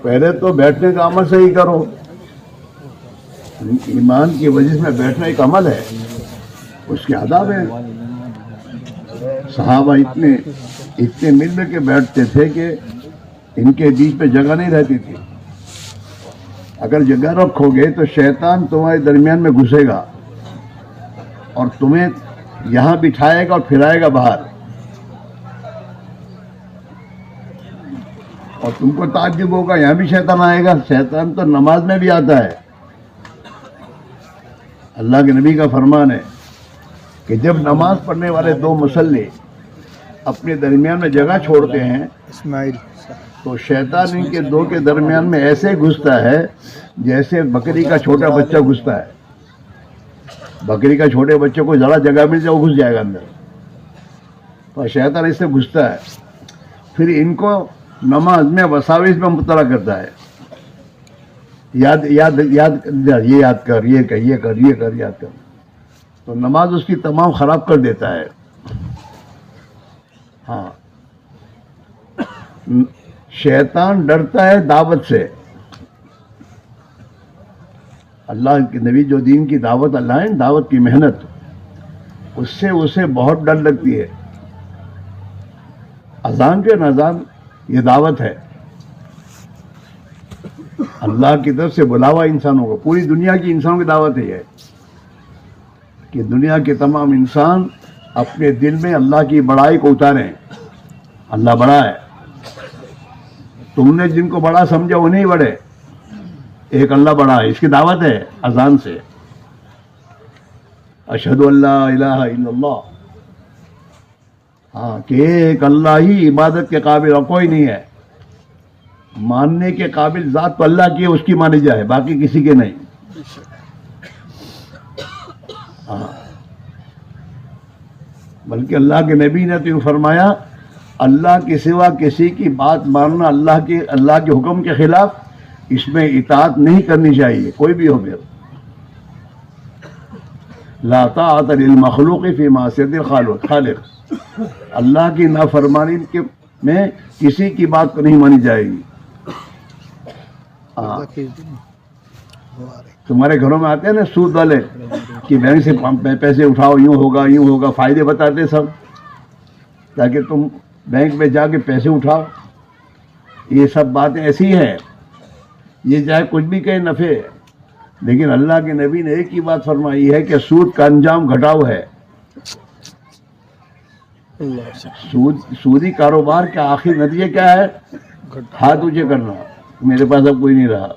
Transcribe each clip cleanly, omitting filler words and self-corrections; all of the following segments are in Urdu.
پہلے تو بیٹھنے کا عمل صحیح کرو. ایمان کی مجلس میں بیٹھنا ایک عمل ہے, اس کے آداب ہیں. صحابہ اتنے مل کے بیٹھتے تھے کہ ان کے بیچ میں جگہ نہیں رہتی تھی. اگر جگہ رکھو گے تو شیطان تمہارے درمیان میں گھسے گا اور تمہیں یہاں بٹھائے گا اور پھرائے گا باہر, اور تم کو تعجب ہوگا یہاں بھی شیطان آئے گا. شیطان تو نماز میں بھی آتا ہے. اللہ کے نبی کا فرمان ہے کہ جب نماز پڑھنے والے دو مصلی اپنے درمیان میں جگہ چھوڑتے ہیں تو شیطان ان کے دو کے درمیان میں ایسے گھستا ہے جیسے بکری کا چھوٹا بچہ گھستا ہے. بکری کا چھوٹے بچے کو ذرا جگہ مل جائے وہ گھس جائے گا اندر, تو شیطان اس سے گھستا ہے. پھر ان کو نماز میں وساوس میں مبتلا کرتا ہے. یاد یاد یاد یہ یاد کر, یہ کر, یہ کر, یہ کر, یاد کر. تو نماز اس کی تمام خراب کر دیتا ہے. ہاں, شیطان ڈرتا ہے دعوت سے. اللہ کے نبی جو دین کی دعوت اللہ ہے, دعوت کی محنت, اس سے اسے بہت ڈر لگتی ہے. اذان کے نظام یہ دعوت ہے, اللہ کی طرف سے بلاوا انسانوں کو. پوری دنیا کی انسانوں کی دعوت ہے یہ کہ دنیا کے تمام انسان اپنے دل میں اللہ کی بڑائی کو اتاریں. اللہ بڑا ہے, تم نے جن کو بڑا سمجھا وہ نہیں بڑے, ایک اللہ بڑا ہے. اس کی دعوت ہے اذان سے, اشہد ان لا الہ الا اللہ. ہاں, کہ ایک اللہ ہی عبادت کے قابل اور کوئی نہیں ہے. ماننے کے قابل ذات تو اللہ کی ہے, اس کی مانی جائے, باقی کسی کے نہیں. ہاں, بلکہ اللہ کے نبی نے تو فرمایا اللہ کے سوا کسی کی بات ماننا اللہ کے حکم کے خلاف, اس میں اطاعت نہیں کرنی چاہیے, کوئی بھی ہو. پھر لا طاعت للمخلوق فی معصیت الخالق, اللہ کی نافرمانی میں کسی کی بات کو نہیں مانی جائے گی. تمہارے گھروں میں آتے ہیں نا سود والے کہ بینک سے پیسے اٹھاؤ, یوں ہوگا, فائدے بتاتے سب تاکہ تم بینک میں جا کے پیسے اٹھاؤ. یہ سب باتیں ایسی ہیں, یہ چاہے کچھ بھی کہیں نفع ہے, لیکن اللہ کے نبی نے ایک ہی بات فرمائی ہے کہ سود کا انجام گھٹاؤ ہے. سودی کاروبار کا آخری نتیجہ کیا ہے؟ ہاتھ اونچے کرنا, میرے پاس اب کوئی نہیں رہا.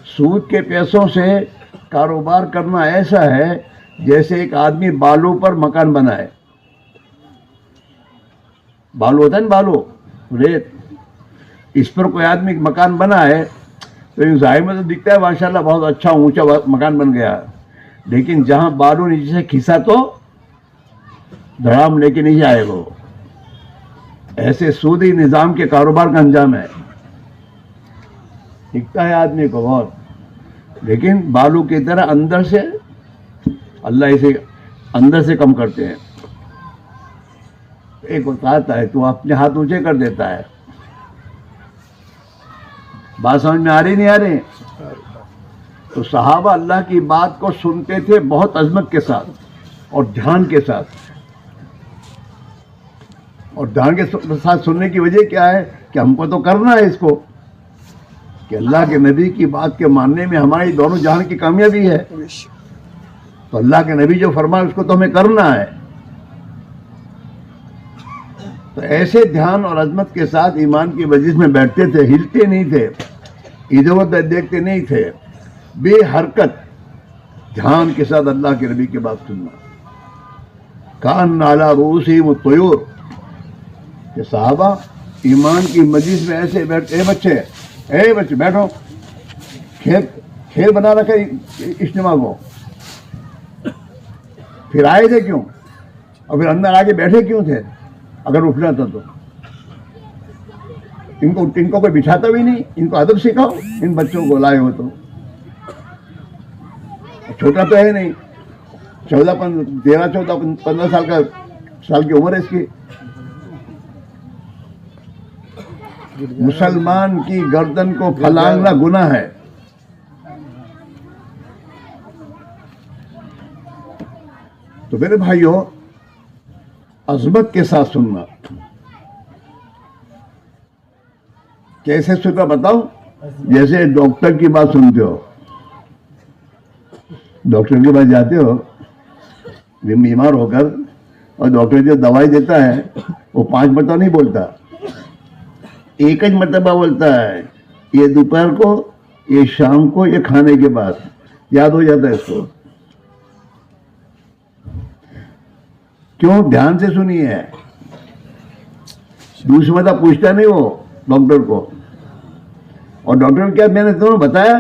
سود کے پیسوں سے کاروبار کرنا ایسا ہے جیسے ایک آدمی بالوں پر مکان بنائے. بالو ہوتا ہے نا, بالو ریت, اس پر کوئی آدمی مکان بنائے تو ظاہر میں تو دکھتا ہے ماشاءاللہ بہت اچھا اونچا مکان بن گیا, لیکن جہاں بالو نیچے سے کھسا تو دھڑام لے کے نہیں جائے وہ. ایسے سودی نظام کے کاروبار کا انجام ہے. دکھتا ہے آدمی کو بہت, لیکن بالو کی طرح اندر سے اللہ اسے اندر سے کم کرتے ہیں. ایک بتاتا ہے تو اپنے ہاتھ اونچے کر دیتا ہے. بات سمجھ میں آ رہی نہیں آ رہی؟ تو صحابہ اللہ کی بات کو سنتے تھے بہت عظمت کے ساتھ اور دھیان کے ساتھ. اور دھیان کے ساتھ سننے کی وجہ کیا ہے کہ ہم کو تو کرنا ہے اس کو, کہ اللہ کے نبی کی بات کے ماننے میں ہماری دونوں جہان کی کامیابی ہے. تو اللہ کے نبی جو فرمائے اس کو تو ہمیں کرنا ہے. تو ایسے دھیان اور عظمت کے ساتھ ایمان کی مجلس میں بیٹھتے تھے, ہلتے نہیں تھے, ادھر ادھر دیکھتے نہیں تھے, بے حرکت دھیان کے ساتھ اللہ کے نبی کی بات سننا. کان علی رؤوسہم الطیور, کہ صحابہ ایمان کی مجلس میں ایسے بیٹھتے, اے بچے بیٹھو, کھیل بنا رکھا اجتماع کو. پھر آئے تھے کیوں, اور پھر اندر آگے بیٹھے کیوں تھے؟ اگر اٹھنا تھا تو ان کو کوئی بٹھاتا بھی نہیں. ان کو ادب سکھاؤ, ان بچوں کو لائے ہو تو. چھوٹا تو ہے نہیں, 13-14-15 سال کی عمر ہے اس کی. مسلمان کی گردن کو پھلانگنا گناہ ہے. تو میرے بھائیوں، عظمت کے ساتھ سننا. کیسے سننا بتاؤ؟ جیسے ڈاکٹر کی بات سنتے ہو، ڈاکٹر کے پاس جاتے ہو بیمار ہو کر، اور ڈاکٹر جو دوائی دیتا ہے وہ 5 مرتبہ نہیں بولتا، ایک ہی مرتبہ بولتا ہے. یہ دوپہر کو، یہ شام کو، یہ کھانے کے بعد. یاد ہو جاتا ہے اس کو. کیوں؟ دھیان سے سنیے. دوسری مرتبہ پوچھتا نہیں وہ ڈاکٹر کو. اور ڈاکٹر کیا میں نے تمہیں بتایا؟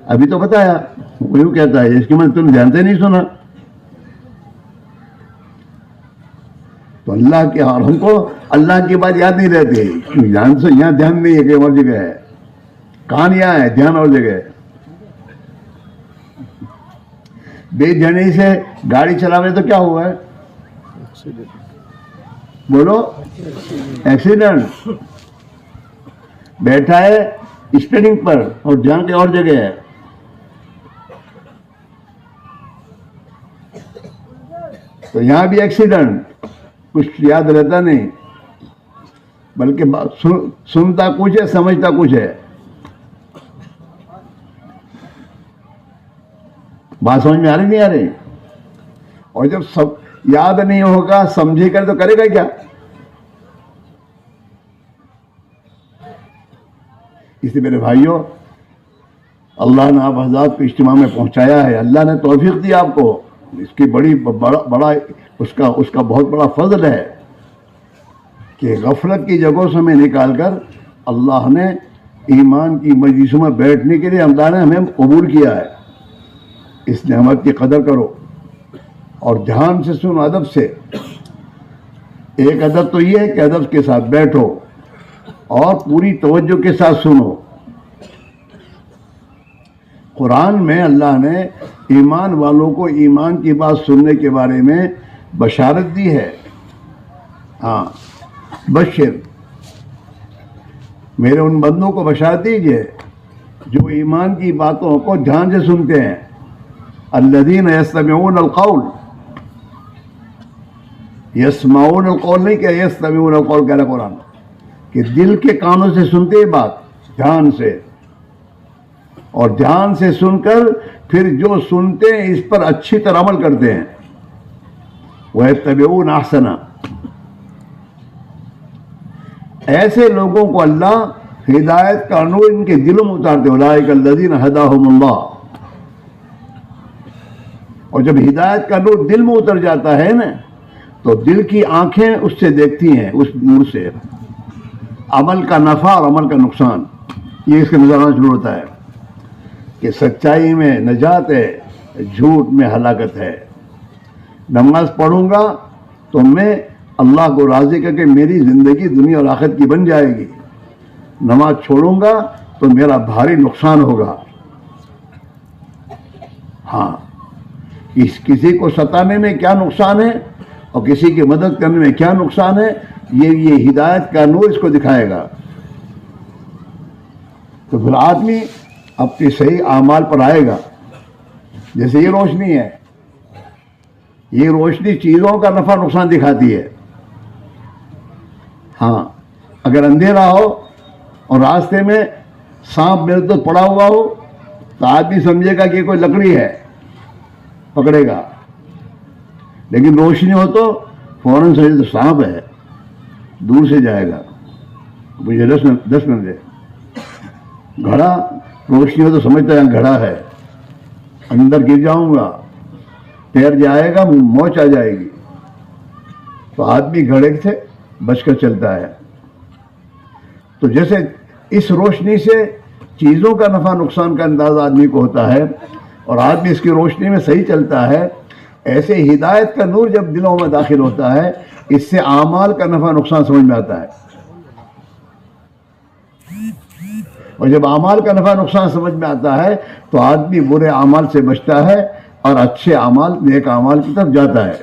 ابھی تو بتایا. وہ یوں کہتا ہے اس کی میں تم دھیان سے نہیں سنا. تو اللہ کے، اور ہم کو اللہ کی بات یاد نہیں رہتی. دھیان سے یہاں دھیان نہیں ہے کہ اور جگہ ہے. کان یہاں ہے، دھیان اور جگہ ہے. بے دھیانی سے گاڑی چلا رہے تو کیا ہوا ہے؟ بولو، ایکسیڈنٹ. بیٹھا ہے اسٹیئرنگ پر اور دھیان کے اور جگہ ہے. تو یہاں بھی ایکسیڈنٹ، کچھ یاد رہتا نہیں، بلکہ سنتا کچھ ہے، سمجھتا کچھ ہے. بات سمجھ میں آ رہی نہیں آ رہی؟ اور جب سب یاد نہیں ہوگا، سمجھے کر تو کرے گا کیا؟ اس لیے میرے بھائیوں، اللہ نے آپ حضرات کو اجتماع میں پہنچایا ہے. اللہ نے توفیق دی آپ کو. اس کی بڑا اس کا بہت بڑا فضل ہے کہ غفلت کی جگہوں سے ہمیں نکال کر اللہ نے ایمان کی مجلسوں میں بیٹھنے کے لیے اللہ نے ہمیں قبول کیا ہے. اس نعمت کی قدر کرو اور دھیان سے سنو، ادب سے. ایک ادب تو یہ ہے کہ ادب کے ساتھ بیٹھو اور پوری توجہ کے ساتھ سنو. قرآن میں اللہ نے ایمان والوں کو ایمان کی بات سننے کے بارے میں بشارت دی ہے. ہاں، بشر، میرے ان بندوں کو بشارت دیجئے جو ایمان کی باتوں کو دھیان سے سنتے ہیں. الذین یستمعون القول، یسمعون القول نہیں کہ یستمعون القول کہہ رہا قرآن، کہ دل کے کانوں سے سنتے ہیں بات دھیان سے، اور دھیان سے سن کر پھر جو سنتے ہیں اس پر اچھی طرح عمل کرتے ہیں. وَيَتَّبِعُونَ أَحْسَنَ. ایسے لوگوں کو اللہ ہدایت کا نور ان کے دلوں میں اتارتے. اولئک الذین ھداھم اللہ. اور جب ہدایت کا نور دل میں اتر جاتا ہے نا، تو دل کی آنکھیں اس سے دیکھتی ہیں، اس نور سے عمل کا نفع اور عمل کا نقصان. یہ اس کا نظر آنا شروع ہوتا ہے کہ سچائی میں نجات ہے، جھوٹ میں ہلاکت ہے. نماز پڑھوں گا تو میں اللہ کو راضی کر کے میری زندگی دنیا اور آخرت کی بن جائے گی. نماز چھوڑوں گا تو میرا بھاری نقصان ہوگا. ہاں، کسی کو ستانے میں کیا نقصان ہے اور کسی کی مدد کرنے میں کیا نقصان ہے، یہ ہدایت کا نور اس کو دکھائے گا. تو پھر آدمی اپنی صحیح اعمال پر آئے گا. جیسے یہ روشنی ہے، یہ روشنی چیزوں کا نفع نقصان دکھاتی ہے. ہاں، اگر اندھیرا ہو اور راستے میں سانپ میرے تو پڑا ہوا ہو تو آدمی سمجھے گا کہ کوئی لکڑی ہے، پکڑے گا. لیکن روشنی ہو تو فوراً سمجھے تو سانپ ہے، دور سے جائے گا. مجھے 10 منٹ دے. گھڑا، روشنی ہو تو سمجھتا ہے گھڑا ہے، اندر گر جاؤں گا، پیر جائے گا، موچ آ جائے گی. تو آدمی گھڑے سے بچ کر چلتا ہے. تو جیسے اس روشنی سے چیزوں کا نفع نقصان کا اندازہ آدمی کو ہوتا ہے اور آدمی اس کی روشنی میں صحیح چلتا ہے، ایسے ہدایت کا نور جب دلوں میں داخل ہوتا ہے، اس سے اعمال کا نفع نقصان سمجھ میں آتا ہے. اور جب اعمال کا نفع نقصان سمجھ میں آتا ہے تو آدمی برے اعمال سے بچتا ہے اور اچھے اعمال، نیک اعمال کی طرف جاتا ہے.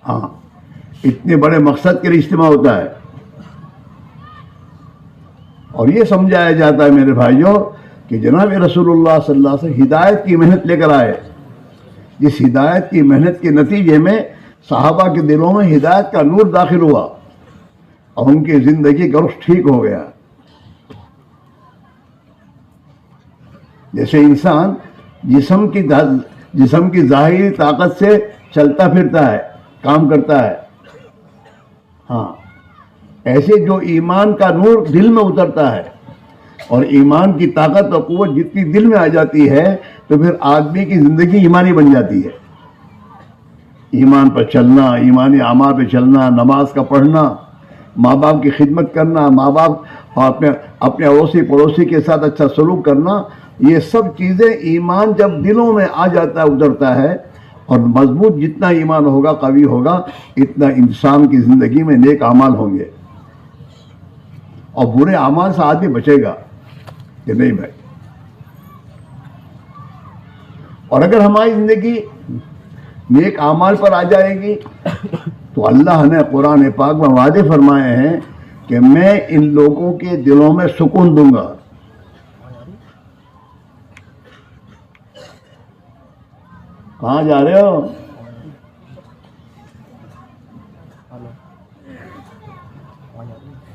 ہاں، اتنے بڑے مقصد کے لیے اجتماع ہوتا ہے. اور یہ سمجھایا جاتا ہے میرے بھائیوں کہ جناب رسول اللہ صلی اللہ علیہ وسلم ہدایت کی محنت لے کر آئے. جس ہدایت کی محنت کے نتیجے میں صحابہ کے دلوں میں ہدایت کا نور داخل ہوا اور ان کی زندگی کا رخ ٹھیک ہو گیا. جیسے انسان جسم کی ظاہری طاقت سے چلتا پھرتا ہے، کام کرتا ہے، ہاں ایسے جو ایمان کا نور دل میں اترتا ہے اور ایمان کی طاقت اور قوت جتنی دل میں آ جاتی ہے تو پھر آدمی کی زندگی ایمانی بن جاتی ہے. ایمان پر چلنا، ایمانی اعمال پہ چلنا، نماز کا پڑھنا، ماں باپ کی خدمت کرنا، ماں باپ اور اپنے اڑوسی پڑوسی کے ساتھ اچھا سلوک کرنا، یہ سب چیزیں ایمان جب دلوں میں آ جاتا ہے، اترتا ہے، اور مضبوط جتنا ایمان ہوگا، قوی ہوگا، اتنا انسان کی زندگی میں نیک اعمال ہوں گے اور برے اعمال سے آدمی بچے گا کہ نہیں بھائی. اور اگر ہماری زندگی نیک اعمال پر آ جائے گی تو اللہ نے قرآن پاک میں وعدے فرمائے ہیں کہ میں ان لوگوں کے دلوں میں سکون دوں گا. کہاں جا رہے ہو؟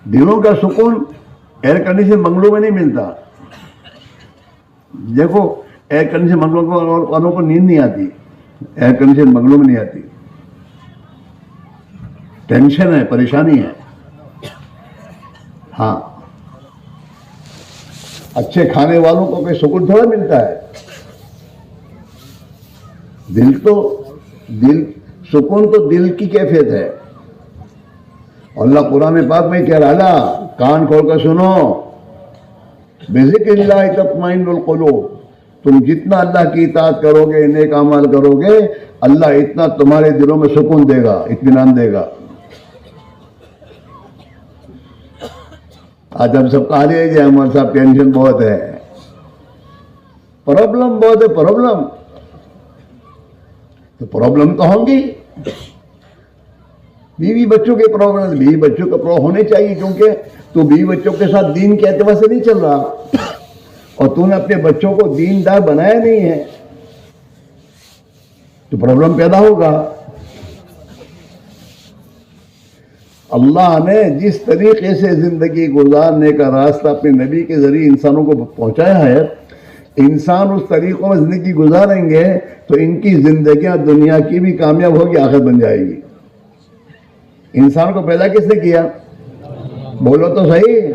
دلوں کا سکون ایئر کنڈیشن بنگلوں میں نہیں ملتا. دیکھو ایئر کنڈیشن بنگلوں والوں کو نیند نہیں آتی، ایئر کنڈیشن بنگلوں میں نہیں آتی. ٹینشن ہے، پریشانی ہے. ہاں اچھے کھانے والوں کو کوئی سکون تھوڑا ملتا ہے. سکون تو دل کی کیفیت ہے. اللہ قرآن پاک میں کہہ رہا ہے، کان کھول کر سنو، بذکر اللہ تطمئن القلوب. تم جتنا اللہ کی اطاعت کرو گے، نیک اعمال کرو گے، اللہ اتنا تمہارے دلوں میں سکون دے گا، اطمینان دے گا. آج ہم سب کہا رہے کہ ہمارے صاحب ٹینشن بہت ہے، پرابلم بہت ہے. تو پرابلم تو ہوں گی. بیوی بچوں کے پرابلم، بیوی بچوں کا پرابلم ہونے چاہیے، کیونکہ تو بیوی بچوں کے ساتھ دین کے اعتبار سے نہیں چل رہا اور تو نے اپنے بچوں کو دیندار بنایا نہیں ہے تو پرابلم پیدا ہوگا. اللہ نے جس طریقے سے زندگی گزارنے کا راستہ اپنے نبی کے ذریعے انسانوں کو پہنچایا ہے، انسان اس طریقوں میں زندگی گزاریں گے تو ان کی زندگیاں دنیا کی بھی کامیاب ہوگی، آخرت بن جائے گی. انسان کو پیدا کس نے کیا؟ بولو تو صحیح.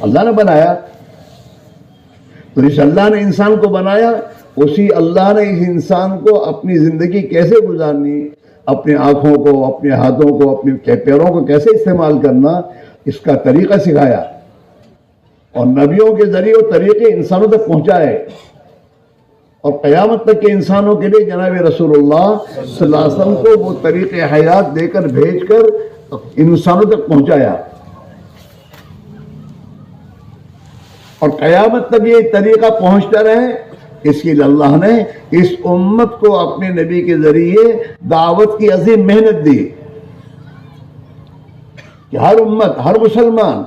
اللہ نے بنایا. تو اس اللہ نے انسان کو بنایا، اسی اللہ نے اس انسان کو اپنی زندگی کیسے گزارنی، اپنے آنکھوں کو، اپنے ہاتھوں کو، اپنے پیروں کو کیسے استعمال کرنا، اس کا طریقہ سکھایا اور نبیوں کے ذریعے وہ طریقے انسانوں تک پہنچائے اور قیامت تک کے انسانوں کے لیے جناب رسول اللہ صلی اللہ علیہ وسلم کو وہ طریقے حیات دے کر بھیج کر انسانوں تک پہنچایا. اور قیامت تک یہ طریقہ پہنچتا رہے، اس کے لیے اللہ نے اس امت کو اپنے نبی کے ذریعے دعوت کی عظیم محنت دی کہ ہر امت، ہر مسلمان،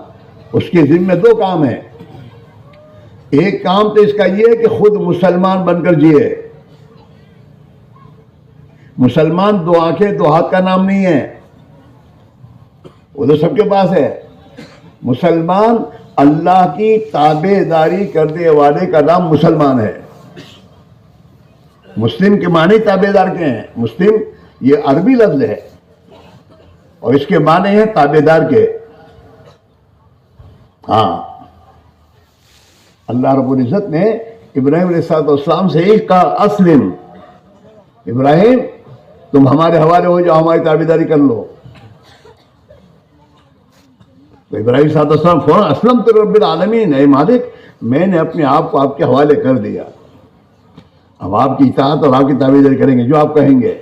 اس کے ذمہ دو کام ہیں. ایک کام تو اس کا یہ ہے کہ خود مسلمان بن کر جیے. مسلمان دو آنکھیں دو ہاتھ کا نام نہیں ہے، وہ تو سب کے پاس ہے. مسلمان اللہ کی تابع داری کرنے والے کا نام مسلمان ہے. مسلم کے معنی تابع دار کے ہیں. مسلم یہ عربی لفظ ہے اور اس کے معنی ہیں تابع دار کے. ہاں اللہ رب العزت نے ابراہیم علیہ السلام سے ایک کہا، اسلم، ابراہیم تم ہمارے حوالے ہو جاؤ، ہماری تابع داری کر لو. تو ابراہیم صلی اللہ علیہ وسلم فوراً اسلمت رب العالمین، اے مالک میں نے اپنے آپ کو آپ کے حوالے کر دیا، اب آپ کی اطاعت اور آپ کی تابع داری کریں گے جو آپ کہیں گے.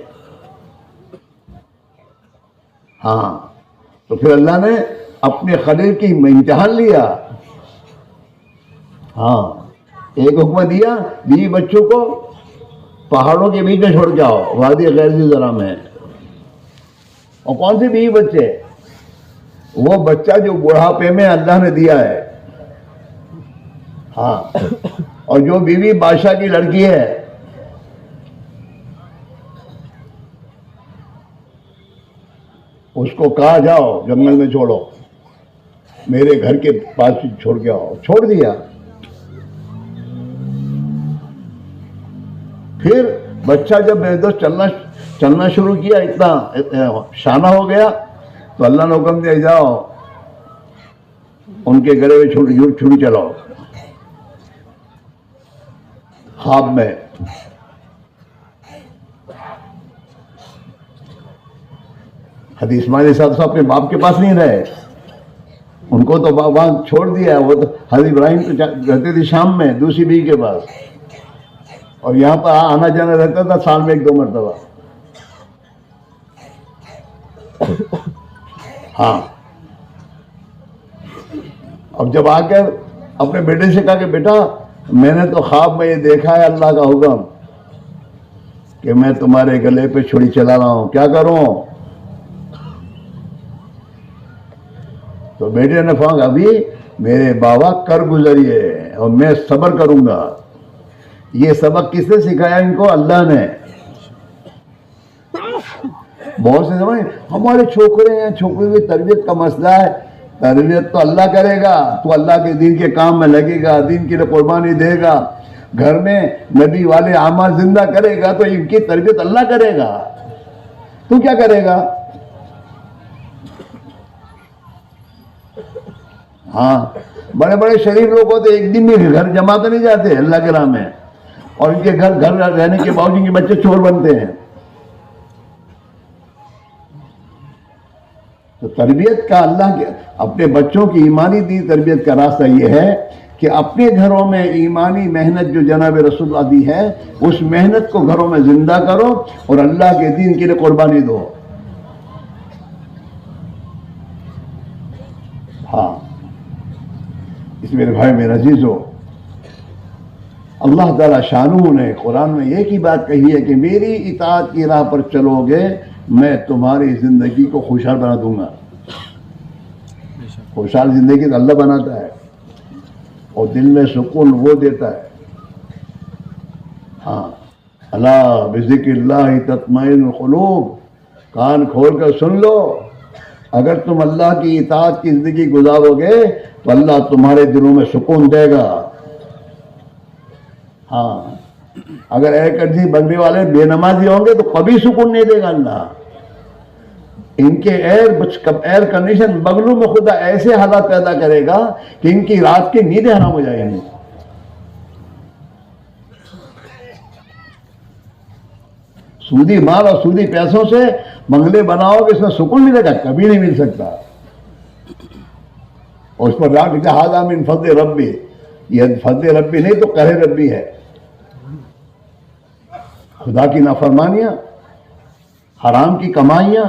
ہاں تو پھر اللہ نے اپنے خلیل کی امتحان لیا. ہاں ایک حکم دیا، بیوی بچوں کو پہاڑوں کے بیچ میں چھوڑ جاؤ، وادی غیر ذی زرع میں. اور کون سی بیوی بچے؟ وہ بچہ جو بڑھاپے میں اللہ نے دیا ہے. ہاں، اور جو بیوی بادشاہ کی لڑکی ہے اس کو کہا جاؤ جنگل میں چھوڑو، میرے گھر کے پاس چھوڑ کے آؤ، چھوڑ دیا. پھر بچہ جب میرے دوست چلنا شروع کیا، اتنا شانہ ہو گیا، تو اللہ نے حکم دیا جاؤ ان کے گلے میں چھری چلاؤ. خواب میں حضرت اسماعیل صاحب اپنے باپ کے پاس نہیں رہے، ان کو تو وہاں چھوڑ دیا. وہ تو حضرت ابراہیم تو رہتے تھے شام میں دوسری بیوی کے پاس، اور یہاں پر آنا جانا رہتا تھا سال میں 1-2 مرتبہ. ہاں، اب جب آ کر اپنے بیٹے سے کہا کہ بیٹا میں نے تو خواب میں یہ دیکھا ہے اللہ کا حکم کہ میں تمہارے گلے پہ چھری چلا رہا ہوں، کیا کروں؟ تو بیٹے نے فرمایا ابھی میرے بابا کر گزریے اور میں صبر کروں گا. یہ سبق کس نے سکھایا ان کو؟ اللہ نے. بہت سے سمجھ ہمارے چھوکرے ہیں، چھوکرے کی تربیت کا مسئلہ ہے. تربیت تو اللہ کرے گا، تو اللہ کے دین کے کام میں لگے گا، دین کے لیے قربانی دے گا، گھر میں نبی والے اعمال زندہ کرے گا، تو ان کی تربیت اللہ کرے گا. تو کیا کرے گا؟ ہاں، بڑے بڑے شریف لوگ ہوتے ایک دن بھی گھر جماتے نہیں جاتے اللہ کے راہ میں، اور ان کے گھر رہنے کے باوجود ان کے بچے چور بنتے ہیں. تو تربیت کا اللہ کے اپنے بچوں کی ایمانی دی تربیت کا راستہ یہ ہے کہ اپنے گھروں میں ایمانی محنت جو جناب رسول اللہ دی ہے اس محنت کو گھروں میں زندہ کرو اور اللہ کے دین کے لیے قربانی دو. ہاں، اس میرے بھائی میرے عزیزو، اللہ تعالیٰ شانہ نے قرآن میں ایک ہی بات کہی ہے کہ میری اطاعت کی راہ پر چلو گے میں تمہاری زندگی کو خوشحال بنا دوں گا. خوشحال زندگی تو اللہ بناتا ہے اور دل میں سکون وہ دیتا ہے. ہاں، اللہ بذکر اللہ تطمئن القلوب، کان کھول کر سن لو، اگر تم اللہ کی اطاعت کی زندگی گزارو گے تو اللہ تمہارے دلوں میں سکون دے گا. ہاں، اگر ایئر کنڈیشن بننے والے بے نمازی ہوں گے تو کبھی سکون نہیں دے گا اللہ. ان کے ایئر کنڈیشن بغلوں میں خدا ایسے حالات پیدا کرے گا کہ ان کی رات کی نیندیں حرام ہو جائیں گی. سودی مال اور سودی پیسوں سے بنگلے بناؤ گے اس میں سکون ملے گا؟ کبھی نہیں مل سکتا. اور اس پر رات لکھا ھذا من فضل ربی، یہ فضل ربی نہیں تو قہر ربی ہے. خدا کی نافرمانیاں، حرام کی کمائیاں،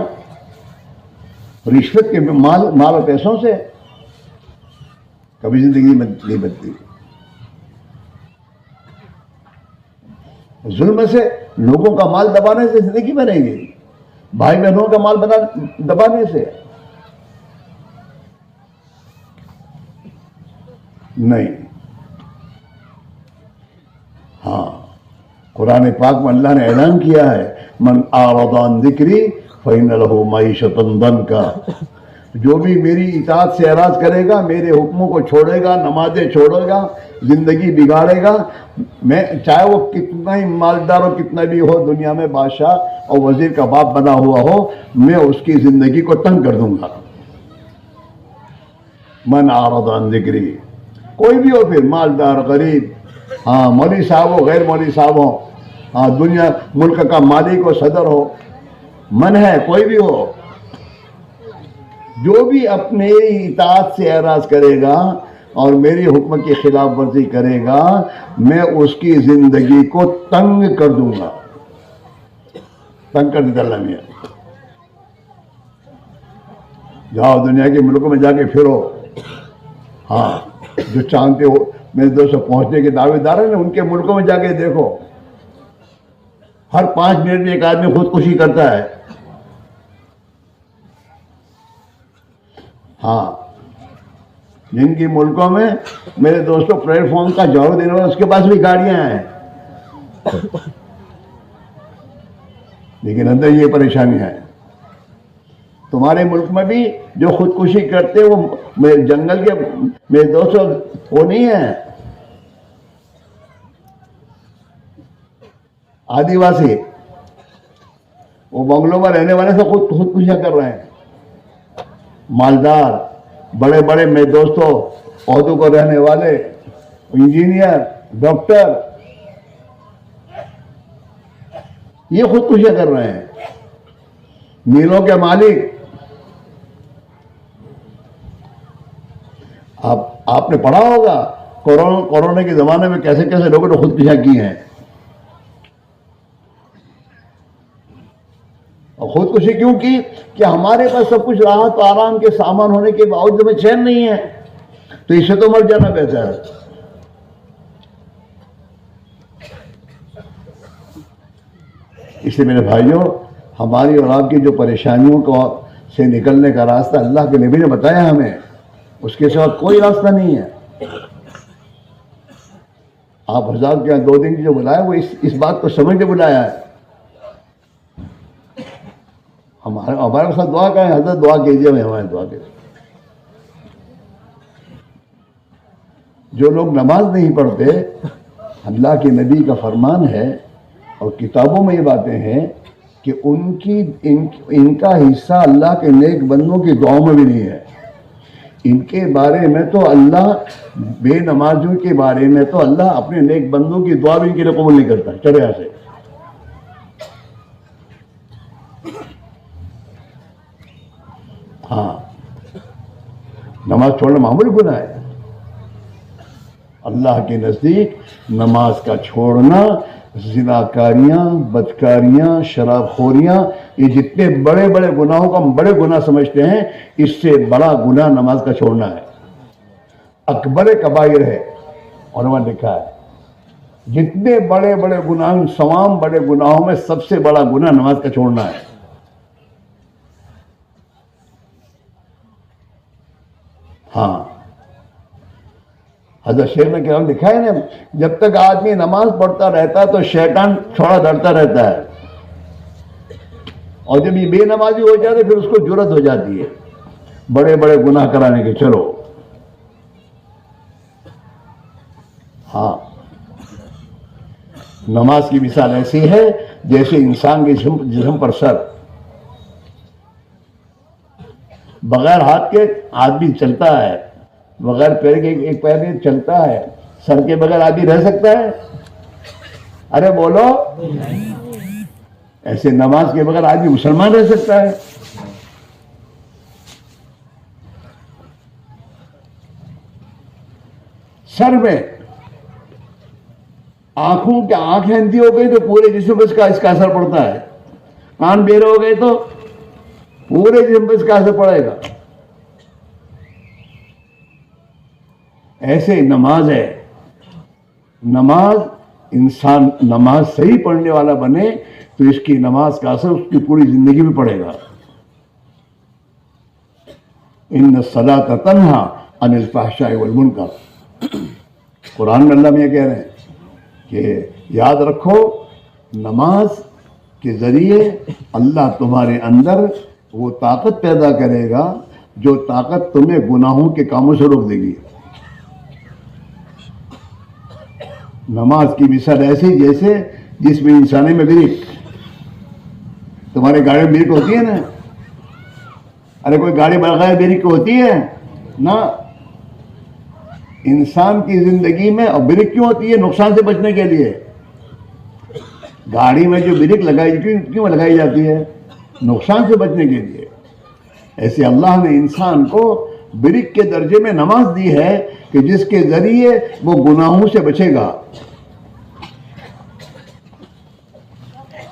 رشوت کے مال اور پیسوں سے کبھی زندگی نہیں بنتی. ظلم سے لوگوں کا مال دبانے سے زندگی بنے گی، بھائی بہنوں کا مال دبانے سے نہیں. ہاں، قرآن پاک میں اللہ نے اعلان کیا ہے من اعرض عن ذکری فإن له معیشۃ ضنکا، جو بھی میری اطاعت سے اعراض کرے گا، میرے حکموں کو چھوڑے گا، نمازیں چھوڑے گا، زندگی بگاڑے گا، میں چاہے وہ کتنا ہی مالدار ہو، کتنا بھی ہو، دنیا میں بادشاہ اور وزیر کا باپ بنا ہوا ہو، میں اس کی زندگی کو تنگ کر دوں گا. من اعرض عن ذکری، کوئی بھی ہو، پھر مالدار غریب، ہاں مولوی صاحب ہو غیر مولوی صاحب ہو، ہاں دنیا ملک کا مالک ہو صدر ہو، من ہے کوئی بھی ہو، جو بھی اپنے اطاعت سے اعراض کرے گا اور میری حکم کی خلاف ورزی کرے گا میں اس کی زندگی کو تنگ کر دوں گا. تنگ کر دیتا اللہ میاں. جاؤ دنیا کے ملکوں میں جا کے پھرو، ہاں جو چاہتے ہو میرے دوست پہنچنے کے دعوے دار ہیں نا، ان کے ملکوں میں جا کے دیکھو ہر 5 منٹ میں ایک آدمی خودکشی کرتا ہے. ہاں، جن کی ملکوں میں میرے دوستوں پلیٹ فارم کا جواب دینے والے اس کے پاس بھی گاڑیاں ہیں، لیکن اندر یہ پریشانیاں ہیں۔ تمہارے ملک میں بھی جو خودکشی کرتے وہ جنگل کے میرے دوستوں وہ نہیں ہیں، آدی واسی، وہ بنگلوں میں رہنے والے سے خودکشیاں کر رہے ہیں۔ مالدار بڑے بڑے میرے دوستوں عہدوں کو رہنے والے انجینئر، ڈاکٹر، یہ خودکشیاں کر رہے ہیں۔ میلوں کے مالک، آپ نے پڑھا ہوگا کورونا کے زمانے میں کیسے کیسے لوگوں نے خودکشیاں کی ہیں۔ اور خودکشی کیوں کی؟ کہ ہمارے پاس سب کچھ راحت و آرام کے سامان ہونے کے باوجود میں چین نہیں ہے، تو اس سے تو مر جانا بہتر ہے۔ اس لیے میرے بھائیوں، ہماری اور آپ کی جو پریشانیوں کو سے نکلنے کا راستہ اللہ کے نبی نے بتایا ہمیں، اس کے سوا کوئی راستہ نہیں ہے۔ آپ حضرات کے یہاں 2 دن کی جو بلایا وہ اس بات کو سمجھ کے بلایا ہے۔ ہمارے ساتھ دعا کریں، حضرت دعا کیجیے، میں ہمارے دعا کیجیے۔ جو لوگ نماز نہیں پڑھتے، اللہ کے نبی کا فرمان ہے اور کتابوں میں یہ باتیں ہیں کہ ان کا حصہ اللہ کے نیک بندوں کی دعاؤں میں بھی نہیں ہے۔ ان کے بارے میں تو اللہ، بے نمازیوں کے بارے میں تو اللہ اپنے نیک بندوں کی دعا بھی ان کے لیے قبول نہیں کرتا۔ چلے یہاں سے۔ ہاں، نماز چھوڑنا معمولی گناہ ہے۔ اللہ کے نزدیک نماز کا چھوڑنا، زناکاریاں، بدکاریاں، شراب خوریاں، یہ جتنے بڑے بڑے گناہوں کو ہم بڑے گناہ سمجھتے ہیں، اس سے بڑا گناہ نماز کا چھوڑنا ہے۔ اکبر کبائر ہے، علماء نے لکھا ہے جتنے بڑے بڑے گناہ، تمام بڑے گناہوں میں سب سے بڑا گناہ نماز کا چھوڑنا ہے۔ ہاں، حضرت شیخ نے کیا لکھا ہے نا، جب تک آدمی نماز پڑھتا رہتا ہے تو شیطان تھوڑا ڈرتا رہتا ہے، اور جب یہ بے نمازی ہو جاتے پھر اس کو جرأت ہو جاتی ہے بڑے بڑے گناہ کرانے کے۔ چلو، ہاں، نماز کی مثال ایسی ہے جیسے انسان کے جسم پر سر، بغیر ہاتھ کے آدمی چلتا ہے، بغیر پیر کے ایک پیر میں چلتا ہے، سر کے بغیر آدمی رہ سکتا ہے؟ ارے بولو، ایسے نماز کے بغیر آدمی مسلمان رہ سکتا ہے؟ سر میں آنکھیں اندھی ہو گئی تو پورے جسم پر اس کا اثر پڑتا ہے، کان بہرے ہو گئے تو پورے جسم پر اس کا اثر پڑے گا۔ ایسے نماز ہے، نماز، انسان نماز صحیح پڑھنے والا بنے تو اس کی نماز کا اثر اس کی پوری زندگی میں پڑے گا۔ ان الصلاۃ تنہی عن الفحشاء والمنکر، قرآن میں اللہ میں یہ کہہ رہے ہیں کہ یاد رکھو، نماز کے ذریعے اللہ تمہارے اندر وہ طاقت پیدا کرے گا جو طاقت تمہیں گناہوں کے کاموں سے روک دے گی۔ نماز کی مثال ایسی جیسے جس میں انسانی میں بریک، تمہارے گاڑی میں بریک ہوتی ہے نا؟ ارے کوئی گاڑی بغیر بریک کی ہوتی ہے نا؟ انسان کی زندگی میں اور بریک کیوں ہوتی ہے؟ نقصان سے بچنے کے لیے۔ گاڑی میں جو بریک کیوں لگائی جاتی ہے؟ نقصان سے بچنے کے لیے۔ ایسے اللہ نے انسان کو بریک کے درجے میں نماز دی ہے کہ جس کے ذریعے وہ گناہوں سے بچے گا۔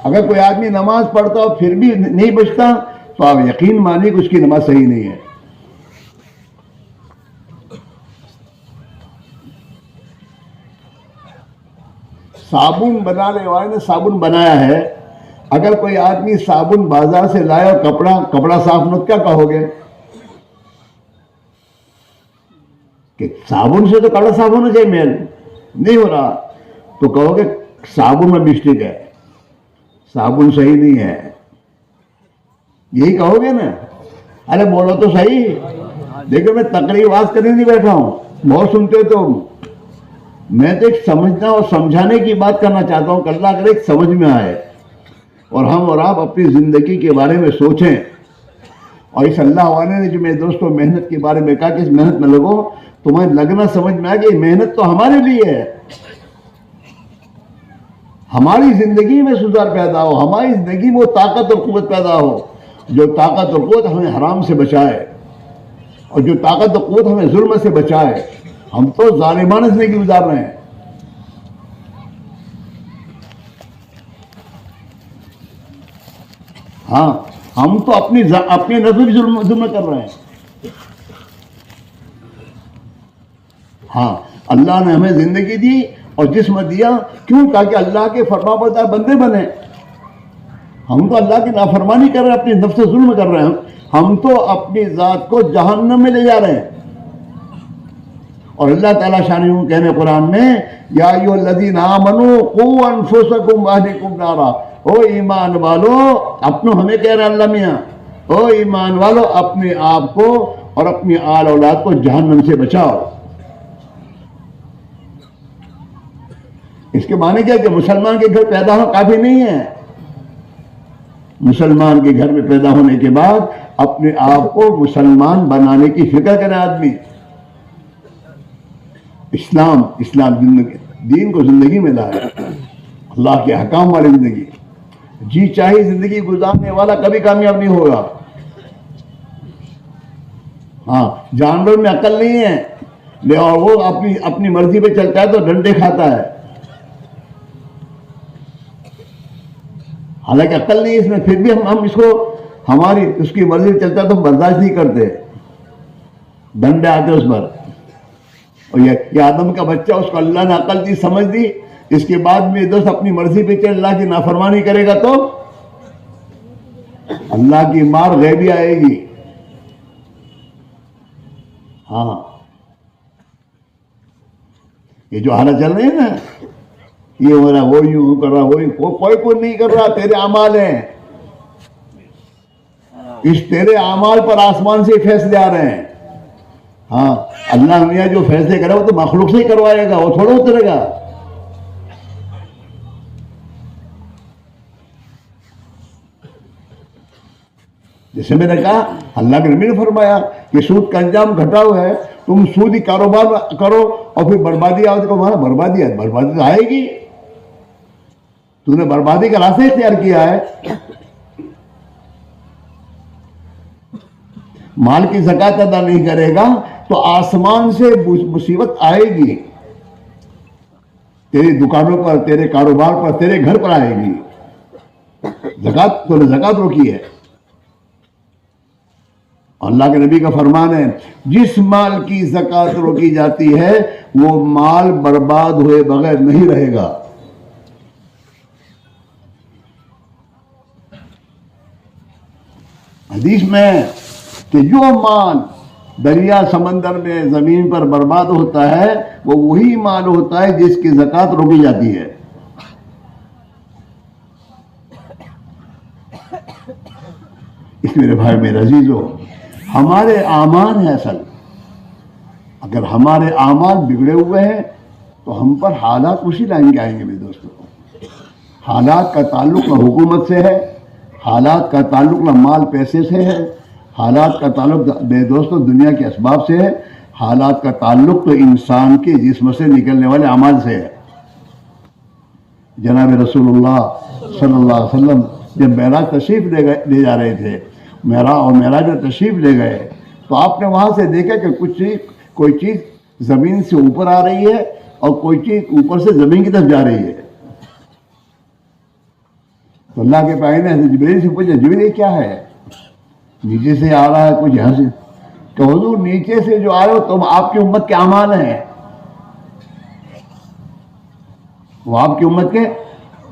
اگر کوئی آدمی نماز پڑھتا اور پھر بھی نہیں بچتا تو آپ یقین مانیے کہ اس کی نماز صحیح نہیں ہے۔ صابن بنانے والے نے صابن بنایا ہے، اگر کوئی آدمی صابن بازار سے لائے اور کپڑا صاف نہ، کیا کہو گے؟ کہ صابن سے تو کڑا صاف ہونا چاہیے، میل نہیں ہو رہا، تو کہو کہ صابن میں مسٹیک ہے، صابن صحیح نہیں ہے، یہی کہو گے نا؟ ارے بولو تو صحیح. دیکھو میں تقریر واز کرنے نہیں بیٹھا ہوں، بہت سنتے ہو تم. میں تو ایک سمجھنا اور سمجھانے کی بات کرنا چاہتا ہوں کہ اللہ کرے ایک سمجھ میں آئے اور ہم اور آپ اپنی زندگی کے بارے میں سوچیں. اور اس اللہ والے نے جو میرے دوستوں محنت کے بارے میں کہا کہ اس محنت میں لگو، تمہیں لگنا سمجھ میں آ کہ محنت تو ہمارے لیے ہے، ہماری زندگی میں سدھار پیدا ہو، ہماری زندگی میں وہ طاقت اور قوت پیدا ہو جو طاقت اور قوت ہمیں حرام سے بچائے اور جو طاقت اور قوت ہمیں ظلم سے بچائے. ہم تو ظالمانہ زندگی گزار رہے ہیں. ہاں ہم تو اپنی نظر ظلم کر رہے ہیں. ہاں اللہ نے ہمیں زندگی دی اور جسم دیا، کیوں؟ تاکہ اللہ کے فرما بردار بندے بنے. ہم تو اللہ کی نافرمانی کر رہے ہیں، اپنی نفس سے ظلم کر رہے ہیں. ہم تو اپنی ذات کو جہنم میں لے جا رہے ہیں. اور اللہ تعالیٰ شان کہنے قرآن میں یا ایھا الذین آمنوا قوا انفسکم واہلکم نارا، او ایمان والو، اپنوں ہمیں کہہ رہے ہیں اللہ میاں، او ایمان والو اپنے آپ کو اور اپنی آل اولاد کو جہنم سے بچاؤ. اس کے معنی کیا کہ مسلمان کے گھر پیدا ہو کافی نہیں ہے. مسلمان کے گھر میں پیدا ہونے کے بعد اپنے آپ کو مسلمان بنانے کی فکر کرے آدمی. اسلام زندگی، دین کو زندگی میں لائے، اللہ کے حکام والی زندگی. جی چاہیے زندگی گزارنے والا کبھی کامیاب نہیں ہوگا. ہاں جانور میں عقل نہیں ہے اور وہ اپنی مرضی پہ چلتا ہے تو ڈنڈے کھاتا ہے، حالانکہ عقل نہیں ہے اس میں، پھر بھی ہم اس کو اس کی مرضی پہ چلتا ہے تو ہم برداشت نہیں کرتے، ڈنڈے آتے اس پر. اور یہ آدم کا بچہ، اس کو اللہ نے عقل دی، سمجھ دی، اس کے بعد میں دوست اپنی مرضی پہ چل اللہ کی نافرمانی کرے گا تو اللہ کی مار غیبی آئے گی. ہاں یہ جو حالت چل رہی ہے نا، یہ ہو رہا، وہ یوں کر رہا، کوئی نہیں کر رہا، تیرے اعمال ہیں. اس تیرے اعمال پر آسمان سے فیصلے آ رہے ہیں. ہاں اللہ میاں جو فیصلے کرے وہ تو مخلوق سے ہی کروائے گا، وہ تھوڑا اترے گا. جیسے میں نے کہا اللہ کے نبی نے فرمایا کہ سود کا انجام گھٹا ہوا ہے، تم سودی کاروبار کرو اور پھر بربادی آؤ تو وہاں بربادی ہے، بربادی تو آئے گی. تم نے بربادی کا راستہ اختیار کیا ہے. مال کی زکات ادا نہیں کرے گا تو آسمان سے مصیبت آئے گی، تیری دکانوں پر، تیرے کاروبار پر، تیرے گھر پر آئے گی. زکات تو نے زکات روکی ہے. اللہ کے نبی کا فرمان ہے جس مال کی زکات روکی جاتی ہے وہ مال برباد ہوئے بغیر نہیں رہے گا. حدیث میں کہ جو مال دریا سمندر میں زمین پر برباد ہوتا ہے وہ وہی مال ہوتا ہے جس کی زکات روکی جاتی ہے. اس میرے بھائی میرے عزیزو، ہمارے اعمال ہیں اصل. اگر ہمارے اعمال بگڑے ہوئے ہیں تو ہم پر حالات اسی لائن کے آئیں گے. میرے دوستوں، حالات کا تعلق نہ حکومت سے ہے، حالات کا تعلق نہ مال پیسے سے ہے، حالات کا تعلق میرے دوستوں دنیا کے اسباب سے ہے، حالات کا تعلق تو انسان کے جسم سے نکلنے والے اعمال سے ہے. جناب رسول اللہ صلی اللہ علیہ وسلم جب معراج تشریف لے جا رہے تھے، معراج میں تشریف لے گئے تو آپ نے وہاں سے دیکھا کہ کوئی چیز زمین سے اوپر آ رہی ہے اور کوئی چیز اوپر سے زمین کی طرف جا رہی ہے. تو اللہ کے پیغمبر نے حضرت جبریل سے پوچھا، جبریل یہ کیا ہے؟ نیچے سے آ رہا ہے کچھ یہاں سے. کہ حضور نیچے سے جو آ رہے ہو تم آپ کی امت کے اعمال ہیں، وہ آپ کی امت کے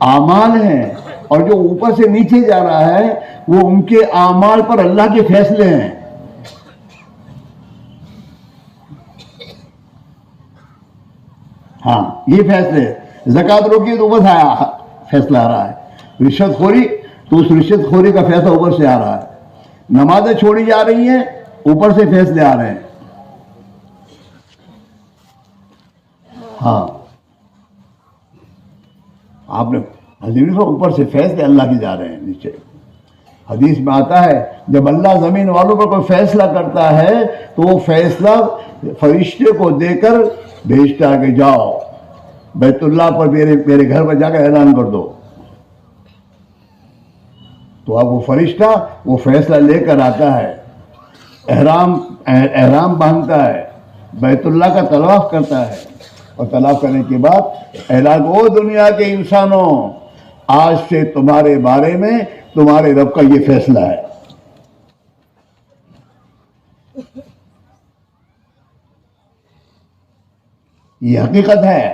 اعمال ہیں، اور جو اوپر سے نیچے جا رہا ہے وہ ان کے اعمال پر اللہ کے فیصلے ہیں. ہاں یہ فیصلے، زکوٰۃ روکی تو اوپر سے آیا فیصلہ آ رہا ہے، رشوت خوری تو اس رشوت خوری کا فیصلہ اوپر سے آ رہا ہے، نمازیں چھوڑی جا رہی ہیں اوپر سے فیصلے آ رہے ہیں. ہاں آپ نے حدیث اوپر سے فیصلے اللہ کے جا رہے ہیں نیچے. حدیث میں آتا ہے جب اللہ زمین والوں پر کوئی فیصلہ کرتا ہے تو وہ فیصلہ فرشتے کو دے کر بھیجتا ہے کہ جاؤ بیت اللہ پر میرے گھر پر جا کر اعلان کر دو. تو اب وہ فرشتہ وہ فیصلہ لے کر آتا ہے، احرام باندھتا ہے، بیت اللہ کا طواف کرتا ہے، اور طواف کرنے کے بعد اعلان، او دنیا کے انسانوں، آج سے تمہارے بارے میں تمہارے رب کا یہ فیصلہ ہے. یہ حقیقت ہے.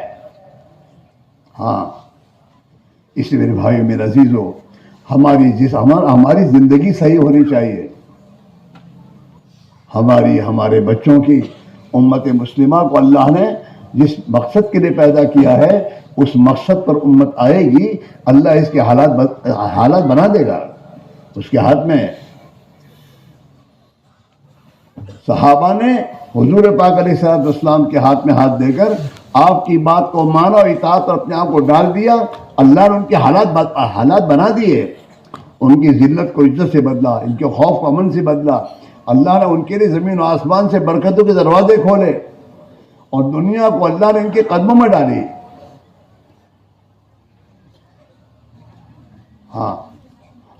ہاں اس لیے میرے بھائی میرے عزیزو، ہماری زندگی صحیح ہونی چاہیے. ہمارے بچوں کی، امت مسلمہ کو اللہ نے جس مقصد کے لیے پیدا کیا ہے اس مقصد پر امت آئے گی، اللہ اس کے حالات بنا دے گا، اس کے ہاتھ میں. صحابہ نے حضور پاک علیہ السلام کے ہاتھ میں ہاتھ دے کر آپ کی بات کو مانا اور اطاعت اور اپنے آپ کو ڈال دیا. اللہ نے ان کے حالات بنا دیے، ان کی ذلت کو عزت سے بدلا، ان کے خوف کو امن سے بدلا. اللہ نے ان کے لیے زمین و آسمان سے برکتوں کے دروازے کھولے، اور دنیا کو اللہ نے ان کے قدموں میں ڈالی. ہاں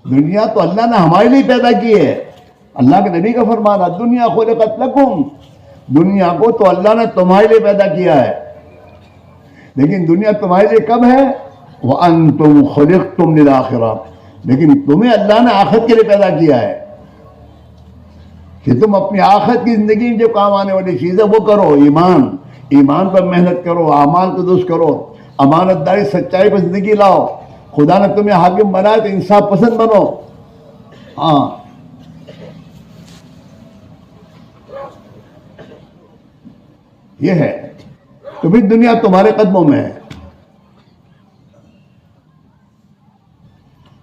دنیا تو اللہ نے ہمارے لیے پیدا کی ہے. اللہ کے نبی کا فرمانا، دنیا خلقت لکم، دنیا کو تو اللہ نے تمہارے لیے پیدا کیا ہے. لیکن دنیا تمہارے لیے کب ہے؟ وَأَنْتُمْ خُلِقْتُمْ لِلْآخِرَةِ، لیکن تمہیں اللہ نے آخرت کے لیے پیدا کیا ہے کہ تم اپنی آخرت کی زندگی میں جو کام آنے والی چیز ہے وہ کرو. ایمان پر محنت کرو، اعمال کو درست کرو، امانت داری سچائی پر زندگی لاؤ. خدا نے تمہیں حاکم بنایا تو انصاف پسند بنو. ہاں یہ ہے. تو بھی دنیا تمہارے قدموں میں ہے.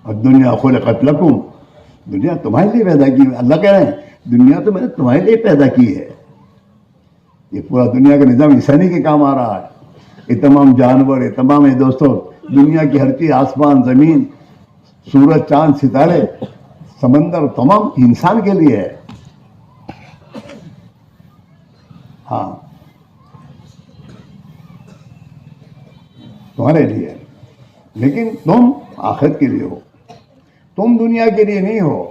اور دنیا خلقت لکم، دنیا تمہارے لیے پیدا کی. اللہ کہہ رہے ہیں دنیا تو میں نے تمہارے لیے پیدا کی ہے. یہ پورا دنیا کا نظام انسانی کے کام آ رہا ہے. یہ تمام جانور، یہ تمام دوستوں، دنیا کی ہر چیز، آسمان، زمین، سورج، چاند، ستارے، سمندر، تمام انسان کے لیے ہے. ہاں تمہارے لیے. لیکن تم آخرت کے لیے ہو، تم دنیا کے لیے نہیں ہو.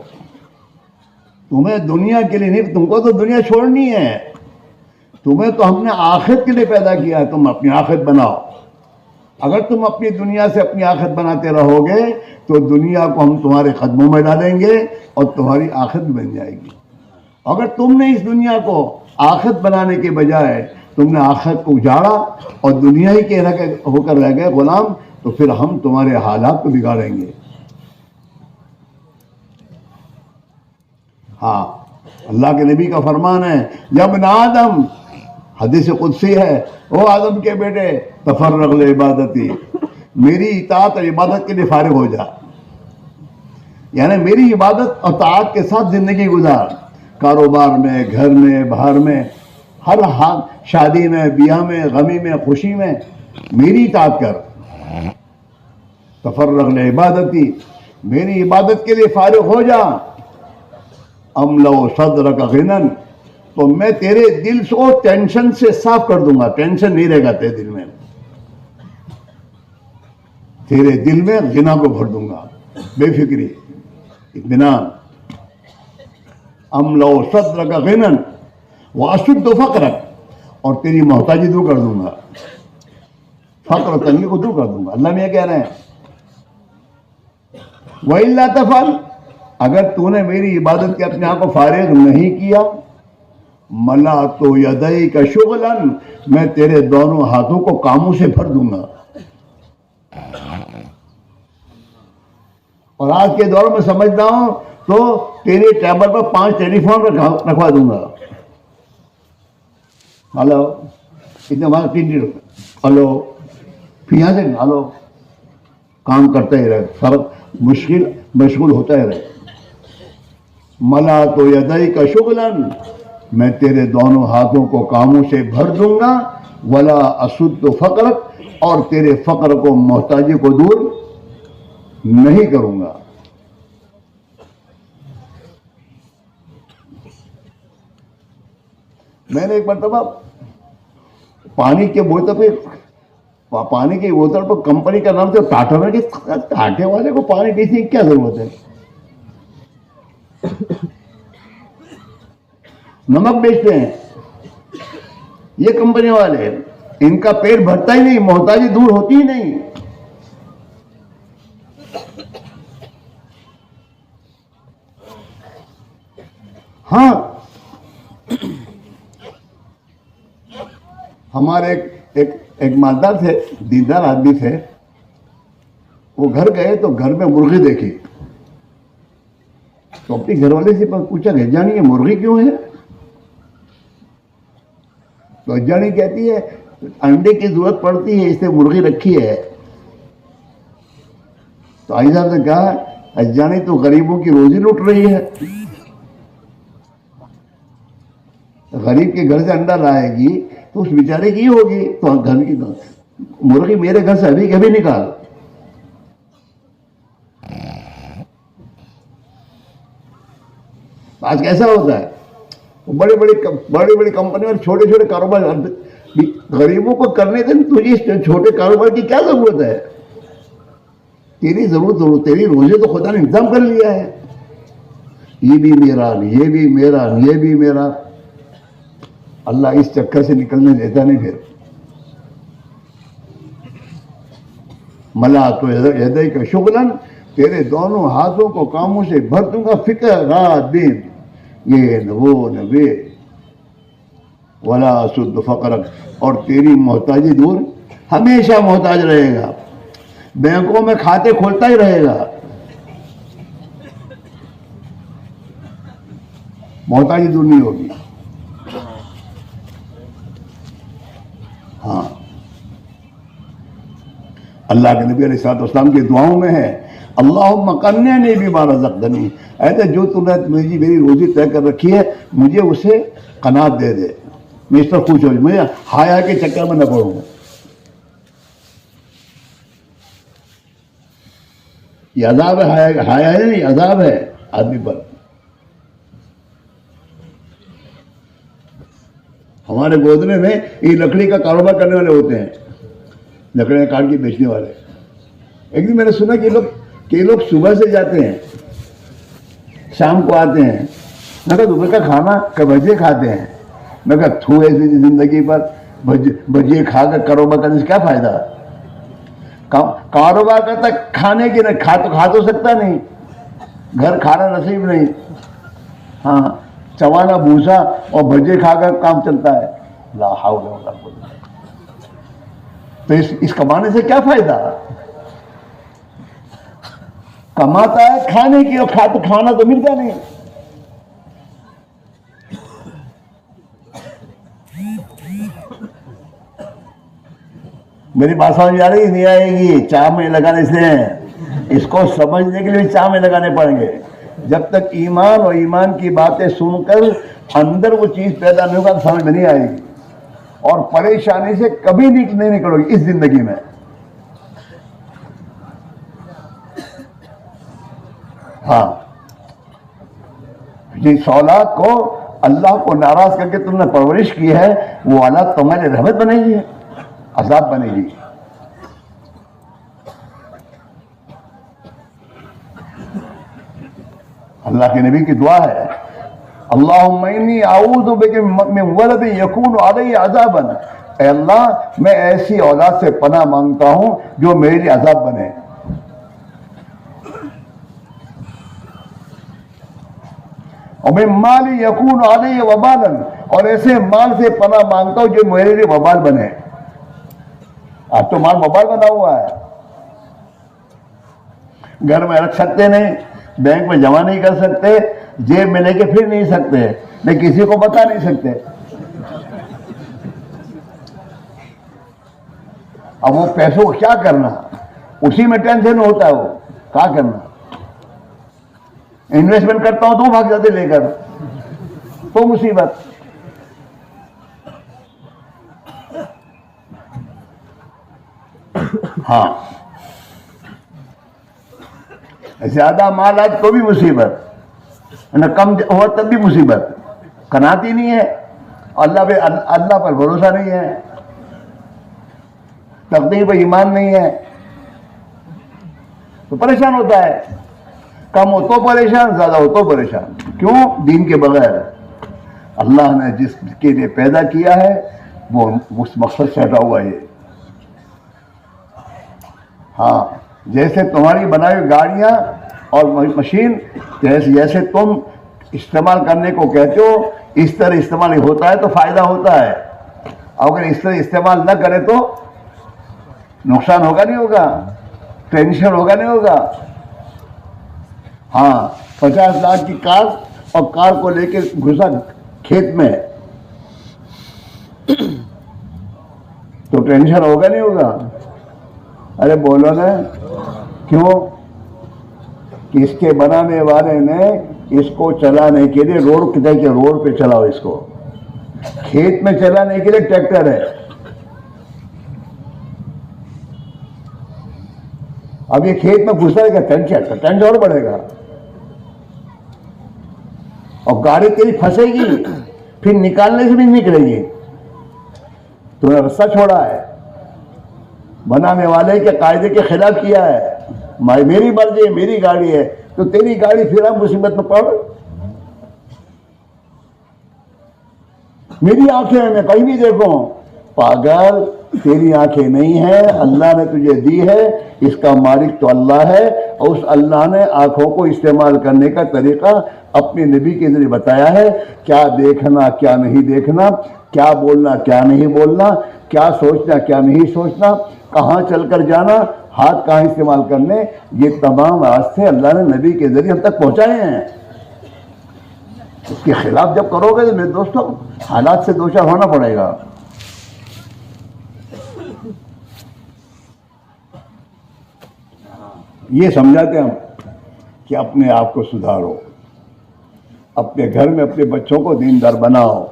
تمہیں دنیا کے لیے نہیں، تم کو تو دنیا چھوڑنی ہے. تمہیں تو ہم نے آخرت کے لیے پیدا کیا ہے. تم اپنی آخرت بناؤ. اگر تم اپنی دنیا سے اپنی آخرت بناتے رہو گے تو دنیا کو ہم تمہارے قدموں میں ڈالیں گے اور تمہاری آخرت بھی بن جائے گی. اگر تم نے اس دنیا کو آخرت بنانے کے بجائے تم نے آخرت کو اجاڑا اور دنیا ہی کے ہو کر رہ گئے غلام، تو پھر ہم تمہارے حالات کو بگاڑیں گے. ہاں اللہ کے نبی کا فرمان ہے، یا ابن آدم، حدیث قدسی ہے، او آدم کے بیٹے، تفرغ لعبادتی، میری اطاعت اور عبادت کے لیے فارغ ہو جا. یعنی میری عبادت اور طاعت کے ساتھ زندگی گزار. کاروبار میں، گھر میں، باہر میں، ہر حال، شادی میں، بیاہ میں، غمی میں، خوشی میں میری اطاعت کر. تفرغ لعبادتی، میری عبادت کے لیے فارغ ہو جا. املو صدرک غنن، تو میں تیرے دل کو ٹینشن سے صاف کر دوں گا. ٹینشن نہیں رہے گا تیرے دل میں. تیرے دل میں غنا کو بھر دوں گا، بے فکری، اطمینان. املو صدرک غنن واشد فقرک، اور تیری محتاجی دور کر دوں گا. فقر و تنگی کو دور کر دوں گا. اللہ میں یہ کہہ رہے ہیں وَإِلَّا تَفْعَلْ، اگر تو نے میری عبادت کے اپنے آپ کو فارغ نہیں کیا، مَلَأْتُ يَدَيْكَ شُغْلًا، میں تیرے دونوں ہاتھوں کو کاموں سے بھر دوں گا. اور آج کے دور میں سمجھتا ہوں تو تیرے ٹیبل پر 5 ٹیلی فون رکھوا دوں گا. ہلو، اتنے وہاں 3 ہلو پھر یہاں سے نکالو، کام کرتے ہی رہے، فرق مشغول ہوتا ہی رہے. ملا تو یدئی کا شغلن، میں تیرے دونوں ہاتھوں کو کاموں سے بھر دوں گا. ولا اسد فقرک، اور تیرے فقر کو، محتاجی کو دور نہیں کروں گا. میں نے ایک مرتبہ پانی کی بوتل پر کمپنی کا نام تھا ٹاٹا میں، کہ ٹاٹے والے کو پانی پینے کی کیا ضرورت ہے؟ نمک بیچتے ہیں یہ کمپنی والے، ان کا پیٹ بھرتا ہی نہیں، محتاجی دور ہوتی ہی نہیں. ہاں ہمارے ایک مالدار تھے، دیندار آدمی تھے. وہ گھر گئے تو گھر میں مرغی دیکھی، تو اپنی گھر والے سے پوچھا کہ جانی یہ مرغی کیوں ہے؟ تو جانی کہتی ہے انڈے کی ضرورت پڑتی ہے، اس نے مرغی رکھی ہے. تو آئی صاحب نے کہا اجانی تو غریبوں کی روزی لوٹ رہی ہے، غریب کے گھر سے انڈا لائے گی تو اس بیچارے کی ہوگی، تو گھر کی مرغی میرے گھر سے ابھی کبھی نکال. آج کیسا ہوتا ہے، بڑی بڑی کمپنی اور چھوٹے چھوٹے کاروبار غریبوں کو کرنے دیں. تجھے چھوٹے کاروبار کی کیا ضرورت ہے؟ تیری ضرورت، تیری روزی تو خدا نے انتظام کر لیا ہے. یہ بھی میرا، یہ بھی میرا، یہ بھی میرا. اللہ اس چکر سے نکلنے دیتا نہیں. پھر ملا تو یدئی کا شغلن، تیرے دونوں ہاتھوں کو کاموں سے بھر دوں گا. فکر رات دن، یہ نہ وہ نہ وہ. ولا اسد فقرک، اور تیری محتاجی دور، ہمیشہ محتاج رہے گا، بینکوں میں کھاتے کھولتا ہی رہے گا، محتاجی دور نہیں ہوگی. ہاں اللہ کے نبی علیہ السلام کی دعاؤں میں ہے اللہم قنعنی بما رزقتنی، ایسے جو تم نے میری روزی طے کر رکھی ہے مجھے اسے قناعت دے دے، میں اس پر خوش ہو جاؤں، مجھے ہایا کے چکر میں نہ پڑوں. یہ عذاب ہے، ہایا ہے نہیں، عذاب ہے آدمی پر. ہمارے گودرے میں یہ لکڑی کا کاروبار کرنے والے ہوتے ہیں، لکڑیاں کاٹ کے بیچنے والے. ایک دن میں نے سنا کہ یہ لوگ صبح سے جاتے ہیں شام کو آتے ہیں. میں کہا دوپہر کا کھانا کہ بھجے کھاتے ہیں. میں کہا تھو ایسی زندگی پر بھجے کھا کر کاروبار کرنے سے کیا فائدہ؟ کاروبار کرتا کھانے کی، نہ کھا تو سکتا نہیں، گھر کھانا نصیب نہیں. ہاں چوانا بھوسا اور بھجے کھا کر کام چلتا ہے. لا حول ولا قوت. تو اس کمانے سے کیا فائدہ؟ کماتا ہے کھانے کی، اور کھانا تو ملتا نہیں. میری بات سمجھ آ رہی؟ نہیں آئے گی. چاہ میں لگانے سے، اس کو سمجھنے کے لیے چاہ میں لگانے پڑیں گے. جب تک ایمان اور ایمان کی باتیں سن کر اندر وہ چیز پیدا نہیں ہوگا تو سمجھ میں نہیں آئے گی، اور پریشانی سے کبھی نہیں نکلو گی اس زندگی میں. ہاں جس اولاد کو اللہ کو ناراض کر کے تم نے پرورش کی ہے، وہ اولاد تمہارے رحمت بنے گی، عذاب بنے گی. اللہ کے نبی کی دعا ہے اللہم انی اعوذ بک من ولد یکون علی عذابا، اے اللہ میں ایسی اولاد سے پناہ مانگتا ہوں جو میرے لیے عذاب بنے. ومن مال یکون علی وبالا، اور ایسے مال سے پناہ مانگتا ہوں جو میرے لیے وبال بنے. اب تو مال وبال بنا ہوا ہے، گھر میں رکھ سکتے نہیں، بینک میں جمع نہیں کر سکتے، جیب میں لے کے پھر نہیں سکتے، میں کسی کو بتا نہیں سکتے. اب وہ پیسوں کو کیا کرنا، اسی میں ٹینشن ہوتا ہے، وہ کیا کرنا، انویسٹمنٹ کرتا ہوں تو بھاگ جاتے لے کر، تو مصیبت۔ ہاں زیادہ مال آج تو بھی مصیبت، نہ کم ہوا تب بھی مصیبت، قناعت ہی نہیں ہے، اللہ پر بھروسہ نہیں ہے، تقدیر پر ایمان نہیں ہے، تو پریشان ہوتا ہے، کم ہو تو پریشان، زیادہ ہو تو پریشان۔ کیوں؟ دین کے بغیر اللہ نے جس کے لیے پیدا کیا ہے وہ اس مقصد سے ہٹا ہوا ہے۔ ہاں جیسے تمہاری بنائی ہوئی گاڑیاں اور مشین جیسے تم استعمال کرنے کو کہتے ہو اس طرح استعمال ہوتا ہے تو فائدہ ہوتا ہے، اگر اس طرح استعمال نہ کرے تو نقصان ہوگا نہیں ہوگا، ٹینشن ہوگا نہیں ہوگا۔ ہاں 50 لاکھ کی کار اور کار کو لے کے گھسا کھیت میں تو ٹینشن ہوگا نہیں ہوگا؟ ارے بولو نا، کیوں کہ اس کے بنانے والے نے اس کو چلانے کے لیے روڈ کدھر کے روڈ پہ چلاؤ، اس کو کھیت میں چلانے کے لیے ٹریکٹر ہے۔ اب یہ کھیت میں گھسے گا ٹینشن اور بڑھے گا، اور گاڑی تیری پھنسے گی پھر نکالنے سے بھی نکلے گی، تو نے رستہ چھوڑا ہے، بنانے والے کے قاعدے کے خلاف کیا ہے، میری مرضی ہے، میری گاڑی ہے، تو تیری گاڑی پھر ہم مصیبت میں پڑ۔ میری آنکھیں میں کہیں بھی دیکھوں، پاگل تیری آنکھیں نہیں ہیں، اللہ نے تجھے دی ہے، اس کا مالک تو اللہ ہے، اور اس اللہ نے آنکھوں کو استعمال کرنے کا طریقہ اپنے نبی کے ذریعے بتایا ہے، کیا دیکھنا کیا نہیں دیکھنا، کیا بولنا کیا نہیں بولنا، کیا سوچنا کیا نہیں سوچنا، کہاں چل کر جانا، ہاتھ کہاں استعمال کرنے، یہ تمام راستے اللہ نے نبی کے ذریعے ہم تک پہنچائے ہیں۔ اس کے خلاف جب کرو گے تو میرے دوستوں حالات سے دوچار ہونا پڑے گا۔ یہ سمجھاتے ہم کہ اپنے آپ کو سدھارو، اپنے گھر میں اپنے بچوں کو دیندار بناؤ،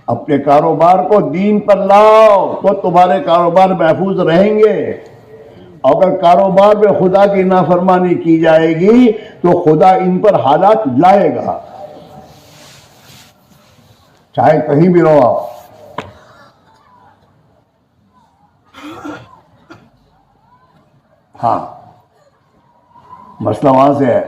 اپنے کاروبار کو دین پر لاؤ تو تمہارے کاروبار محفوظ رہیں گے۔ اگر کاروبار میں خدا کی نافرمانی کی جائے گی تو خدا ان پر حالات لائے گا، چاہے کہیں بھی رہو آپ۔ ہاں مسئلہ وہاں سے ہے،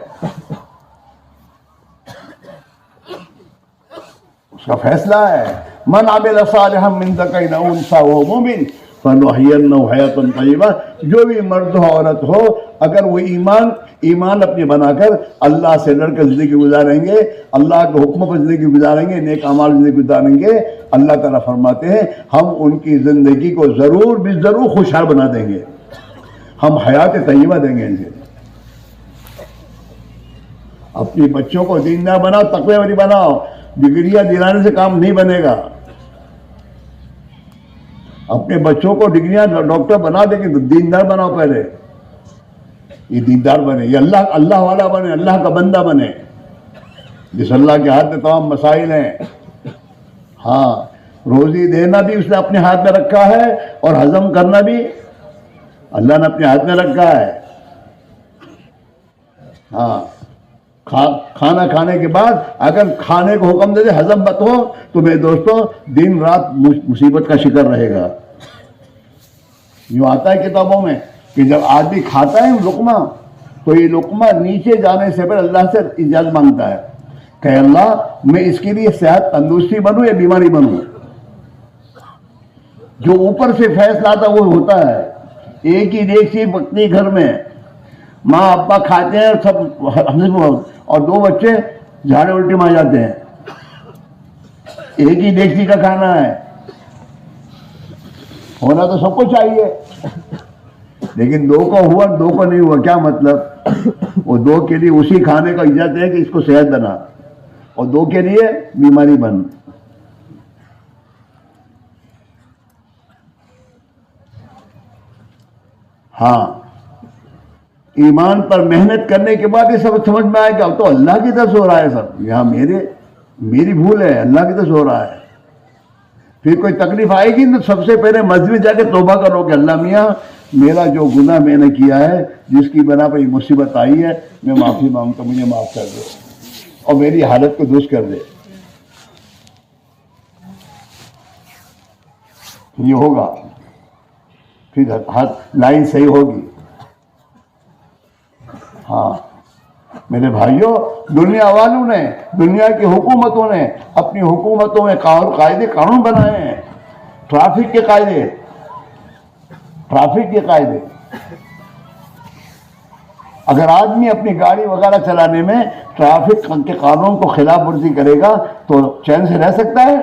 اس کا فیصلہ ہے، من عمل صالحا من ذکر او انثی وهو مؤمن فلنحینہ حیاۃ طیبہ، جو بھی مرد ہو عورت ہو اگر وہ ایمان اپنے بنا کر اللہ سے لڑ کر زندگی گزاریں گے، اللہ کے حکموں پر زندگی گزاریں گے، نیک اعمال زندگی گزاریں گے، اللہ تعالیٰ فرماتے ہیں ہم ان کی زندگی کو ضرور بھی ضرور خوشحال بنا دیں گے، ہم حیات طیبہ دیں گے انہیں۔ اپنی بچوں کو دیندار بناؤ، تقوی والی بناؤ، ڈگریاں دلانے سے کام نہیں بنے گا۔ اپنے بچوں کو ڈگریاں ڈاکٹر بنا دیں گے تو دیندار بناؤ، پہلے یہ دیندار بنے، یہ اللہ والا بنے، اللہ کا بندہ بنے، جس اللہ کے ہاتھ میں تمام مسائل ہیں۔ ہاں روزی دینا بھی اس نے اپنے ہاتھ میں رکھا ہے، اور ہضم کرنا بھی اللہ نے اپنے ہاتھ میں رکھا ہے۔ ہاں کھانا کھانے کے بعد اگر کھانے کو حکم دے دے ہضم مت ہو تو میرے دوستوں دن رات مصیبت کا شکار رہے گا۔ یوں آتا ہے کتابوں میں کہ جب آدمی کھاتا ہے لقمہ تو یہ لقمہ نیچے جانے سے پہلے اللہ سے اجازت مانگتا ہے کہ اللہ میں اس کے لیے صحت تندرستی بنوں یا بیماری بنوں۔ جو اوپر سے فیصلہ آتا وہ ہوتا ہے۔ ایک ہی دیکھ وقتی گھر میں ماں ابا کھاتے ہیں سب، اور دو بچے جھاڑے الٹی مار جاتے ہیں، ایک ہی دیکسی کا کھانا ہے، ہونا تو سب کو چاہیے، لیکن دو کو ہوا دو کو نہیں ہوا، کیا مطلب؟ وہ دو کے لیے اسی کھانے کا اجازت ہے کہ اس کو صحت بنا، اور دو کے لیے بیماری بن۔ ہاں ایمان پر محنت کرنے کے بعد یہ سب سمجھ میں آئے کہ اب تو اللہ کی طرف سے ہو رہا ہے سب، یہاں میری بھول ہے، اللہ کی طرف سے ہو رہا ہے۔ پھر کوئی تکلیف آئے گی تو سب سے پہلے مسجد میں جا کے توبہ کرو کہ اللہ میاں میرا جو گناہ میں نے کیا ہے، جس کی بنا پر یہ مصیبت آئی ہے، میں معافی مانگتا ہوں، مجھے معاف کر دے اور میری حالت کو درست کر دے۔ یہ ہوگا، پھر ہر لائن صحیح ہوگی۔ ہاں میرے بھائیوں، دنیا والوں نے، دنیا کی حکومتوں نے اپنی حکومتوں میں قاعدے قانون بنائے ہیں، ٹریفک کے قاعدے۔ اگر آدمی اپنی گاڑی وغیرہ چلانے میں ٹریفک کے قانون کو خلاف ورزی کرے گا تو چین سے رہ سکتا ہے؟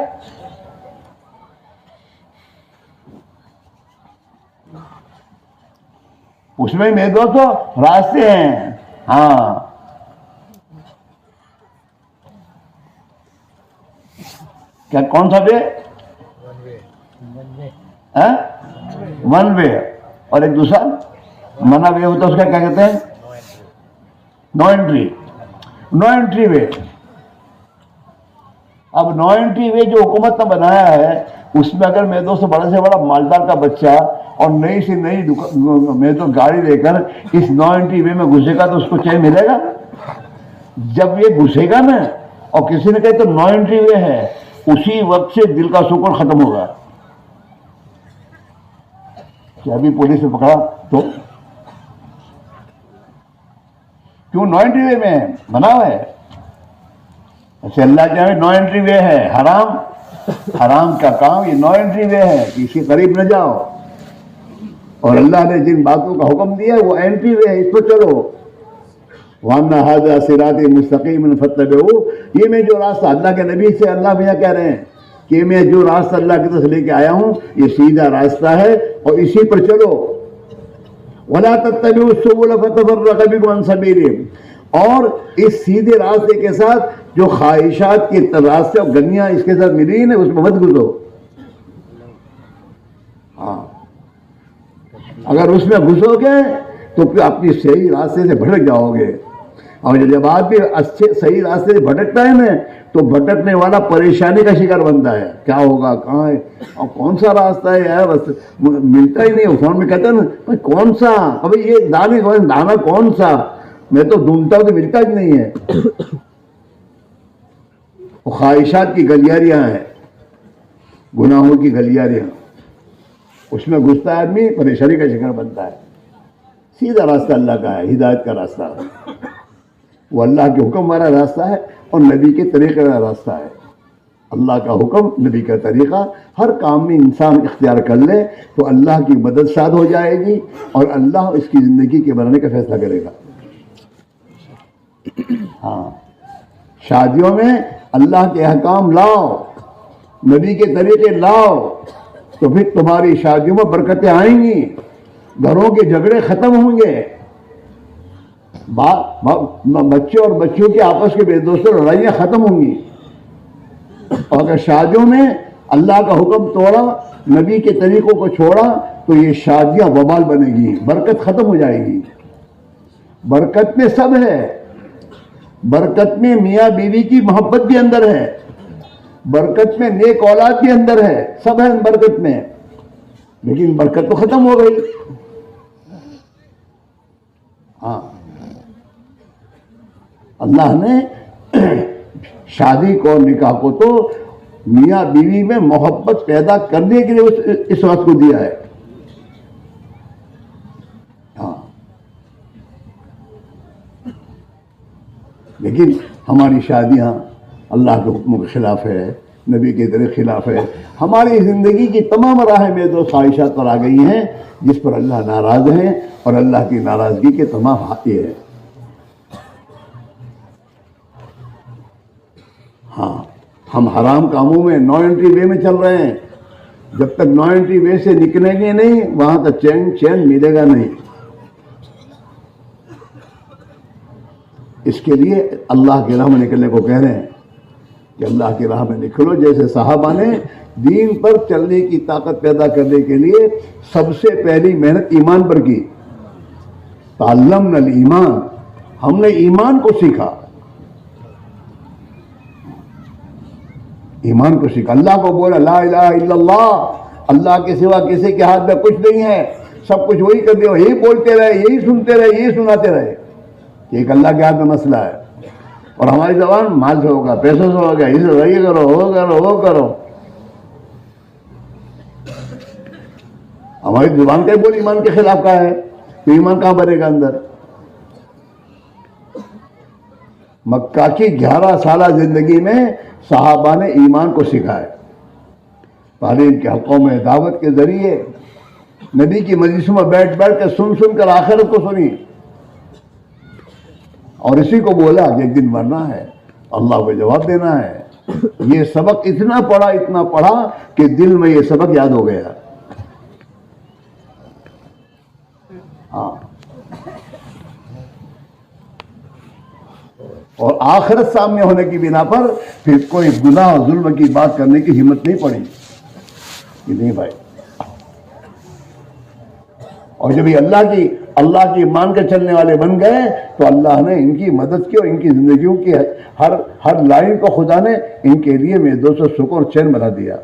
اس میں میرے دوستو راستے ہیں۔ ہاں کیا کون سا وے؟ ون وے، اور ایک دوسرا منع وے ہوتا ہے، اس کا کیا کہتے ہیں؟ نو انٹری وے۔ اب نو انٹری وے جو حکومت نے بنایا ہے، اس میں اگر میرے دوست بڑے سے بڑا مالدار کا بچہ اور نئی سے نئی میرے تو گاڑی لے کر اس نو انٹری وے میں گھسے گا تو اس کو چین ملے گا؟ جب یہ گھسے گا نا اور کسی نے کہے تو نو انٹری وے ہے، اسی وقت سے دل کا سکون ختم ہوگا کہ ابھی پولیس نے پکڑا تو کیوں نو انٹری وے میں بنا ہوا ہے؟ ایسے اللہ کے نو انٹری وے ہے، حرام کا کام یہ نو انٹری وے ہے کہ اس کے قریب نہ جاؤ، اور اللہ نے جن باتوں کا حکم دیا وہ انٹری وے ہے، اس پر چلو۔ وَأَنَّ هَذَا صِرَاطِي مُسْتَقِيمًا فَاتَّبِعُوهُ، یہ میں جو راستہ اللہ کے نبی سے اللہ میاں کہہ رہے ہیں کہ میں جو راستہ اللہ کی طرف سے لے کے آیا ہوں یہ سیدھا راستہ ہے اور اسی پر چلو۔ وَلَا تَتَّبِعُوا السُّبُلَ فَتَفَرَّقَ بِكُمْ عَنْ سَبِيلِهِ، اور اس سیدھے راستے کے ساتھ جو خواہشات کے راستے اور گلیاں اس کے ساتھ ملی ہیں اس میں مت گزرو۔ ہاں اگر اس میں گھسو گے تو پھر اپنی صحیح راستے سے بھٹک جاؤ گے، اور جب آدمی اچھے صحیح راستے سے بھٹکتا ہے نا تو بھٹکنے والا پریشانی کا شکار بنتا ہے، کیا ہوگا، کہاں ہے اور کون سا راستہ ہے یار، ملتا ہی نہیں۔ فون میں کہتا ہے نا بھائی کون سا، ابھی یہ دانا کون سا، میں تو ڈھونڈتا ہوں تو ملتا ہی نہیں ہے۔ خواہشات کی گلیاریاں ہیں، گناہوں کی گلیاریاں، اس میں گھستا ہے آدمی، پریشانی کا شکار بنتا ہے۔ سیدھا راستہ اللہ کا ہے، ہدایت کا راستہ ہے، وہ اللہ کے حکم والا راستہ ہے اور نبی کے طریقے کا راستہ ہے۔ اللہ کا حکم، نبی کا طریقہ، ہر کام میں انسان اختیار کر لے تو اللہ کی مدد شاد ہو جائے گی اور اللہ اس کی زندگی کے بنانے کا فیصلہ کرے گا۔ ہاں شادیوں میں اللہ کے احکام لاؤ، نبی کے طریقے لاؤ تو پھر تمہاری شادیوں میں برکتیں آئیں گی، گھروں کے جھگڑے ختم ہوں گے، بچے اور بچیوں کے آپس کے بے دوستوں لڑائیاں ختم ہوں گی۔ اور اگر شادیوں میں اللہ کا حکم توڑا، نبی کے طریقوں کو چھوڑا تو یہ شادیاں وبال بنے گی، برکت ختم ہو جائے گی۔ برکت میں سب ہے، برکت میں میاں بیوی کی محبت بھی اندر ہے، برکت میں نیک اولاد بھی اندر ہے، سب ہے برکت میں، لیکن برکت تو ختم ہو گئی۔ ہاں اللہ نے شادی کو، نکاح کو تو میاں بیوی میں محبت پیدا کرنے کے لیے اس وقت کو دیا ہے۔ ہاں لیکن ہماری شادیاں اللہ کے حکم کے خلاف ہے، نبی کے طریقے خلاف ہے، ہماری زندگی کی تمام راہیں میں دو خواہشات پر آ گئی ہیں جس پر اللہ ناراض ہے، اور اللہ کی ناراضگی کے تمام حقی ہے۔ ہاں ہم حرام کاموں میں نو انٹری وے میں چل رہے ہیں، جب تک نو انٹری وے سے نکلیں گے نہیں وہاں تک چین ملے گا نہیں۔ اس کے لیے اللہ کی راہ میں نکلنے کو کہہ رہے ہیں کہ اللہ کی راہ میں نکلو، جیسے صحابہ نے دین پر چلنے کی طاقت پیدا کرنے کے لیے سب سے پہلی محنت ایمان پر کی، تعلمنا الایمان، ہم نے ایمان کو سیکھا، ایمان کو سیکھا. اللہ کو بولا لا الہ الا اللہ، اللہ کے سوا کسی کے ہاتھ میں کچھ نہیں ہے، سب کچھ وہی کر دے، یہی بولتے رہے، یہی سنتے رہے، یہی سناتے رہے کہ ایک اللہ کے ہاتھ میں مسئلہ ہے. اور ہماری زبان مال سے ہوگا، پیسوں سے ہوگا، اسے یہ کرو، وہ کرو، وہ کرو. ہماری زبان کا بول ایمان کے خلاف کا ہے تو ایمان کہاں بنے گا اندر؟ مکہ کی 11 سالہ زندگی میں صحابہ نے ایمان کو سکھایا، تعلیم کے حلقوں میں دعوت کے ذریعے، نبی کی مجلسوں میں بیٹھ بیٹھ کے سن کر آخرت کو سنی، اور اسی کو بولا کہ ایک دن مرنا ہے، اللہ کو جواب دینا ہے. یہ سبق اتنا پڑھا کہ دل میں یہ سبق یاد ہو گیا. ہاں، اور آخرت سامنے ہونے کی بنا پر پھر کوئی گناہ اور ظلم کی بات کرنے کی ہمت نہیں پڑی کہ نہیں بھائی. اور جب یہ اللہ کی مان کے چلنے والے بن گئے تو اللہ نے ان کی مدد کی، اور ان کی زندگیوں کی ہر لائن کو خدا نے ان کے لیے میں دوستوں سکون اور چین بنا دیا.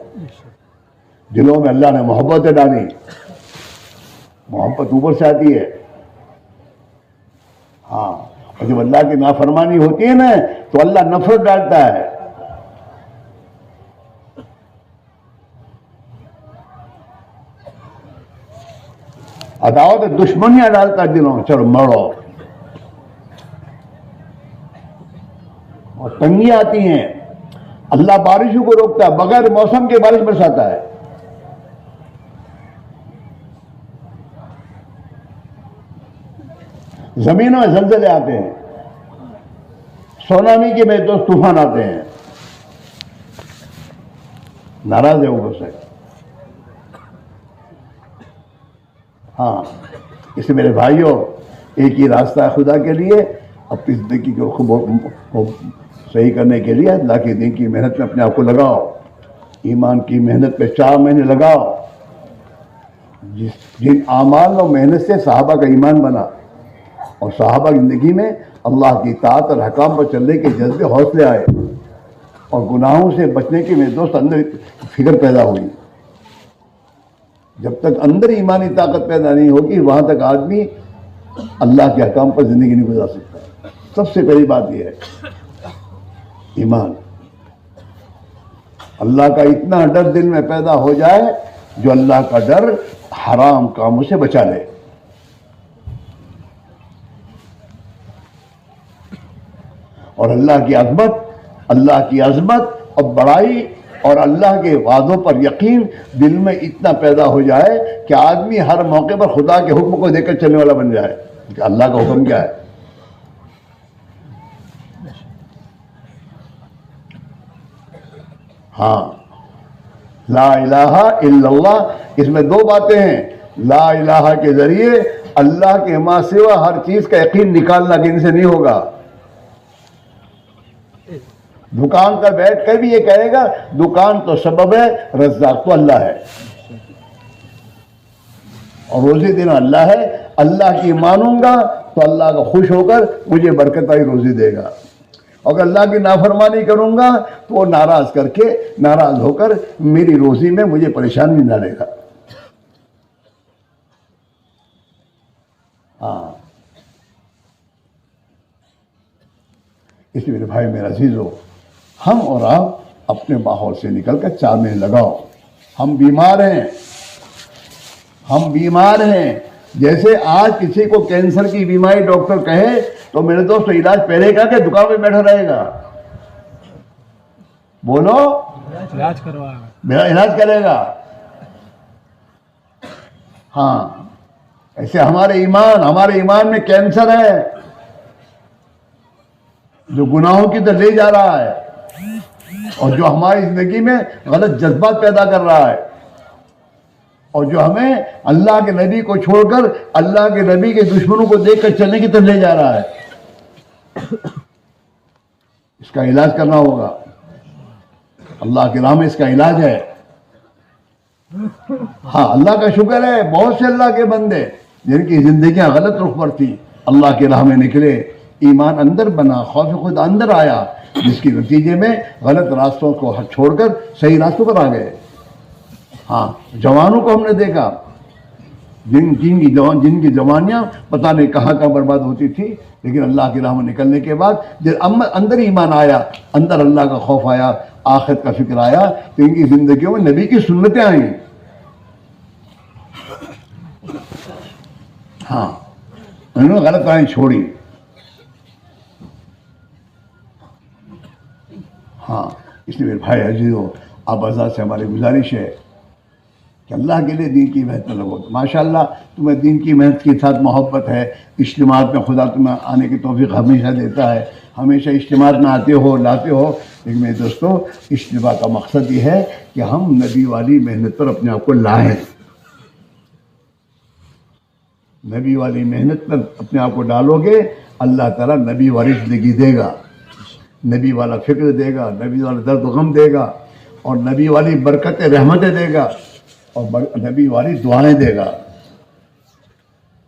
دلوں میں اللہ نے محبت ڈالی، محبت اوپر سے آتی ہے. ہاں، اور جب اللہ کی نافرمانی ہوتی ہے نا تو اللہ نفرت ڈالتا ہے. عداوت دشمنیاں ڈالتا ہے دلوں میں، چلو مرو. اور تنگیاں آتی ہیں، اللہ بارشوں کو روکتا ہے، بغیر موسم کے بارش برساتا ہے. زمینوں میں زلزلے آتے ہیں، سونامی کے میں دوست طوفان آتے ہیں. ناراض ہے اوپر سے. ہاں، اس سے میرے بھائیوں، ایک ہی راستہ ہے خدا کے لیے اپنی زندگی کو صحیح کرنے کے لیے. اللہ کے دین کی محنت میں اپنے آپ کو لگاؤ، ایمان کی محنت پہ 4 مہینے لگاؤ. جن اعمال و محنت سے صحابہ کا ایمان بنا، اور صحابہ کی زندگی میں اللہ کی اطاعت اور حکام پر چلنے کے جذبے، حوصلے آئے، اور گناہوں سے بچنے کی میرے دوست اندر فکر پیدا ہوئی. جب تک اندر ایمانی طاقت پیدا نہیں ہوگی وہاں تک آدمی اللہ کے حکام پر زندگی نہیں گزار سکتا. سب سے پہلی بات یہ ہے ایمان. اللہ کا اتنا ڈر دل میں پیدا ہو جائے جو اللہ کا ڈر حرام کاموں سے بچا لے. اور اللہ کی عظمت اور بڑائی اور اللہ کے وعدوں پر یقین دل میں اتنا پیدا ہو جائے کہ آدمی ہر موقع پر خدا کے حکم کو دیکھ کر چلنے والا بن جائے کہ اللہ کا حکم کیا ہے. ہاں، لا الہ الا اللہ، اس میں 2 باتیں ہیں. لا الہ کے ذریعے اللہ کے ماں سوا ہر چیز کا یقین نکالنا کہ ان سے نہیں ہوگا. دکان پر بیٹھ کر بھی یہ کہے گا دکان تو سبب ہے، رزاق تو اللہ ہے، اور روزی دینا اللہ ہے. اللہ کی مانوں گا تو اللہ کا خوش ہو کر مجھے برکت والی روزی دے گا. اگر اللہ کی نافرمانی کروں گا تو وہ ناراض ہو کر میری روزی میں مجھے پریشانی نہ ڈالے گا. ہاں، اس لیے میرے بھائی، میرا عزیزو، ہم اور آپ اپنے ماحول سے نکل کر 4 مہینے لگاؤ. ہم بیمار ہیں. جیسے آج کسی کو کینسر کی بیماری ڈاکٹر کہے تو میرے دوست علاج پہلے کا کہ دکان میں بیٹھا رہے گا؟ بولو، علاج کروا میرا علاج کرے گا. ہاں، ایسے ہمارے ایمان میں کینسر ہے جو گناہوں کی طرف لے جا رہا ہے، اور جو ہماری زندگی میں غلط جذبات پیدا کر رہا ہے، اور جو ہمیں اللہ کے نبی کو چھوڑ کر اللہ کے نبی کے دشمنوں کو دیکھ کر چلنے کی طرف لے جا رہا ہے. اس کا علاج کرنا ہوگا. اللہ کے راہ میں اس کا علاج ہے. ہاں، اللہ کا شکر ہے، بہت سے اللہ کے بندے جن کی زندگیاں غلط رخ پر تھی، اللہ کی راہ میں نکلے، ایمان اندر بنا، خوف خدا اندر آیا، جس کے نتیجے میں غلط راستوں کو چھوڑ کر صحیح راستوں پر آ گئے۔ ہاں، جوانوں کو ہم نے دیکھا جن کی جوانیاں پتہ نہیں کہاں کہاں برباد ہوتی تھی، لیکن اللہ کی راہ میں نکلنے کے بعد جب اندر ایمان آیا، اندر اللہ کا خوف آیا، آخرت کا فکر آیا، تو ان کی زندگیوں میں نبی کی سنتیں آئیں۔ ہاں، انہوں نے غلط رائیں چھوڑی۔ ہاں، اس لیے میرے بھائی عزیزو، آپ آزاد سے ہماری گزارش ہے کہ اللہ کے لیے دین کی محنت میں لگو۔ ماشاءاللہ تمہیں دین کی محنت کے ساتھ محبت ہے، اجتماعات میں خدا تمہیں آنے کی توفیق ہمیشہ دیتا ہے، ہمیشہ اجتماعات میں آتے ہو، لاتے ہو، لیکن میرے دوستو اجتماع کا مقصد یہ ہے کہ ہم نبی والی محنت پر اپنے آپ کو لائیں۔ نبی والی محنت پر اپنے آپ کو ڈالو گے، اللہ تعالیٰ نبی والی زندگی دے گا، نبی والا فکر دے گا، نبی والا درد و غم دے گا، اور نبی والی برکت رحمتیں دے گا، اور نبی والی دعائیں دے گا۔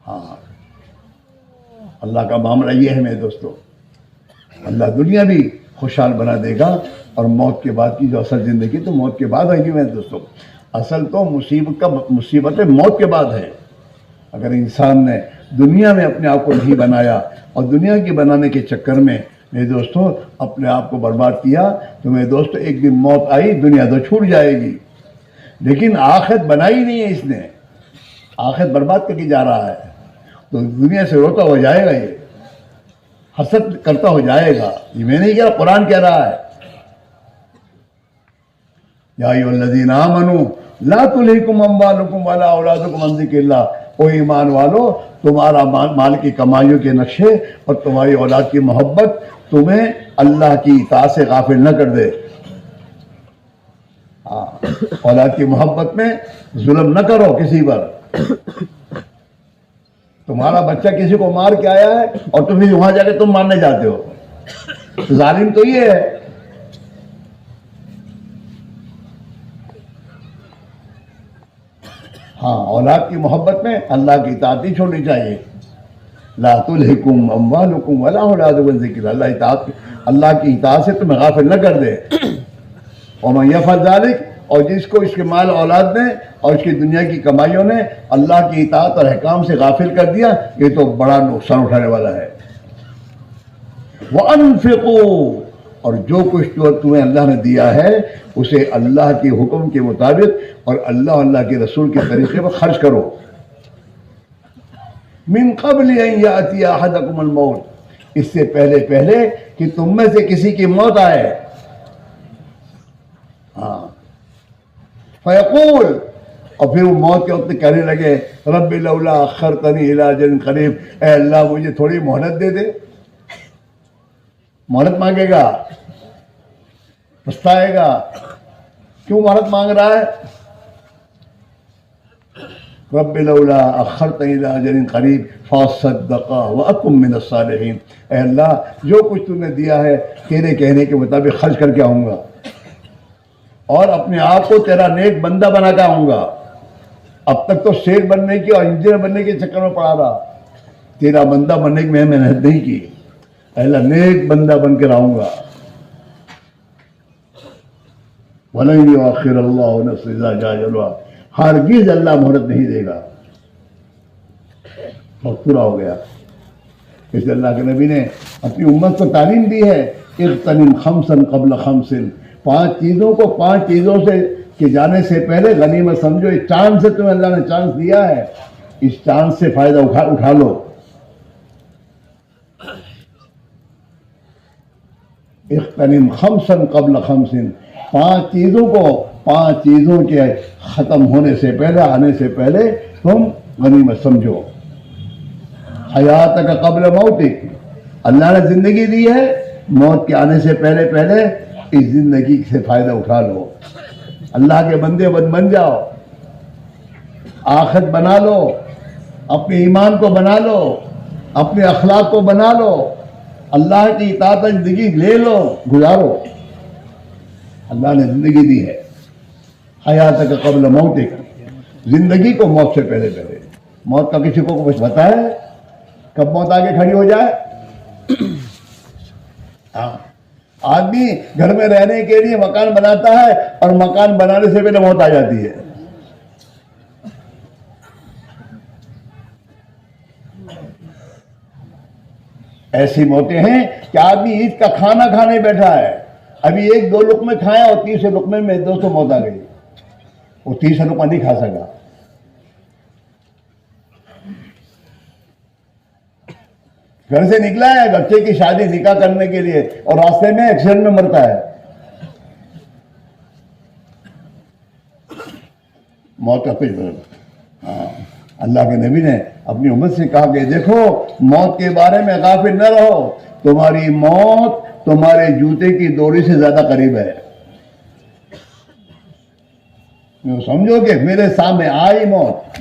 ہاں، اللہ کا معاملہ یہ ہے میرے دوستو، اللہ دنیا بھی خوشحال بنا دے گا، اور موت کے بعد کی جو اصل زندگی تو موت کے بعد آئے گی میرے دوستو۔ اصل تو مصیبت موت کے بعد ہے۔ اگر انسان نے دنیا میں اپنے آپ کو نہیں بنایا اور دنیا کی بنانے کے چکر میں میرے دوستو اپنے آپ کو برباد کیا، تو میرے دوستو ایک دن موت آئی، دنیا تو چھوٹ جائے گی، لیکن آخرت بنائی نہیں ہے اس نے، آخرت برباد کر کے جا رہا ہے، تو دنیا سے روتا ہو جائے گا، یہ حسد کرتا ہو جائے گا۔ یہ میں نہیں کہہ رہا، قرآن کہہ رہا ہے، یا ایھا الذین آمنوا لا تلہکم اموالکم ولا اولادکم عن ذکر اللہ، او ایمان والو تمہارا مال کی کمائیوں کے نقشے اور تمہاری اولاد کی محبت تمہیں اللہ کی اطاعت سے غافل نہ کر دے۔ اولاد کی محبت میں ظلم نہ کرو کسی پر۔ تمہارا بچہ کسی کو مار کے آیا ہے اور تم بھی وہاں جا کے تم مارنے جاتے ہو، ظالم تو یہ ہے۔ ہاں، اولاد کی محبت میں اللہ کی اطاعت نہیں چھوڑنی چاہیے۔ لا تلہکم اموالکم ولا اولادکم عن ذکر اللہ، اللہ کی اطاعت سے تمہیں غافل نہ کر دے۔ ومن یفعل ذلک، اور جس کو اس کے مال اولاد نے اور اس کی دنیا کی کمائیوں نے اللہ کی اطاعت اور احکام سے غافل کر دیا، یہ تو بڑا نقصان اٹھانے والا ہے۔ وَأَنفِقُوا، اور جو کچھ تمہیں اللہ نے دیا ہے اسے اللہ کے حکم کے مطابق اور اللہ کے رسول کے طریقے پر خرچ کرو۔ من قبل ان یاتی احدکم الموت، اس سے پہلے کہ تم میں سے کسی کی موت آئے۔ ہاں، فیقول، اور پھر وہ موت کے وقت کہنے لگے رب لولا اخرتنی الی اجل قریب، اے اللہ مجھے تھوڑی مہلت دے دے۔ مہلت مانگے گا، پچھتائے گا، کیوں مہلت مانگ رہا ہے؟ رب لولا اخرتنی الی اجل قریب فاصدق واکن من الصالحین، اے اللہ جو کچھ تم نے دیا ہے تیرے کہنے کے مطابق خرچ کر کے آؤں گا، اور اپنے آپ کو تیرا نیک بندہ بنا کے آؤں گا۔ اب تک تو شیخ بننے کی اور انجینئر بننے کے چکر میں پڑا رہا، تیرا بندہ بننے کی میں محنت نہیں کی، اے اللہ نیک بندہ بن کے رہوں گا۔ وَلَن يُؤَخِّرَ اللَّهُ نَفْسًا إِذَا جَاءَ أَجَلُهَا، ہرگز اللہ مہلت نہیں دے گا۔ وقت پورا ہو گیا، اس لیے اللہ کے نبی نے اپنی امت کو تعلیم دی ہے، اغتنم خمسا قبل خمس، 5 چیزوں کو 5 چیزوں سے کہ جانے سے پہلے غنیمت سمجھو۔ اس چاند سے تمہیں اللہ نے چانس دیا ہے، اس چانس سے فائدہ اٹھا لو۔ اغتنم خمسا قبل خمس، 5 چیزوں کو 5 چیزوں کے ختم ہونے سے پہلے، آنے سے پہلے تم غنیمت سمجھو۔ حیاتک قبل موتک، اللہ نے زندگی دی ہے، موت کے آنے سے پہلے اس زندگی سے فائدہ اٹھا لو۔ اللہ کے بندے بن جاؤ، آخرت بنا لو، اپنے ایمان کو بنا لو، اپنے اخلاق کو بنا لو، اللہ کی اطاعت زندگی لے لو، گزارو۔ اللہ نے زندگی دی ہے، حیاتک قبل موتک، زندگی کو موت سے پہلے۔ موت کا کسی کو کچھ پتا ہے کب موت آگے کھڑی ہو جائے؟ ہاں، آدمی گھر میں رہنے کے لیے مکان بناتا ہے اور مکان بنانے سے پہلے موت آ جاتی ہے. ایسی موتیں ہیں کہ آدمی عید کا کھانا کھانے بیٹھا ہے, ابھی 1-2 لقمے کھایا اور 30 لقمے میں دوستوں موت آ گئی, وہ 30 لقمہ نہیں کھا سکا. گھر سے نکلا ہے بچے کی شادی نکاح کرنے کے لیے اور راستے میں ایکسیڈنٹ میں مرتا ہے. موت کا کچھ ہاں, اللہ کے نبی نے اپنی امت سے کہا کہ دیکھو موت کے بارے میں غافل نہ رہو, تمہاری موت تمہارے جوتے کی ڈوری سے زیادہ قریب ہے. سمجھو کہ میرے سامنے آئی موت.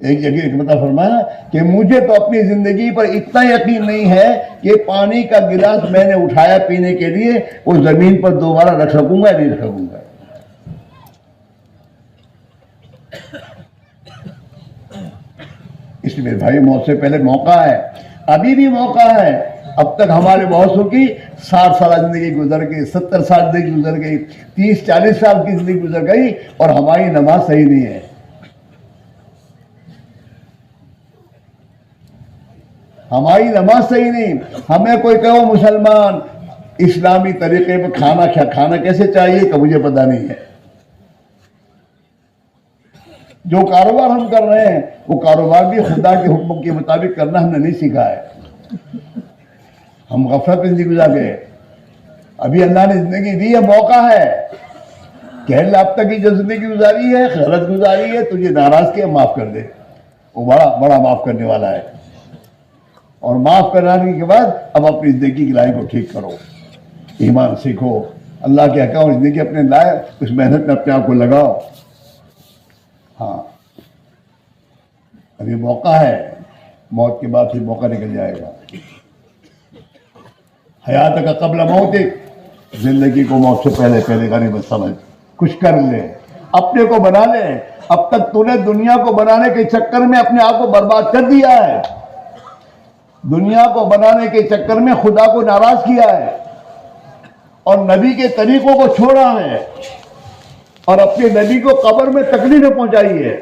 ایک جگہ ایک بتا فرمایا کہ مجھے تو اپنی زندگی پر اتنا یقین نہیں ہے کہ پانی کا گلاس میں نے اٹھایا پینے کے لیے وہ زمین پر دوبارہ رکھ سکوں گا یا نہیں رکھ سکوں گا. اس لیے بھائی موت سے پہلے موقع ہے, ابھی بھی موقع ہے. اب تک ہمارے بہت کی 60 سال زندگی گزر گئی, 70 سال زندگی گزر گئی, 30-40 سال کی زندگی گزر گئی اور ہماری نماز صحیح نہیں ہے. ہماری نماز صحیح نہیں. ہمیں کوئی کہو مسلمان اسلامی طریقے پہ کھانا کیسے چاہیے کہ مجھے پتہ نہیں ہے. جو کاروبار ہم کر رہے ہیں وہ کاروبار بھی خدا کے حکم کے مطابق کرنا ہم نے نہیں سیکھا ہے. ہم غفلت میں زندگی گزار گئے. ابھی اللہ نے زندگی دی ہے, موقع ہے کہ اللہ اب تک کی جو زندگی گزاری ہے غلط گزاری ہے, تجھے ناراض کیا معاف کر دے. وہ بڑا معاف کرنے والا ہے. اور معاف کرانے کے بعد اب اپنی زندگی کی لائن کو ٹھیک کرو, ایمان سیکھو, اللہ کے احکام زندگی اپنے لائے, اس محنت میں اپنے آپ کو لگاؤ. ہاں ابھی موقع ہے, موت کے بعد پھر موقع نکل جائے گا. حیات کا قبل موت, زندگی کو موت سے پہلے غنیمت سمجھ, کچھ کر لے, اپنے کو بنا لے. اب تک تو نے دنیا کو بنانے کے چکر میں اپنے آپ کو برباد کر دیا ہے. دنیا کو بنانے کے چکر میں خدا کو ناراض کیا ہے اور نبی کے طریقوں کو چھوڑا ہے اور اپنے نبی کو قبر میں تکلیف پہنچائی ہے.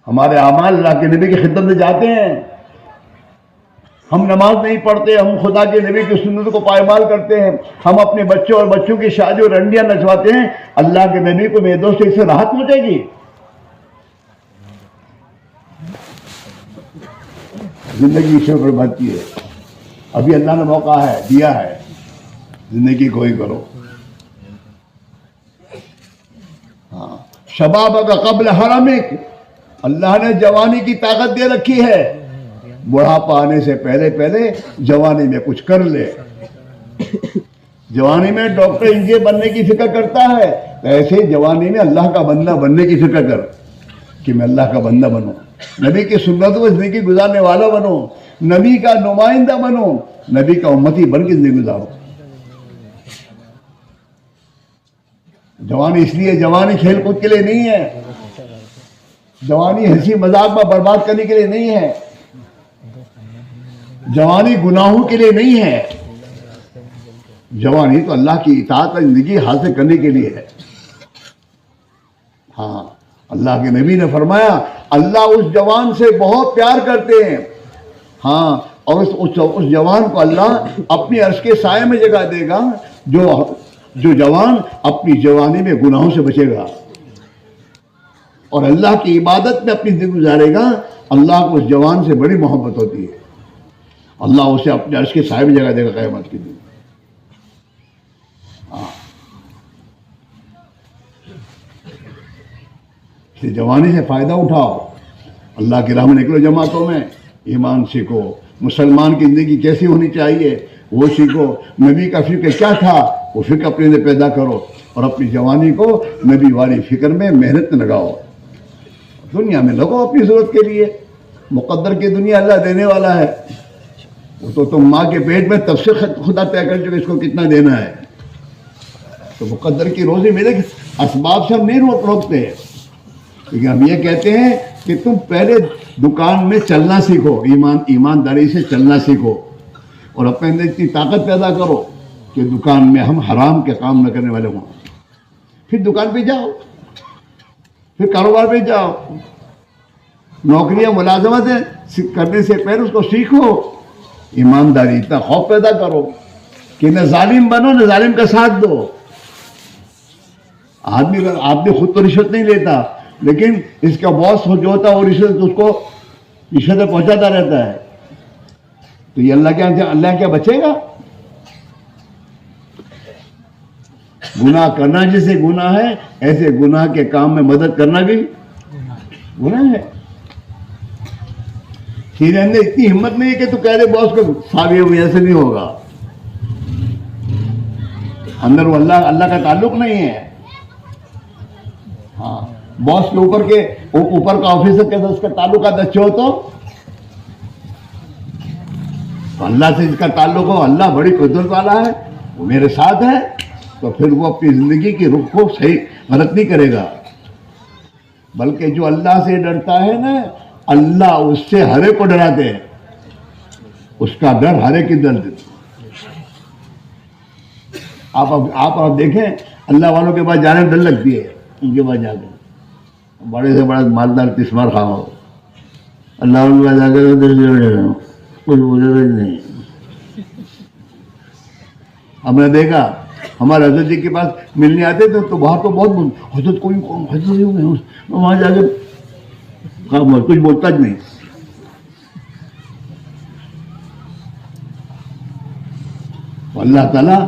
ہمارے اعمال اللہ کے نبی کی خدمت میں جاتے ہیں. ہم نماز نہیں پڑھتے, ہم خدا کے نبی کی سنت کو پائمال کرتے ہیں, ہم اپنے بچوں اور بچوں کی شادی اور رنڈیاں نچواتے ہیں. اللہ کے نبی کو میرے دوست اس سے راحت پہنچے گی؟ زندگی سے برباد کی ہے. ابھی اللہ نے موقع ہے دیا ہے, زندگی کو ہی کرو. ہاں, شباب کا قبل حرمک, اللہ نے جوانی کی طاقت دے رکھی ہے. بڑھاپا آنے سے پہلے جوانی میں کچھ کر لے. جوانی میں ڈاکٹر انجینئر بننے کی فکر کرتا ہے, ایسے جوانی میں اللہ کا بندہ بننے کی فکر کر کہ میں اللہ کا بندہ بنوں, نبی کی سنتوں میں زندگی گزارنے والا بنو, نبی کا نمائندہ بنو, نبی کا امتی بن کے زندگی گزارو. جوانی اس لیے, جوانی کھیل کود کے لیے نہیں ہے, جوانی ہنسی مذاق میں برباد کرنے کے لیے نہیں ہے, جوانی گناہوں کے لیے نہیں ہے. جوانی تو اللہ کی اطاعت کا زندگی حاصل کرنے کے لیے ہے. ہاں, اللہ کے نبی نے فرمایا اللہ اس جوان سے بہت پیار کرتے ہیں. ہاں, اور اس جوان کو اللہ اپنی عرش کے سائے میں جگہ دے گا جو جوان اپنی جوانی میں گناہوں سے بچے گا اور اللہ کی عبادت میں اپنی زندگی گزارے گا. اللہ کو اس جوان سے بڑی محبت ہوتی ہے. اللہ اسے اپنے عرش کے سائے میں جگہ دے گا قیامت کے دن. جوانی سے فائدہ اٹھاؤ, اللہ کی راہ میں نکلو, جماعتوں میں ایمان سیکھو, مسلمان کی زندگی کیسی ہونی چاہیے وہ سیکھو. نبی کا فکر کیا تھا وہ فکر اپنے اندر پیدا کرو اور اپنی جوانی کو نبی والی فکر میں محنت لگاؤ. دنیا میں لگو اپنی ضرورت کے لیے, مقدر کی دنیا اللہ دینے والا ہے. وہ تو تم ماں کے پیٹ میں تب سے خدا طے کر چکے اس کو کتنا دینا ہے, تو مقدر کی روزی ملے گی. اسباب سے ہم نہیں روکتے ہیں، لیکن ہم یہ کہتے ہیں کہ تم پہلے دکان میں چلنا سیکھو، ایمانداری سے چلنا سیکھو، اور اپنے اندر اتنی طاقت پیدا کرو کہ دکان میں ہم حرام کے کام نہ کرنے والے ہوں، پھر دکان پہ جاؤ، پھر کاروبار پہ جاؤ، نوکریاں ملازمتیں کرنے سے پہلے اس کو سیکھو، ایمانداری، اتنا خوف پیدا کرو کہ نہ ظالم بنو نہ ظالم کا ساتھ دو۔ آدمی خود تو رشوت نہیں لیتا، لیکن اس کا باس جو ہوتا ہے وہ رشوت اس کو رشوتیں پہنچاتا رہتا ہے، تو یہ اللہ کیا بچے گا؟ گناہ کرنا جیسے گناہ ہے، ایسے گناہ کے کام میں مدد کرنا بھی گناہ ہے۔ تیرے اندر اتنی ہمت نہیں ہے کہ تو کہہ دے باس کو صاحب ایسے نہیں ہوگا، اندر وہ اللہ کا تعلق نہیں ہے۔ ہاں، باس کے اوپر کا آفیسر کے ساتھ اس کا تعلقات اچھے ہو تو اللہ سے اس کا تعلق ہو، اللہ بڑی قدرت والا ہے، وہ میرے ساتھ ہے، تو پھر وہ اپنی زندگی کی رخ کو صحیح غلط نہیں کرے گا، بلکہ جو اللہ سے ڈرتا ہے نا، اللہ اس سے ہر ایک کو ڈراتے ہیں، اس کا ڈر ہر ایک کی ڈر دیتا۔ آپ دیکھیں اللہ والوں کے پاس جانے میں ڈر لگتی ہے، ان کے پاس جا کے بڑے سے بڑا مالدار تسمار خواہ ہو، اللہ والوں کے پاس جا کے کچھ بولے نہیں۔ ہم نے دیکھا ہمارے حضرت جی کے پاس ملنے آتے تھے تو باہر تو بہت حضرت کوئی حضرت وہاں جا کے کچھ بولتا نہیں۔ اللہ تعالیٰ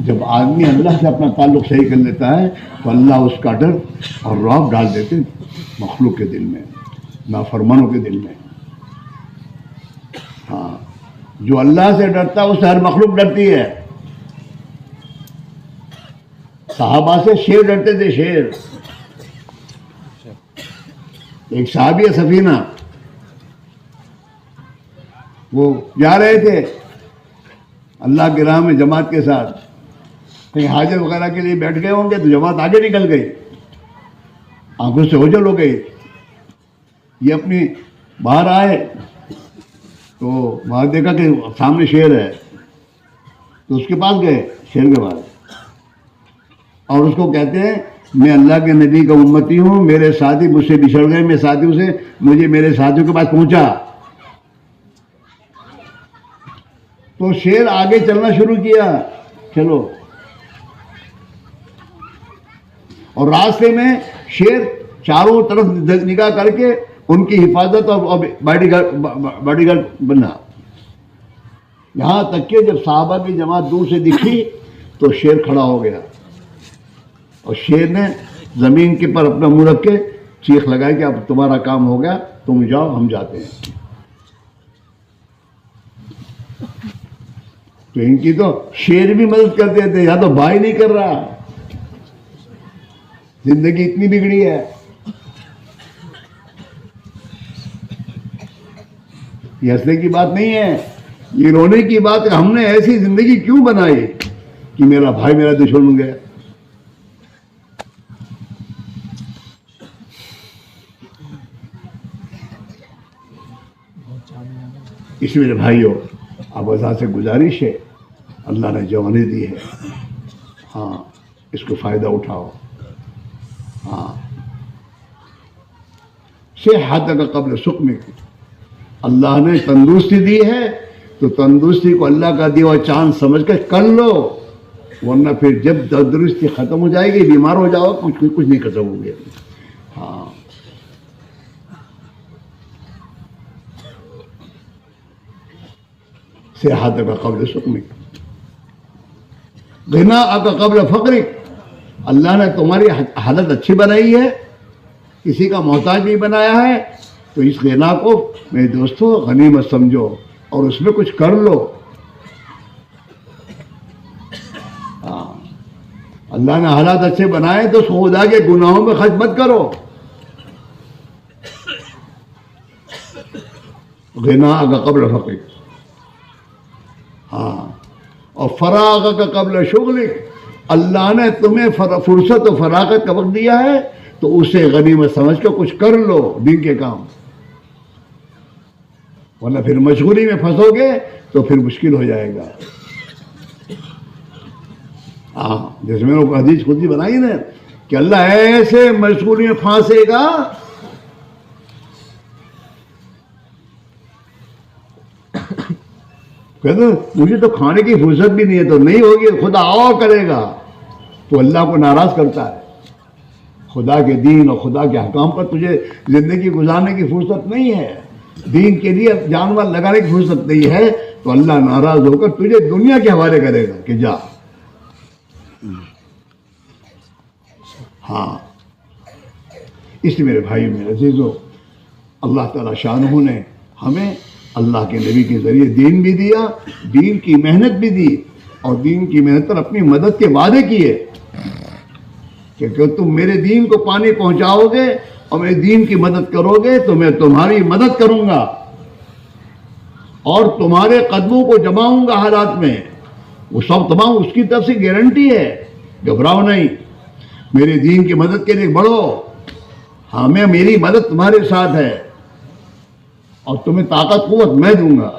جب آدمی اللہ سے اپنا تعلق صحیح کر لیتا ہے تو اللہ اس کا ڈر اور رعب ڈال دیتے مخلوق کے دل میں، نافرمانوں کے دل میں۔ ہاں، جو اللہ سے ڈرتا ہے اس سے ہر مخلوق ڈرتی ہے۔ صحابہ سے شیر ڈرتے تھے، شیر۔ ایک صحابی ہے سفینہ، وہ جا رہے تھے اللہ کی راہ میں جماعت کے ساتھ، کہیں حاجت وغیرہ کے لیے بیٹھ گئے ہوں گے تو جماعت آگے نکل گئی، آنکھوں سے اوجھل ہو گئی۔ یہ اپنی باہر آئے تو وہاں دیکھا کہ سامنے شیر ہے، تو اس کے پاس گئے، شیر کے پاس، اور اس کو کہتے ہیں میں اللہ کے نبی کا امتی ہوں، میرے ساتھی مجھ سے بچھڑ گئے، میں ساتھیوں سے مجھے میرے ساتھیوں کے پاس پہنچا۔ تو شیر آگے چلنا شروع کیا، چلو، اور راستے میں شیر چاروں طرف نگاہ کر کے ان کی حفاظت اور باڈی گارڈ بنا، یہاں تک کہ جب صحابہ کی جماعت دور سے دکھی تو شیر کھڑا ہو گیا، اور شیر نے زمین کے پر اپنا منہ رکھ کے چیخ لگائی کہ اب تمہارا کام ہو گیا، تم جاؤ، ہم جاتے ہیں۔ تو ان کی تو شیر بھی مدد کرتے تھے، یا تو بھائی نہیں کر رہا، زندگی اتنی بگڑی ہے۔ یہ ہنسنے کی بات نہیں ہے، یہ رونے کی بات ہے۔ ہم نے ایسی زندگی کیوں بنائی کہ میرا بھائی میرا دشمن بن گیا؟ اس میرے بھائیوں، اب اللہ سے گزارش ہے، اللہ نے جوانی دی ہے، ہاں، اس کو فائدہ اٹھاؤ۔ ہاں، صحت کا قبل سقم، اللہ نے تندرستی دی ہے تو تندرستی کو اللہ کا دیا ہوا چاند سمجھ کر لو، ورنہ پھر جب تندرستی ختم ہو جائے گی، بیمار ہو جاؤ، کچھ نہیں کر سکو گے۔ ہاں، صحت کا قبل سقمک، غنا کا قبل فقرک، اللہ نے تمہاری حالت اچھی بنائی ہے، کسی کا محتاج نہیں بنایا ہے، تو اس غنا کو میرے دوستو غنیمت سمجھو اور اس میں کچھ کر لو۔ ہاں، اللہ نے حالات اچھے بنائے تو خدا کے گناہوں میں خرچ مت کرو۔ غنا کا قبل فقرک، ہاں، اور فراغ کا قبل شغلک، اللہ نے تمہیں فرصت و فراغت کا وقت دیا ہے تو اسے غنیمت سمجھ کر کچھ کر لو دین کے کام، ورنہ پھر مشغولی میں پھنسو گے تو پھر مشکل ہو جائے گا۔ ہاں، جیسے میں نے حدیث خود ہی بنائی نا کہ اللہ ایسے مشغولی میں پھانسے گا کہتے مجھے تو کھانے کی فرصت بھی نہیں ہے، تو نہیں ہوگی، خدا اور کرے گا، تو اللہ کو ناراض کرتا ہے۔ خدا کے دین اور خدا کے احکام پر تجھے زندگی گزارنے کی فرصت نہیں ہے، دین کے لیے جانور لگانے کی فرصت نہیں ہے، تو اللہ ناراض ہو کر تجھے دنیا کے حوالے کرے گا کہ جا۔ ہاں، اس لیے میرے بھائی میرے عزیزو، اللہ تعالیٰ شانہ نے ہمیں اللہ کے نبی کے ذریعے دین بھی دیا، دین کی محنت بھی دی، اور دین کی محنت پر اپنی مدد کے وعدے کیے کہ تم میرے دین کو پانی پہنچاؤ گے اور میرے دین کی مدد کرو گے تو میں تمہاری مدد کروں گا اور تمہارے قدموں کو جماؤں گا حالات میں، وہ سب تمام اس کی طرف سے گارنٹی ہے، گھبراؤ نہیں، میرے دین کی مدد کے لیے بڑھو، ہاں میری مدد تمہارے ساتھ ہے اور تمہیں طاقت قوت میں دوں گا۔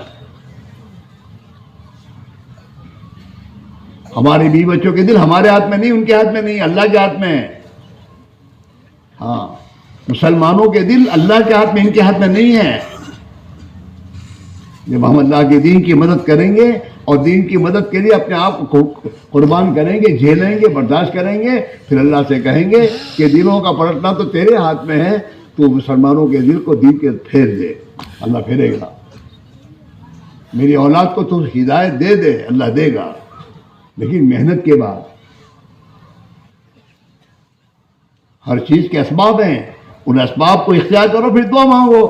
ہمارے بیوی بچوں کے دل ہمارے ہاتھ میں نہیں، ان کے ہاتھ میں نہیں، اللہ کے ہاتھ میں ہے۔ ہاں، مسلمانوں کے دل اللہ کے ہاتھ میں، ان کے ہاتھ میں نہیں ہے۔ جب ہم اللہ کے دین کی مدد کریں گے اور دین کی مدد کے لیے اپنے آپ کو قربان کریں گے، جھیلیں گے، برداشت کریں گے، پھر اللہ سے کہیں گے کہ دلوں کا پلٹنا تو تیرے ہاتھ میں ہے، تو مسلمانوں کے دل کو دین کے پھیر دے، اللہ پھیرے گا۔ میری اولاد کو تو ہدایت دے دے، اللہ دے گا، لیکن محنت کے بعد۔ ہر چیز کے اسباب ہیں، ان اسباب کو اختیار کرو، پھر دعا مانگو۔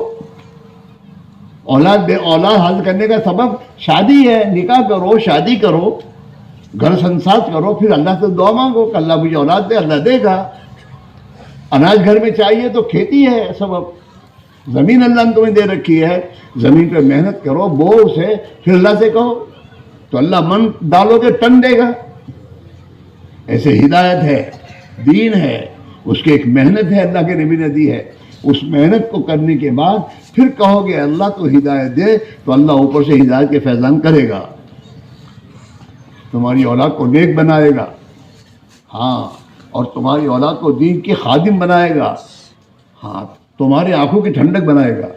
اولاد حاصل کرنے کا سبب شادی ہے، نکاح کرو، شادی کرو، گھر سنساز کرو، پھر اللہ سے دعا مانگو کہ اللہ مجھے اولاد دے، اللہ دے گا۔ اناج گھر میں چاہیے تو کھیتی ہے سبب، زمین اللہ نے تمہیں دے رکھی ہے، زمین پہ محنت کرو، بو اسے، پھر اللہ سے کہو تو اللہ من ڈالو گے ٹن دے گا۔ ایسے ہدایت ہے، دین ہے، اس کی ایک محنت ہے، اللہ کے نبی نے دی ہے، اس محنت کو کرنے کے بعد پھر کہو گے اللہ تو ہدایت دے، تو اللہ اوپر سے ہدایت کے فیضان کرے گا، تمہاری اولاد کو نیک بنائے گا، ہاں، اور تمہاری اولاد کو دین کے خادم بنائے گا، ہاں، تمہاری آنکھوں کی ٹھنڈک بنائے گا۔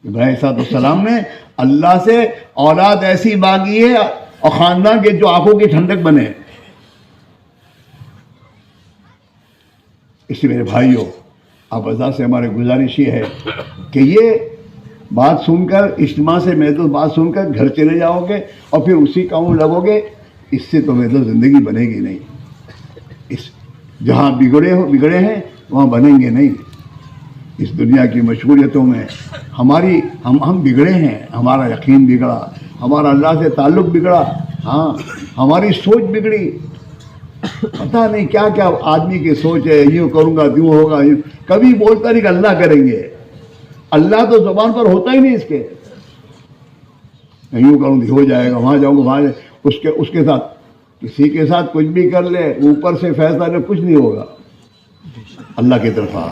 ابراہیم علیہ السلام نے اللہ سے اولاد ایسی مانگی ہے اور خاندان کے جو آنکھوں کی ٹھنڈک بنے۔ اس لیے میرے بھائیوں، آپ عزا سے ہمارے گزارش یہ ہے کہ یہ بات سن کر، اجتماع سے محدود بات سن کر گھر چلے جاؤ گے اور پھر اسی کام لگو گے، اس سے تو محدود زندگی بنے گی نہیں۔ اس جہاں بگڑے ہیں وہاں بنیں گے نہیں۔ اس دنیا کی مشغولیتوں میں ہم بگڑے ہیں، ہمارا یقین بگڑا، ہمارا اللہ سے تعلق بگڑا، ہاں، ہماری سوچ بگڑی، پتہ نہیں کیا کیا آدمی کی سوچ ہے، یوں کروں گا یوں ہوگا، یوں کبھی بولتا نہیں کہ اللہ کریں گے، اللہ تو زبان پر ہوتا ہی نہیں اس کے، یوں کروں گی ہو جائے گا، وہاں جاؤں گا وہاں، اس کے ساتھ کسی کے ساتھ کچھ بھی کر لے، اوپر سے فیصلہ لے، کچھ نہیں ہوگا، اللہ کی طرف آ۔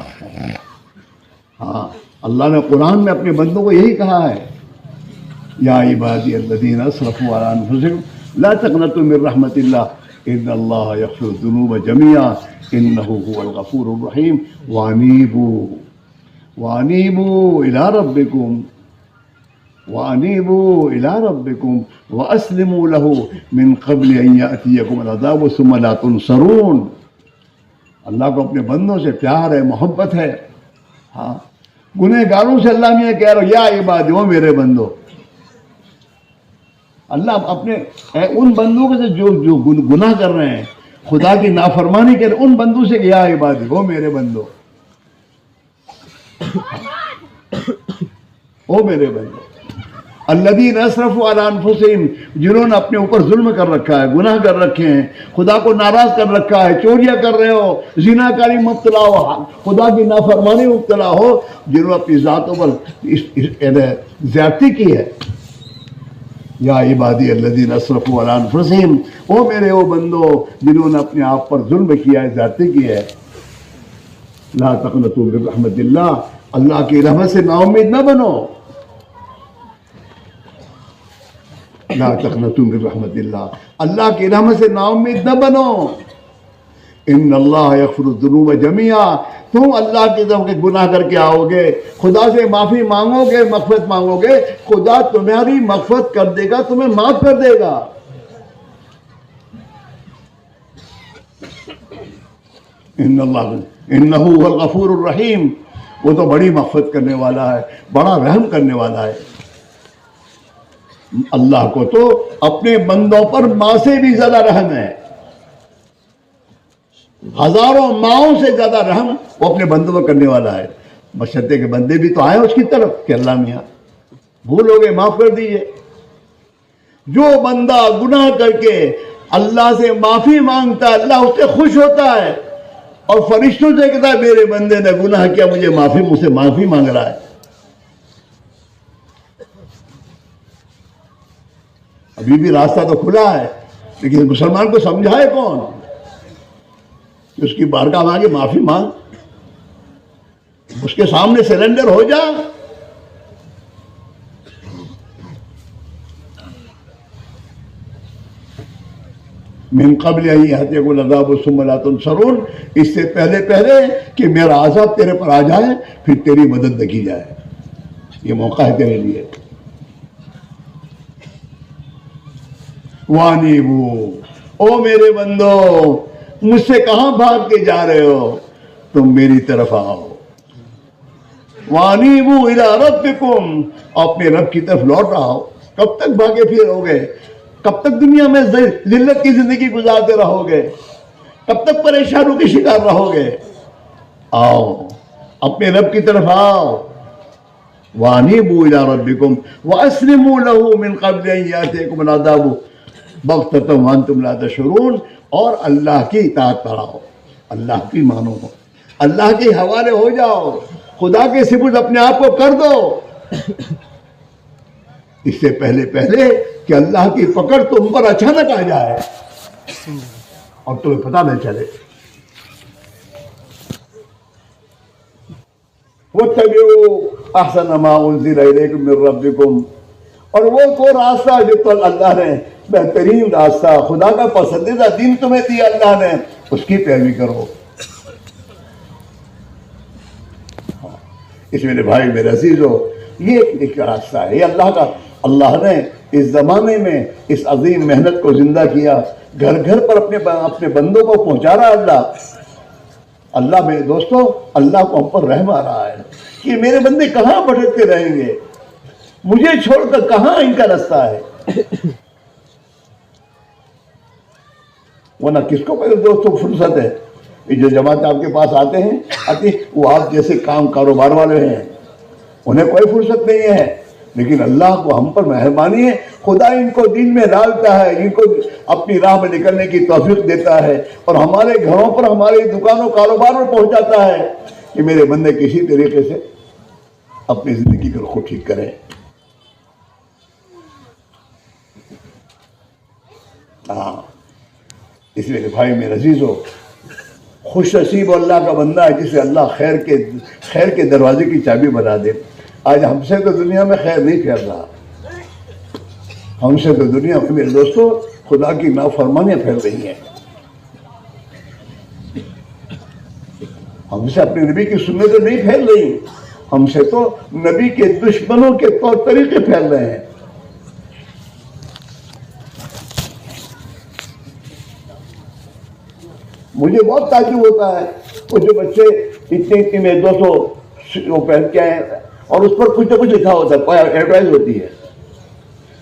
ہاں، اللہ نے قرآن میں اپنے بندوں کو یہی کہا ہے، یا عبادی الذین اسرفوا علی انفسہم لا تقنطوا من رحمت اللہ ان اللہ یغفر الذنوب جميعا انہ هو الغفور الرحیم وانیبوا الی ربکم واسلموا له من قبل ان یأتیکم العذاب ثم لا تنصرون۔ اللہ کو اپنے بندوں سے پیار ہے، محبت ہے، ہاں، گنہگاروں سے اللہ میں کہہ رہا ہوں یا عبادی، وہ میرے بندو، اللہ اپنے ان بندوں کے جو گناہ کر رہے ہیں، خدا کی نافرمانی کر رہے ہیں، ان بندوں سے یا عبادی، وہ میرے بندو، وہ میرے بندو، الذین اسرفوا علی انفسہم، جنہوں نے اپنے اوپر ظلم کر رکھا ہے، گناہ کر رکھے ہیں، خدا کو ناراض کر رکھا ہے، چوریاں کر رہے ہو، زنا کاری مبتلا ہو، خدا کی نافرمانی مبتلا ہو، جنہوں نے اپنی ذاتوں پر زیادتی کی ہے، یا عبادی الذین اسرفوا علی انفسہم، او میرے وہ بندو جنہوں نے اپنے آپ پر ظلم کیا ہے، زیادتی کی ہے، لا تقنطوا من رحمت اللہ، اللہ کی رحمت سے نا امید نہ بنو، لا تقنطوا من رحمت اللہ، اللہ کی رحمت سے نا امید نہ بنو، ان اللہ یغفر الذنوب جميعا، تم اللہ کی طرف کے گناہ کر کے آؤ گے، خدا سے معافی مانگو گے، مغفرت مانگو گے، خدا تمہاری مغفرت کر دے گا، تمہیں معاف کر دے گا۔ ان اللہ انہ هو الغفور الرحیم، وہ تو بڑی مغفرت کرنے والا ہے، بڑا رحم کرنے والا ہے۔ اللہ کو تو اپنے بندوں پر ماں سے بھی زیادہ رحم ہے، ہزاروں ماؤں سے زیادہ رحم وہ اپنے بندوں پر کرنے والا ہے، بشرطے کے بندے بھی تو آئے اس کی طرف کہ اللہ میاں بھول ہو گئے، معاف کر دیجئے۔ جو بندہ گناہ کر کے اللہ سے معافی مانگتا ہے، اللہ اس سے خوش ہوتا ہے اور فرشتوں سے کہتا ہے میرے بندے نے گناہ کیا، مجھ سے معافی مانگ رہا ہے۔ ابھی بھی راستہ تو کھلا ہے، لیکن مسلمان کو سمجھائے کون کہ اس کی بارگاہ میں آگے معافی مانگ، اس کے سامنے سرنڈر ہو جا۔ من قبل ان یأتیکم العذاب ثم لا تنصرون، اس سے پہلے کہ میرا عذاب تیرے پر آ جائے پھر تیری مدد نہ کی جائے، یہ موقع ہے تیرے لیے۔ وانیبو، او میرے بندو مجھ سے کہاں بھاگ کے جا رہے ہو، تم میری طرف آؤ۔ وانیبو الی ربکم، اپنے رب کی طرف لوٹ آؤ۔ کب تک بھاگے پھرو گے؟ کب تک دنیا میں ذلت کی زندگی گزارتے رہو گے؟ کب تک پریشانوں کے شکار رہو گے؟ آؤ اپنے رب کی طرف آؤ۔ وانیبوا الی ربکم واسلموا له من قبل ان یاتیکم العذاب بغتۃ وانتم لا تشعرون، اور اللہ کی اطاعت پر آؤ، اللہ کی مانو، اللہ کے حوالے ہو جاؤ، خدا کے سپرد اپنے آپ کو کر دو، اس سے پہلے کہ اللہ کی پکڑ تم پر اچانک آ جائے اور تمہیں پتہ نہ چلے۔ وَاتَّبِعُوا أَحْسَنَ مَا أُنزِلَ إِلَيْكُم مِّن رَّبِّكُم، اور وہ راستہ جو تو اللہ نے بہترین راستہ، خدا کا پسندیدہ دین تمہیں دیا اللہ نے، اس کی پیروی کرو۔ اس میرے بھائی میرے عزیزو، یہ ایک راستہ ہے، یہ اللہ نے اس زمانے میں اس عظیم محنت کو زندہ کیا، گھر گھر پر اپنے بندوں کو پہنچا رہا اللہ میرے دوستو، اللہ کو ہم پر رحم آ رہا ہے کہ میرے بندے کہاں بھٹکتے رہیں گے، مجھے چھوڑ کر کہاں ان کا راستہ ہے۔ ورنہ کس کو پہلے دوستوں فرصت ہے؟ یہ جو جماعت آپ کے پاس آتے ہیں وہ آپ جیسے کاروبار والے ہیں، انہیں کوئی فرصت نہیں ہے، لیکن اللہ کو ہم پر مہربانی ہے، خدا ان کو دین میں ڈالتا ہے، ان کو اپنی راہ میں نکلنے کی توفیق دیتا ہے، اور ہمارے گھروں پر، ہماری دکانوں کاروبار میں پہنچاتا ہے کہ میرے بندے کسی طریقے سے اپنی زندگی کو خود ٹھیک کریں۔ اس لیے بھائی میرے عزیزو، خوش نصیب اللہ کا بندہ ہے جسے اللہ خیر کے دروازے کی چابی بنا دے۔ آج ہم سے تو دنیا میں خیر نہیں پھیل رہا، ہم سے تو دنیا میں میرے دوستو خدا کی نافرمانیاں پھیل رہی ہیں، ہم سے اپنے نبی کی سنتیں نہیں پھیل رہی، ہم سے تو نبی کے دشمنوں کے طور طریقے پھیل رہے ہیں۔ مجھے بہت تعجب ہوتا ہے، وہ جو بچے اتنے میں 200 وہ پہن کے آئے اور اس پر کچھ نہ کچھ لکھا ہوتا ہے، ایڈورٹائز ہوتی ہے،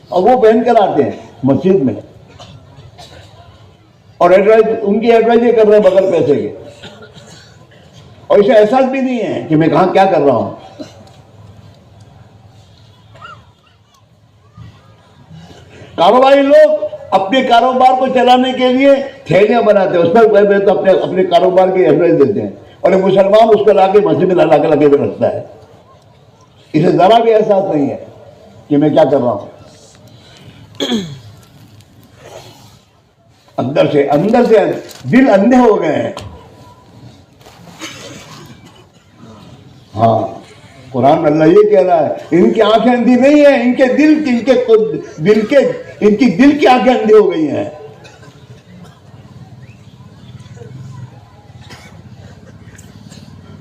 اور وہ پہن کر آتے ہیں مسجد میں، اور ان کی ایڈورٹائز یہ کر رہے ہیں بغیر پیسے کے، اور اسے احساس بھی نہیں ہے کہ میں کہاں کیا کر رہا ہوں۔ کاروباری لوگ اپنے کاروبار کو چلانے کے لیے تھیلیاں بناتے ہیں، اس پر تو اپنے کاروبار کی ایڈورٹائز دیتے ہیں، اور ایک مسلمان اس کو لا کے مسجد میں لا کے لگے ہوئے رکھتا ہے، اسے ذرا بھی احساس نہیں ہے کہ میں کیا کر رہا ہوں۔ اندر سے دل اندھے ہو گئے ہیں. ہاں قرآن اللہ یہ کہہ رہا ہے ان کی آنکھیں اندھی نہیں ہیں, ان کی دل کی آنکھیں اندھی ہو گئی ہیں.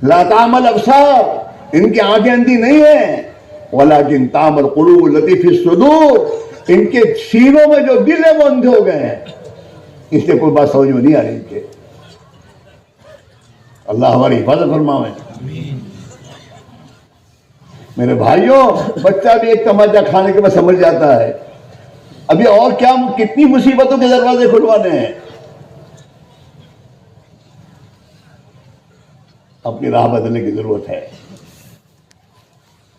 لا تعمل ابصار, ان کی آنکھیں اندھی نہیں ہیں, ولکن تعمل قلوب التی فی الصدور, ان کے سینوں میں جو دل ہے وہ اندھے ہو گئے ہیں. اس لیے کوئی بات سمجھ میں نہیں آ رہی ان کے. اللہ ہماری حفاظت فرمائے. میرے بھائیوں, بچہ بھی ایک تماچا کھانے کے بعد سمجھ جاتا ہے. ابھی اور کیا کتنی مصیبتوں کے دروازے کھلوانے ہیں. اپنی راہ بدلنے کی ضرورت ہے,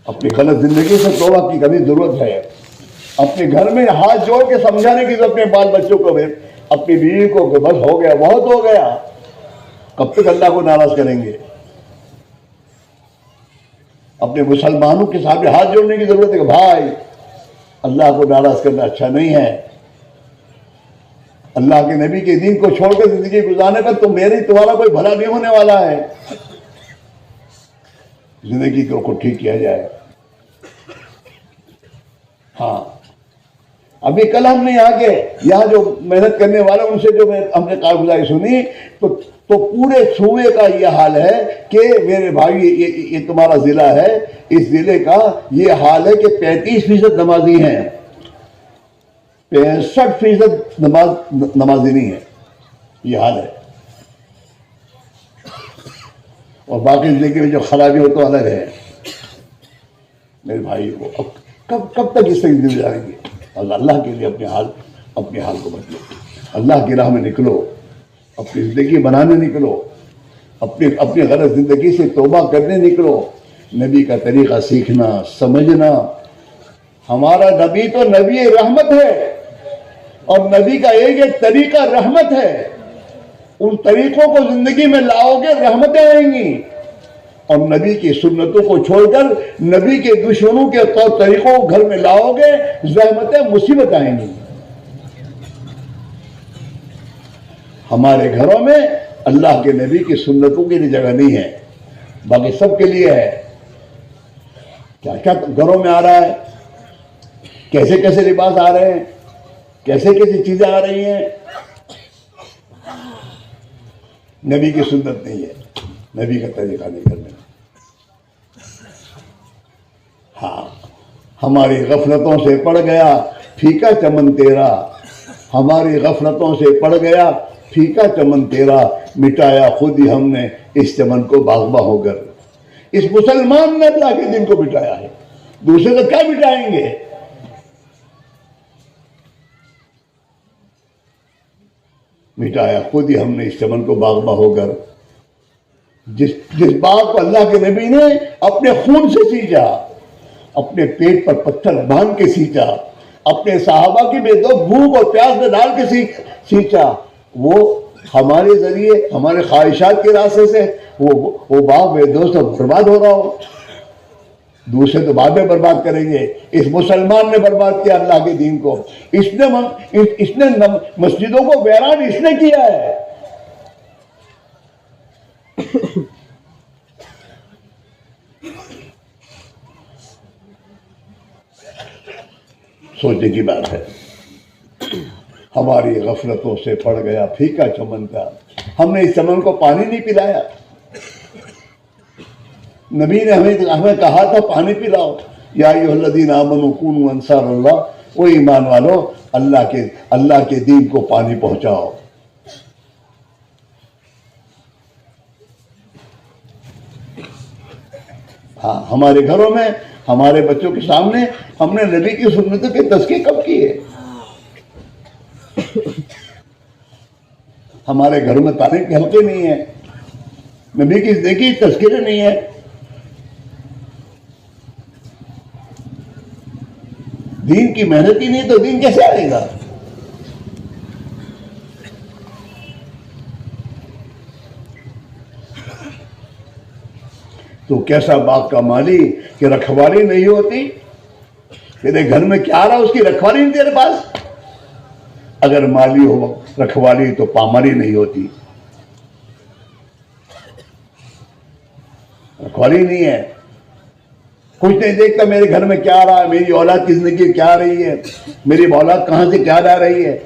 اپنی غلط زندگی سے توبہ کی کبھی ضرورت ہے. اپنے گھر میں ہاتھ جوڑ کے سمجھانے کی ضرورت, اپنے بال بچوں کو بھی, اپنی بیوی کو کہ بس ہو گیا, بہت ہو گیا. کب تک اللہ کو ناراض کریں گے؟ اپنے مسلمانوں کے سامنے ہاتھ جوڑنے کی ضرورت ہے کہ بھائی اللہ کو ناراض کرنا اچھا نہیں ہے. اللہ کے نبی کے دین کو چھوڑ کر زندگی گزارنے پر تو تمہارا کوئی بھلا نہیں ہونے والا ہے. زندگی کو ٹھیک کیا جائے. ہاں ابھی کل ہم نے یہاں جو محنت کرنے والے ان سے جو ہم نے کارگزاری سنی تو پورے صوبے کا یہ حال ہے کہ میرے بھائی یہ تمہارا ضلع ہے, اس ضلع کا یہ حال ہے کہ 35% نمازی ہیں, 65% نمازی نہیں ہے. یہ حال ہے. اور باقی زندگی میں جو خرابی ہو تو الگ ہے. میرے بھائی کو کب تک اس طرح دل جائیں گے؟ اللہ کے لیے اپنے حال کو بدلو, اللہ کی راہ میں نکلو, اپنی زندگی بنانے نکلو, اپنی غلط زندگی سے توبہ کرنے نکلو. نبی کا طریقہ سیکھنا, سمجھنا. ہمارا نبی تو نبی رحمت ہے, اور نبی کا ایک طریقہ رحمت ہے. ان طریقوں کو زندگی میں لاؤ گے رحمتیں آئیں گی, اور نبی کی سنتوں کو چھوڑ کر نبی کے دشمنوں کے طور طریقوں کو گھر میں لاؤ گے زحمتیں, مصیبت آئیں گی. ہمارے گھروں میں اللہ کے نبی کی سنتوں کے لیے جگہ نہیں ہے, باقی سب کے لیے ہے. کیا کیا گھروں میں آ رہا ہے, کیسے کیسے لباس آ رہے ہیں, کیسے کیسی چیزیں آ رہی ہیں. نبی کی سنت نہیں ہے, نبی کا طریقہ نہیں کرنے. ہاں ہماری غفلتوں سے پڑ گیا پھیکا چمن تیرا, ہماری غفلتوں سے پڑ گیا پھیکا چمن تیرا, مٹایا خود ہی ہم نے اس چمن کو باغباں ہو کر. اس مسلمان نے اللہ کے دین کو مٹایا ہے, دوسرے کو کیا مٹائیں گے؟ مٹایا خود ہی ہم نے اس چمن کو باغباں ہو کر. جس باغ کو اللہ کے نبی نے اپنے خون سے سینچا, اپنے پیٹ پر پتھر باندھ کے سینچا, اپنے صحابہ کی بے دو بھوک اور پیاس میں ڈال کے سینچا, وہ ہمارے ذریعے ہمارے خواہشات کے راستے سے وہ باغ بے دوست برباد ہو رہا ہو. دوسرے تو بعد میں برباد کریں گے. اس مسلمان نے برباد کیا اللہ کے دین کو. اس نے مسجدوں کو ویران اس نے کیا ہے. سوچنے کی بات ہے. ہماری غفلتوں سے پڑ گیا پھیکا چمن کا, ہم نے اس چمن کو پانی نہیں پلایا. نبی نے ہمیں کہا تھا پانی پلاؤ. یا ایھا الذین آمنوا کونوا انصار اللہ, وہ ایمان والو اللہ کے دین کو پانی پہنچاؤ. ہاں ہمارے گھروں میں ہمارے بچوں کے سامنے ہم نے نبی کی سنتوں کی تذکیر کب کی ہے؟ ہمارے گھروں میں تعلیم کے حلقے نہیں ہیں, نبی کی زندگی تذکریں نہیں ہیں. دین کی محنت ہی نہیں تو دین کیسے آئے گا؟ تو کیسا باغ کا مالی کہ رکھوالی نہیں ہوتی, تیرے گھر میں کیا آ رہا اس کی رکھوالی نہیں تیرے پاس. اگر مالی ہو رکھوالی تو پامالی نہیں ہوتی. رکھوالی نہیں ہے. کچھ نہیں دیکھتا میرے گھر میں کیا آ رہا ہے, میری اولاد کی زندگی کیا آ رہی ہے, میری اولاد کہاں سے کیا جا رہی ہے,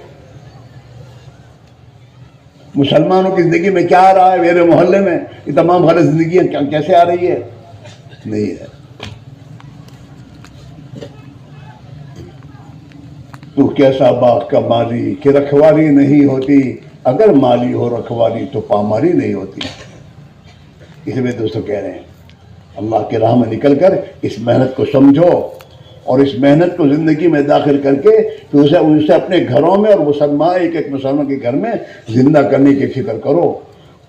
مسلمانوں کی زندگی میں کیا آ رہا ہے, میرے محلے میں یہ تمام غلط زندگیاں کیسے آ رہی ہے. نہیں ہے. تو کیسا باغ کا مالی کہ رکھوالی نہیں ہوتی. اگر مالی ہو رکھوالی تو پامالی نہیں ہوتی. اس میں دوستوں کہہ رہے ہیں اللہ کی راہ میں نکل کر اس محنت کو سمجھو اور اس محنت کو زندگی میں داخل کر کے تو اسے اپنے گھروں میں اور مسلمان ایک ایک مسلمان کے گھر میں زندہ کرنے کی فکر کرو.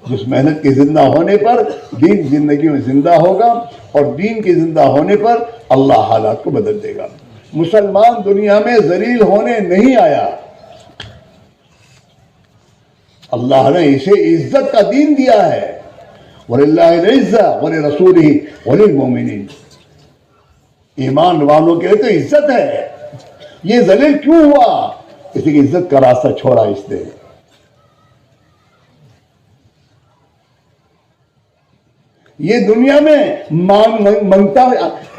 جس محنت کے زندہ ہونے پر دین زندگی میں زندہ ہوگا اور دین کے زندہ ہونے پر اللہ حالات کو بدل دے گا. مسلمان دنیا میں ذلیل ہونے نہیں آیا. اللہ نے اسے عزت کا دین دیا ہے. وَلِلَّهِ الْعِزَّةُ وَلِرَسُولِهِ وَلِلْمُؤْمِنِينَ. ایمان والوں کے لیے تو عزت ہے. یہ ذلیل کیوں ہوا؟ اس کی عزت کا راستہ چھوڑا اس نے. یہ دنیا میں منگتا.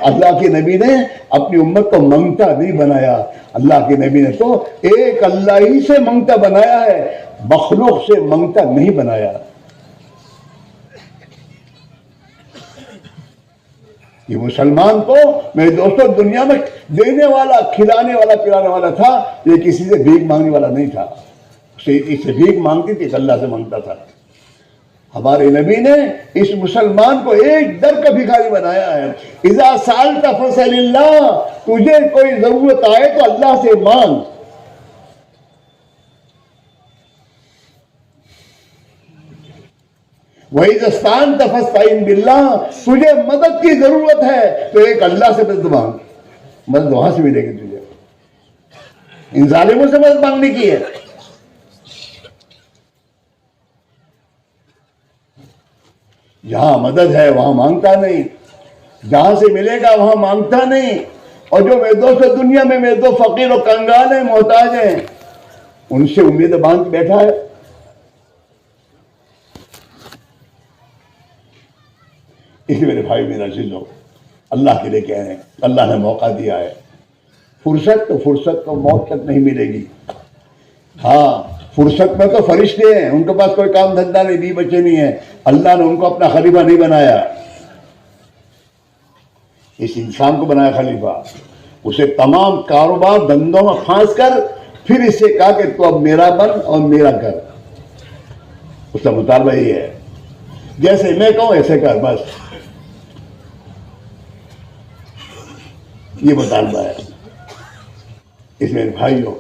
اللہ کے نبی نے اپنی امت کو منگتا نہیں بنایا. اللہ کے نبی نے تو ایک اللہ ہی سے منگتا بنایا ہے, مخلوق سے منگتا نہیں بنایا. یہ مسلمان تو میرے دوستوں دنیا میں دینے والا, کھلانے والا, پلانے والا تھا. یہ کسی سے بھیک مانگنے والا نہیں تھا. اس سے بھیک مانگتی تھی, اللہ سے مانگتا تھا. ہمارے نبی نے اس مسلمان کو ایک در کا بھکاری بنایا ہے. اذا سالت فسأل اللہ, تجھے کوئی ضرورت آئے تو اللہ سے مانگ. وَإِذَا اسْتَعَنْتَ فَاسْتَعِنْ بِاللَّهِ, تجھے مدد کی ضرورت ہے تو ایک اللہ سے مدد مانگ. مدد وہاں سے ملے گی تجھے. ان ظالموں سے مدد مانگنے کی ہے. جہاں مدد ہے وہاں مانگتا نہیں, جہاں سے ملے گا وہاں مانگتا نہیں. اور جو میرے دوست دنیا میں میرے دو فقیر و کنگال ہیں, محتاج ہیں, ان سے امید باندھ کے بیٹھا ہے. اس لیے میرے بھائی میرا عزیزو, اللہ کے لیے کہہ رہے ہیں, اللہ نے موقع دیا ہے. فرصت تو موت تک نہیں ملے گی. ہاں فرصت میں تو فرشتے ہیں, ان کے پاس کوئی کام دھندا نہیں, بیوی بچے نہیں ہیں. اللہ نے ان کو اپنا خلیفہ نہیں بنایا. اس انسان کو بنایا خلیفہ. اسے تمام کاروبار دھندوں میں پھانس کر پھر اس سے کہا کہ تو اب میرا بن اور میرا کر. اس کا مطالبہ یہ ہے, جیسے میں کہوں ایسے کر, بس یہ مطالبہ ہے. اس میں بھائیوں,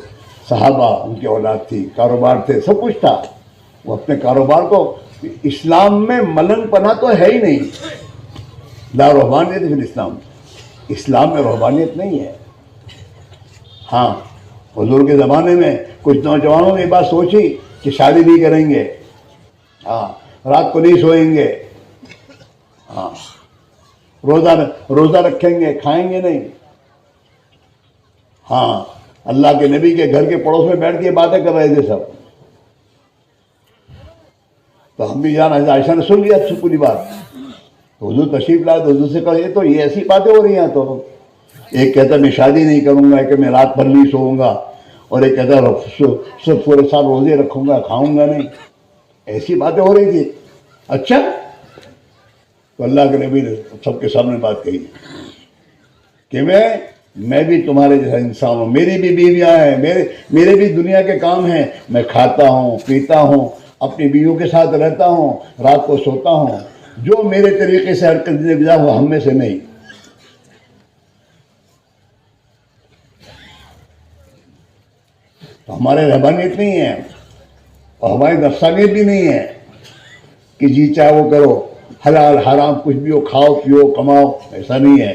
صحابہ ان کی اولاد تھی, کاروبار تھے, سب کچھ تھا. وہ اپنے کاروبار کو, اسلام میں ملنگ پنا تو ہے ہی نہیں. لا رہبانیت فی اسلام میں رہبانیت نہیں ہے. ہاں حضور کے زمانے میں کچھ نوجوانوں نے یہ بات سوچی کہ شادی نہیں کریں گے, ہاں رات کو نہیں سوئیں گے, ہاں روزہ رکھیں گے, کھائیں گے نہیں. ہاں اللہ کے نبی کے گھر کے پڑوس میں بیٹھ کے باتیں کر رہے تھے سب. تو ہم بھی جانا, عائشہ نے سن لیا پوری بات. تو حضور تشریف لائے تو حضور سے کہا یہ تو یہ ایسی باتیں ہو رہی ہیں. تو ایک کہتا میں شادی نہیں کروں گا, ایک میں رات بھر نہیں سوؤں گا, اور ایک کہتا صرف پورے سال روزے رکھوں گا, کھاؤں گا نہیں. ایسی باتیں ہو رہی تھی. اچھا, تو اللہ کے نبی نے سب کے سامنے بات کہی کہ میں بھی تمہارے جیسا انسان ہوں, میری بھی بیویاں ہیں, میرے بھی دنیا کے کام ہیں. میں کھاتا ہوں, پیتا ہوں, اپنی بیویوں کے ساتھ رہتا ہوں, رات کو سوتا ہوں. جو میرے طریقے سے حرکت گزار وہ ہم میں سے نہیں. تو ہمارے رہبانیت نہیں ہے اور ہماری نفسانیت بھی نہیں ہے کہ جی چاہے وہ کرو, حلال حرام کچھ بھی ہو, کھاؤ پیو کماؤ. ایسا نہیں ہے.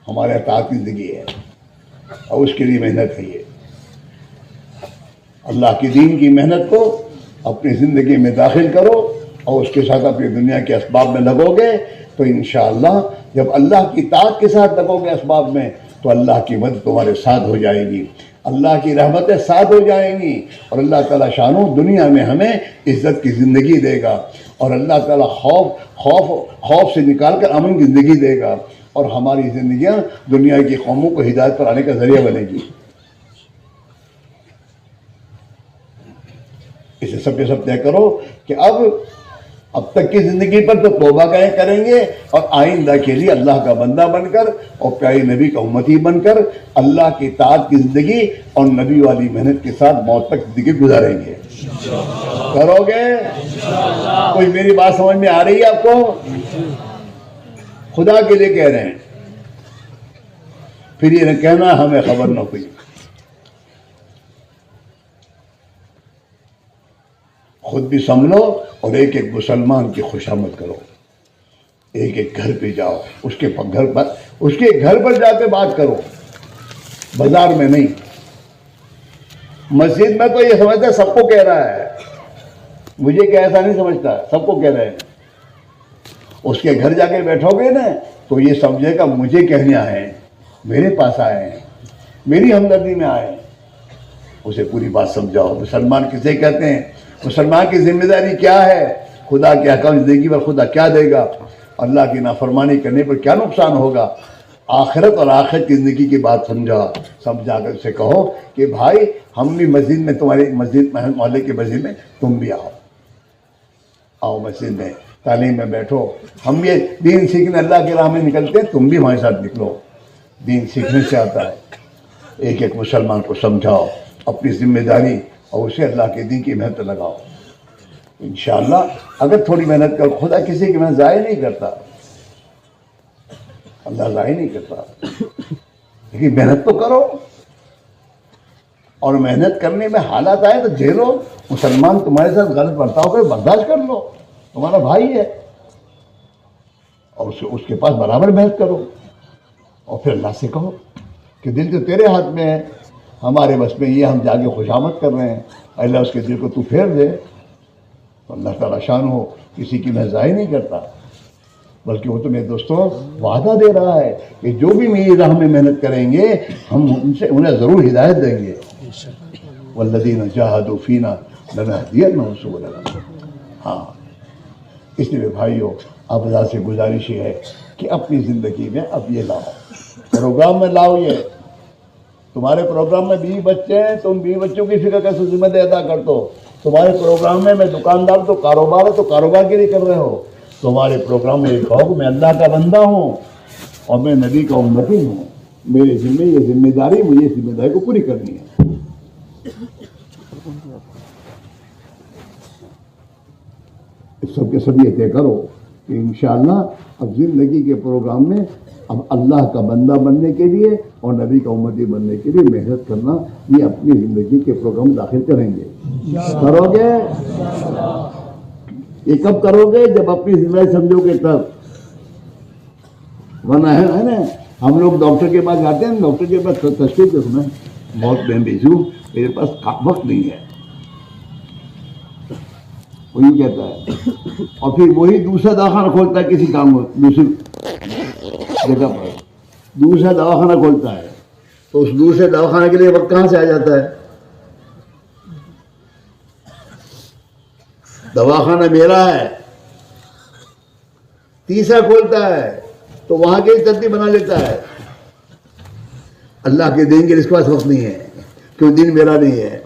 ہمارے اطاعت کی زندگی ہے اور اس کے لیے محنت ہے. یہ اللہ کے دین کی محنت کو اپنی زندگی میں داخل کرو اور اس کے ساتھ اپنی دنیا کے اسباب میں لگو گے تو انشاءاللہ جب اللہ کی طاعت کے ساتھ لگو گے اسباب میں تو اللہ کی مدد تمہارے ساتھ ہو جائے گی، اللہ کی رحمتیں ساتھ ہو جائیں گی، اور اللہ تعالیٰ شانو دنیا میں ہمیں عزت کی زندگی دے گا، اور اللہ تعالیٰ خوف سے نکال کر امن کی زندگی دے گا، اور ہماری زندگیاں دنیا کی قوموں کو ہدایت پر آنے کا ذریعہ بنے گی۔ اسے سب کے سب طے کرو کہ اب تک کی زندگی پر تو توبہ کریں گے، اور آئندہ کے لیے اللہ کا بندہ بن کر اور پیارے نبی کا امتی بن کر اللہ کی اطاعت کی زندگی اور نبی والی محنت کے ساتھ موت تک زندگی گزاریں گے۔ کرو گے؟ کوئی میری بات سمجھ میں آ رہی ہے آپ کو؟ خدا کے لیے کہہ رہے ہیں، پھر یہ نہ کہنا ہمیں خبر نہ ہوئی۔ خود بھی سنبھلو اور ایک ایک مسلمان کی خوشامد کرو، ایک ایک گھر پہ جاؤ، اس کے گھر پر جا کے بات کرو، بازار میں نہیں۔ مسجد میں تو یہ سمجھتا ہے سب کو کہہ رہا ہے، مجھے کہ ایسا نہیں سمجھتا، سب کو کہہ رہے ہیں۔ اس کے گھر جا کے بیٹھو گے نا تو یہ سمجھے گا مجھے کہنے آئے ہیں، میرے پاس آئے ہیں، میری ہمدردی میں آئے ہیں۔ اسے پوری بات سمجھاؤ۔ مسلمان کسے کہتے ہیں؟ مسلمان کی ذمہ داری کیا ہے؟ خدا کے احکام زندگی پر خدا کیا دے گا؟ اللہ کی نافرمانی کرنے پر کیا نقصان ہوگا؟ آخرت اور آخرت کی زندگی کی بات سمجھا کر اسے کہو کہ بھائی ہم بھی مسجد میں، تمہاری مسجد محلے کی مسجد میں تم بھی آؤ مسجد میں تعلیم میں بیٹھو، ہم بھی دین سیکھنے اللہ کی راہ میں نکلتے ہیں، تم بھی ہمارے ساتھ نکلو، دین سیکھنے سے آتا ہے۔ ایک ایک مسلمان کو سمجھاؤ اپنی ذمہ داری اور اسے اللہ کے دین کی محنت لگاؤ۔ انشاءاللہ اگر تھوڑی محنت کرو، خدا کسی کی محنت ضائع نہیں کرتا، اللہ ضائع نہیں کرتا، لیکن محنت تو کرو، اور محنت کرنے میں حالات آئے تو جھیلو۔ مسلمان تمہارے ساتھ غلط برتاؤ کرے برداشت کر لو، تمہارا بھائی ہے، اور اس کے پاس برابر محنت کرو، اور پھر اللہ سے کہو کہ دل تو تیرے ہاتھ میں ہے، ہمارے بس میں یہ ہم جا کے خوشامد کر رہے ہیں، اللہ اس کے دل کو تو پھیر دے۔ تو اللہ تعالیٰ شان ہو کسی کی میں ضائع نہیں کرتا، بلکہ وہ تو میرے دوستوں وعدہ دے رہا ہے کہ جو بھی میری راہ میں محنت کریں گے ہم انہیں ضرور ہدایت دیں گے۔ والذین جاہدوا فینا لنہدینہم سبلنا۔ ہاں، اس لیے بھائیوں اب اللہ سے گزارش ہے کہ اپنی زندگی میں اب یہ لاؤ، پروگرام میں لاؤ۔ یہ تمہارے پروگرام میں 20 بچے ہیں، تم 20 بچوں کی فکر کیسے ذمہ داری ادا کر دو؟ تمہارے پروگرام میں دکاندار تو کاروبار ہے تو کاروبار کے لیے کر رہے ہو، تمہارے پروگرام میں یہ کہو کہ میں اللہ کا بندہ ہوں اور میں نبی کا امتی ہوں، میرے ذمہ یہ ذمہ داری، مجھے ذمہ داری کو پوری کرنی ہے۔ سب کے سب یہ طے کرو کہ انشاءاللہ اب زندگی کے پروگرام میں اب اللہ کا بندہ بننے کے لیے اور نبی کا امتی بننے کے لیے محنت کرنا، یہ اپنی زندگی کے پروگرام داخل کریں گے۔ کرو گے؟ یہ کب کرو گے؟ جب اپنی ذمہ داری سمجھو گے تب، ورنہ ہے نا ہم لوگ ڈاکٹر کے پاس جاتے ہیں، ڈاکٹر کے پاس تشخیص دیتے ہیں بہت میں بزی ہوں، میرے پاس وقت نہیں ہے، وہی کہتا ہے، اور پھر وہی دوسرا دواخانہ کھولتا ہے کسی کام کو، دوسری جگہ پر دوسرا دواخانہ کھولتا ہے، تو اس دوسرے دواخانے کے لیے وقت کہاں سے آ جاتا ہے؟ دواخانہ میرا ہے، تیسرا کھولتا ہے تو وہاں کی ترتیب بنا لیتا ہے۔ اللہ کے دین کے اس کے پاس وقت نہیں ہے، کیوں؟ دین میرا نہیں ہے،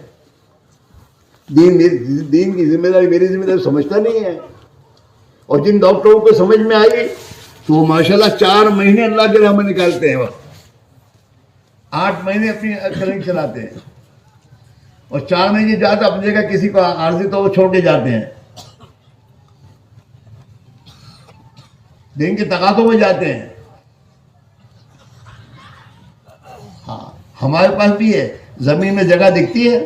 دین کی ذمہ داری میری ذمہ داری سمجھتا نہیں ہے۔ اور جن ڈاکٹروں کو سمجھ میں آئی تو وہ ماشاءاللہ 4 مہینے اللہ کے راہ میں نکالتے ہیں، وقت 8 مہینے اپنی کلینک چلاتے ہیں، اور 4 مہینے جاتا اپنی جگہ کسی کو عارضی تو وہ چھوڑ کے جاتے ہیں، دین کے تقاضوں میں جاتے ہیں۔ ہاں، ہمارے پاس بھی ہے، زمین میں جگہ دکھتی ہے،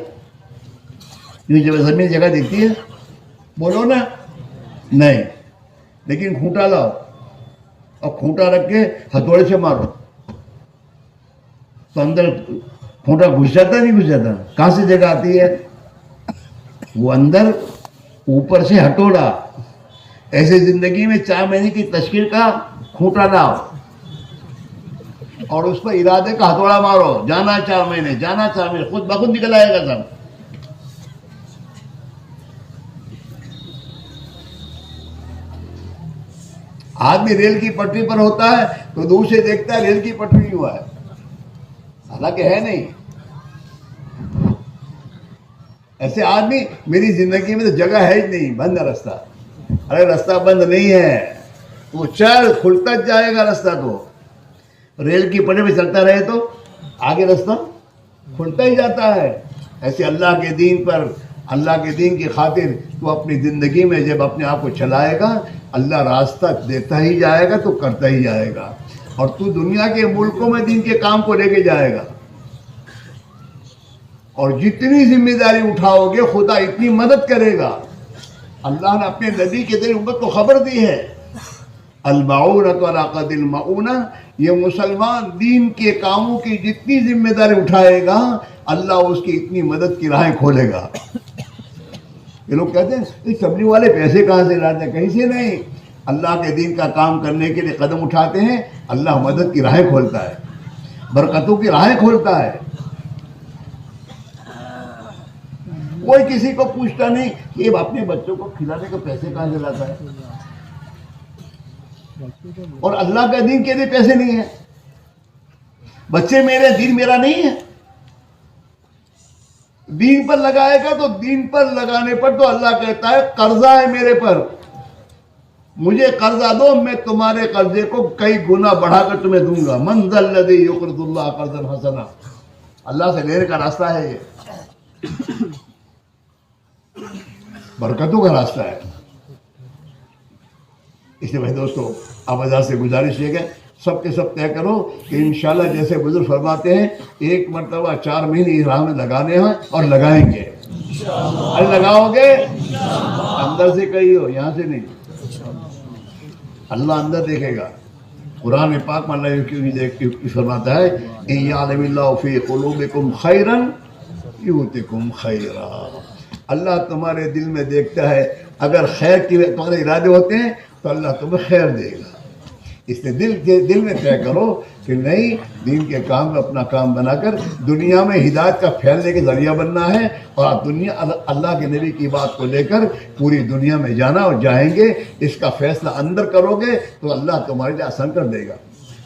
زمین جگہ دکھتی ہے، بولو نا، نہیں، لیکن کھوٹا لاؤ اور کھوٹا رکھ کے ہتھوڑے سے مارو تو اندر کھوٹا گھس جاتا نہیں گھس جاتا؟ کہاں سے جگہ آتی ہے؟ وہ اندر اوپر سے ہٹوڑا ایسے زندگی میں 4 مہینے کی تشکیل کا کھوٹا لاؤ اور اس پر ارادے کا ہتھوڑا مارو، جانا 4 مہینے، جانا 4 مہینے، خود بخود نکل آئے گا سب۔ آدمی ریل کی پٹری پر ہوتا ہے تو دور سے دیکھتا ہے ریل کی پٹری نہیں ہوا ہے، حالانکہ ہے نہیں۔ ایسے آدمی میری زندگی میں تو جگہ ہے ہی نہیں، بند ہے رستہ۔ ارے رستہ بند نہیں ہے، وہ چل کھلتا جائے گا رستہ، تو ریل کی پٹری پہ چلتا رہے تو آگے رستہ کھلتا ہی جاتا ہے۔ ایسے اللہ کے دین پر، اللہ کے دین کی خاطر تو اپنی زندگی میں جب اپنے آپ کو چلائے گا، اللہ راستہ دیتا ہی جائے گا تو کرتا ہی جائے گا، اور تو دنیا کے ملکوں میں دین کے کام کو لے کے جائے گا، اور جتنی ذمہ داری اٹھاؤ گے خدا اتنی مدد کرے گا۔ اللہ نے اپنے نبی کے ذریعے امت کو خبر دی ہے، المعونۃ علی قدر المعونہ، یہ مسلمان دین کے کاموں کی جتنی ذمہ داری اٹھائے گا اللہ اس کی اتنی مدد کی راہیں کھولے گا۔ یہ لوگ کہتے ہیں اس تبلیغ والے پیسے کہاں سے لاتے ہیں؟ کہیں سے نہیں، اللہ کے دین کا کام کرنے کے لیے قدم اٹھاتے ہیں، اللہ مدد کی راہیں کھولتا ہے، برکتوں کی راہیں کھولتا ہے۔ کوئی کسی کو پوچھتا نہیں کہ اپنے بچوں کو کھلانے کے پیسے کہاں سے لاتا ہے، اور اللہ کا دین کے لیے پیسے نہیں ہیں۔ بچے میرے، دین میرا نہیں ہے، دین پر لگائے گا تو دین پر لگانے پر تو اللہ کہتا ہے قرضہ ہے میرے پر، مجھے قرضہ دو، میں تمہارے قرضے کو کئی گنا بڑھا کر تمہیں دوں گا۔ من ذا الذی یقرض اللہ قرضا حسنا، اللہ سے لینے کا راستہ ہے، یہ برکتوں کا راستہ ہے۔ اس لیے بھائی دوستو، آپ حضرات سے گزارش ہے کہ سب کے سب طے کرو کہ انشاءاللہ جیسے بزرگ فرماتے ہیں 1 مرتبہ 4 مہینے اس راہ میں لگانے ہیں، اور لگائیں گے۔ ارے لگاؤ گے، اندر سے کہی ہو، یہاں سے نہیں۔ اللہ اندر دیکھے گا۔ قرآن پاک میں اللہ فرماتا ہے ان یعلم اللہ فی قلوبکم خیرا یؤتکم خیرا، اللہ تمہارے دل میں دیکھتا ہے، اگر خیر کے تمہارے ارادے ہوتے ہیں تو اللہ تمہیں خیر دے گا۔ اس لیے دل میں طے کرو کہ نہیں، دین کے کام میں اپنا کام بنا کر دنیا میں ہدایت کا پھیلنے کے ذریعہ بننا ہے، اور دنیا اللہ کے نبی کی بات کو لے کر پوری دنیا میں جانا، اور جائیں گے۔ اس کا فیصلہ اندر کرو گے تو اللہ تمہارے لیے آسان کر دے گا۔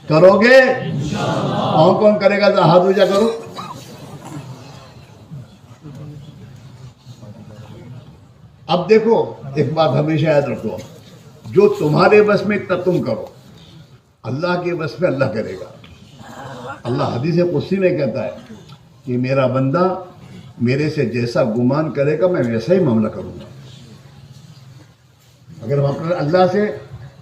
کرو گے؟ کون کون کرے گا؟ ہاتھ اونچا کرو۔ اب دیکھو، ایک بات ہمیشہ یاد رکھو، جو تمہارے بس میں تب تم کرو، اللہ کے بس میں اللہ کرے گا۔ اللہ حدیث قدسی میں کہتا ہے کہ میرا بندہ میرے سے جیسا گمان کرے گا میں ویسا ہی معاملہ کروں گا۔ اگر ہم اپنے اللہ سے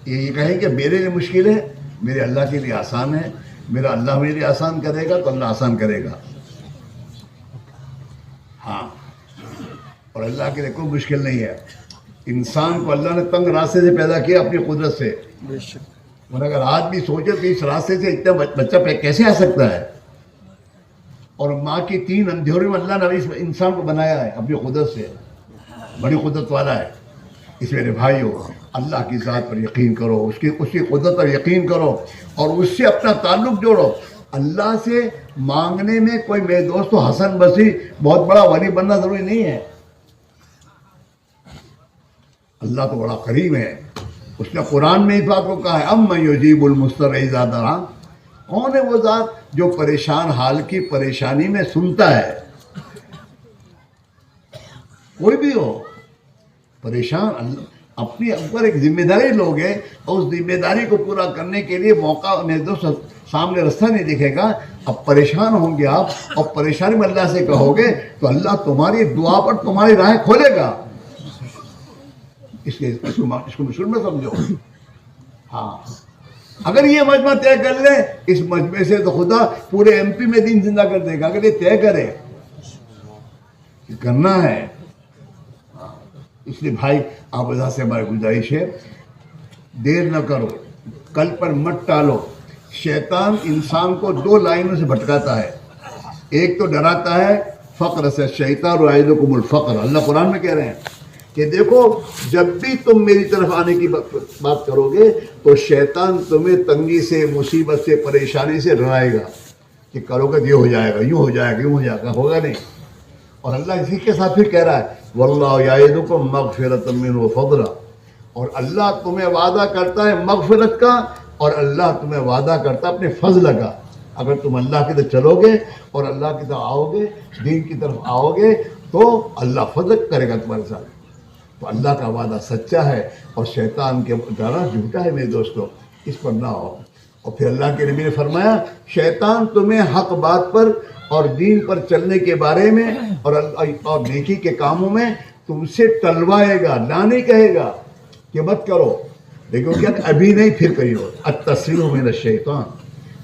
یہ کہیں کہ میرے لیے مشکل ہے، میرے اللہ کے لیے آسان ہے، میرا اللہ میرے لیے آسان کرے گا، تو اللہ آسان کرے گا۔ ہاں، اور اللہ کے لیے کوئی مشکل نہیں ہے۔ انسان کو اللہ نے تنگ راستے سے پیدا کیا اپنی قدرت سے، اور اگر آدمی سوچے تو اس راستے سے اتنا بچہ کیسے آ سکتا ہے؟ اور ماں کی 3 اندھیروں میں اللہ نے اس انسان کو بنایا ہے اپنی قدرت سے، بڑی قدرت والا ہے۔ اس میرے بھائیو، اللہ کی ذات پر یقین کرو، اس کی قدرت پر یقین کرو، اور اس سے اپنا تعلق جوڑو۔ اللہ سے مانگنے میں کوئی میرے دوستو حسن بصری بہت بڑا ولی بننا ضروری نہیں ہے۔ اللہ تو بڑا قریب ہے، اس نے قرآن میں اس بات کو کہا ہے امن یجیب المضطر اذا دعا، کون ہے وہ ذات جو پریشان حال کی پریشانی میں سنتا ہے؟ کوئی بھی ہو پریشان، اپنی اوپر ایک ذمہ داری لوگے، اور اس ذمہ داری کو پورا کرنے کے لیے موقع میرے دوست سامنے راستہ نہیں دکھے گا، اب پریشان ہوں گے آپ، اور پریشانی میں اللہ سے کہو گے تو اللہ تمہاری دعا پر تمہاری راہیں کھولے گا۔ اس کو مشہور میں سمجھو۔ ہاں، اگر یہ مجمع طے کر لے، اس مجمع سے تو خدا پورے MP میں دین زندہ کر دے گا، اگر یہ طے کرے کہ کرنا ہے۔ اس لیے بھائی آپ وجہ سے ہماری گزارش ہے، دیر نہ کرو، کل پر مت ٹالو۔ شیطان انسان کو 2 لائنوں سے بھٹکاتا ہے، ایک تو ڈراتا ہے فقر سے، شیطان یعدکم الفقر، اللہ قرآن میں کہہ رہے ہیں کہ دیکھو جب بھی تم میری طرف آنے کی بات کرو گے تو شیطان تمہیں تنگی سے، مصیبت سے، پریشانی سے ڈرائے گا کہ کرو گے یہ ہو جائے گا، یوں ہو جائے گا، یوں ہو جائے گا، ہوگا نہیں۔ اور اللہ اسی کے ساتھ پھر کہہ رہا ہے واللہ یعدکم مغفرۃ منہ وفضلا، اور اللہ تمہیں وعدہ کرتا ہے مغفرت کا، اور اللہ تمہیں وعدہ کرتا ہے اپنے فضل کا۔ اگر تم اللہ کی طرف چلو گے اور اللہ کی طرف آؤ گے، دین کی طرف آؤ گے، تو اللہ فضل کرے گا تمہارے ساتھ۔ تو اللہ کا وعدہ سچا ہے اور شیطان کے ڈرنا جھوٹا ہے میرے دوستو، اس پر نہ ہو۔ اور پھر اللہ کے نبی نے فرمایا شیطان تمہیں حق بات پر اور دین پر چلنے کے بارے میں اور نیکی کے کاموں میں تم سے ٹلوائے گا، نہ نہیں کہے گا کہ مت کرو، لیکن کیا ابھی نہیں پھر کریو۔ التسلیل من الشیطان،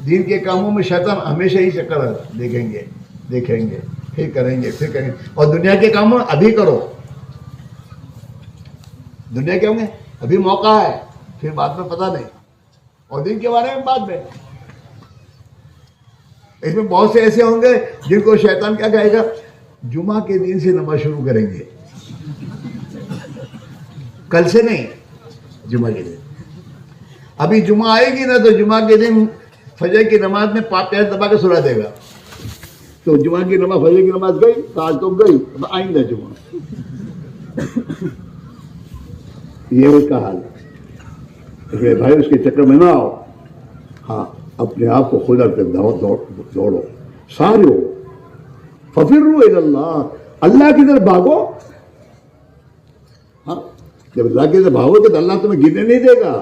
دین کے کاموں میں شیطان ہمیشہ ہی چکر ہے، دیکھیں گے پھر کریں گے، اور دنیا کے کاموں میں ابھی کرو، دنیا کے ہوں گے ابھی موقع ہے، پھر بعد میں پتہ نہیں، اور دین کے بارے میں بعد میں۔ اس میں بہت سے ایسے ہوں گے جن کو شیطان کیا کہے گا، جمعہ کے دن سے نماز شروع کریں گے، کل سے نہیں، جمعہ کے دن۔ ابھی جمعہ آئے گی نا تو جمعہ کے دن فجر کی نماز میں پیر دبا کے سلا دے گا، تو جمعہ کی نماز، فجر کی نماز گئی تو آج تو گئی، آئندہ جمعہ۔ یہ اس کا حال ہے بھائی، اس کے چکر میں نہ آؤ۔ ہاں، اپنے آپ کو خدا تک دوڑو، سارے ہو، ففروا الی اللہ، اللہ کی طرف بھاگو۔ ہاں، جب اللہ کی طرف بھاگو گے تو اللہ تمہیں گرنے نہیں دے گا،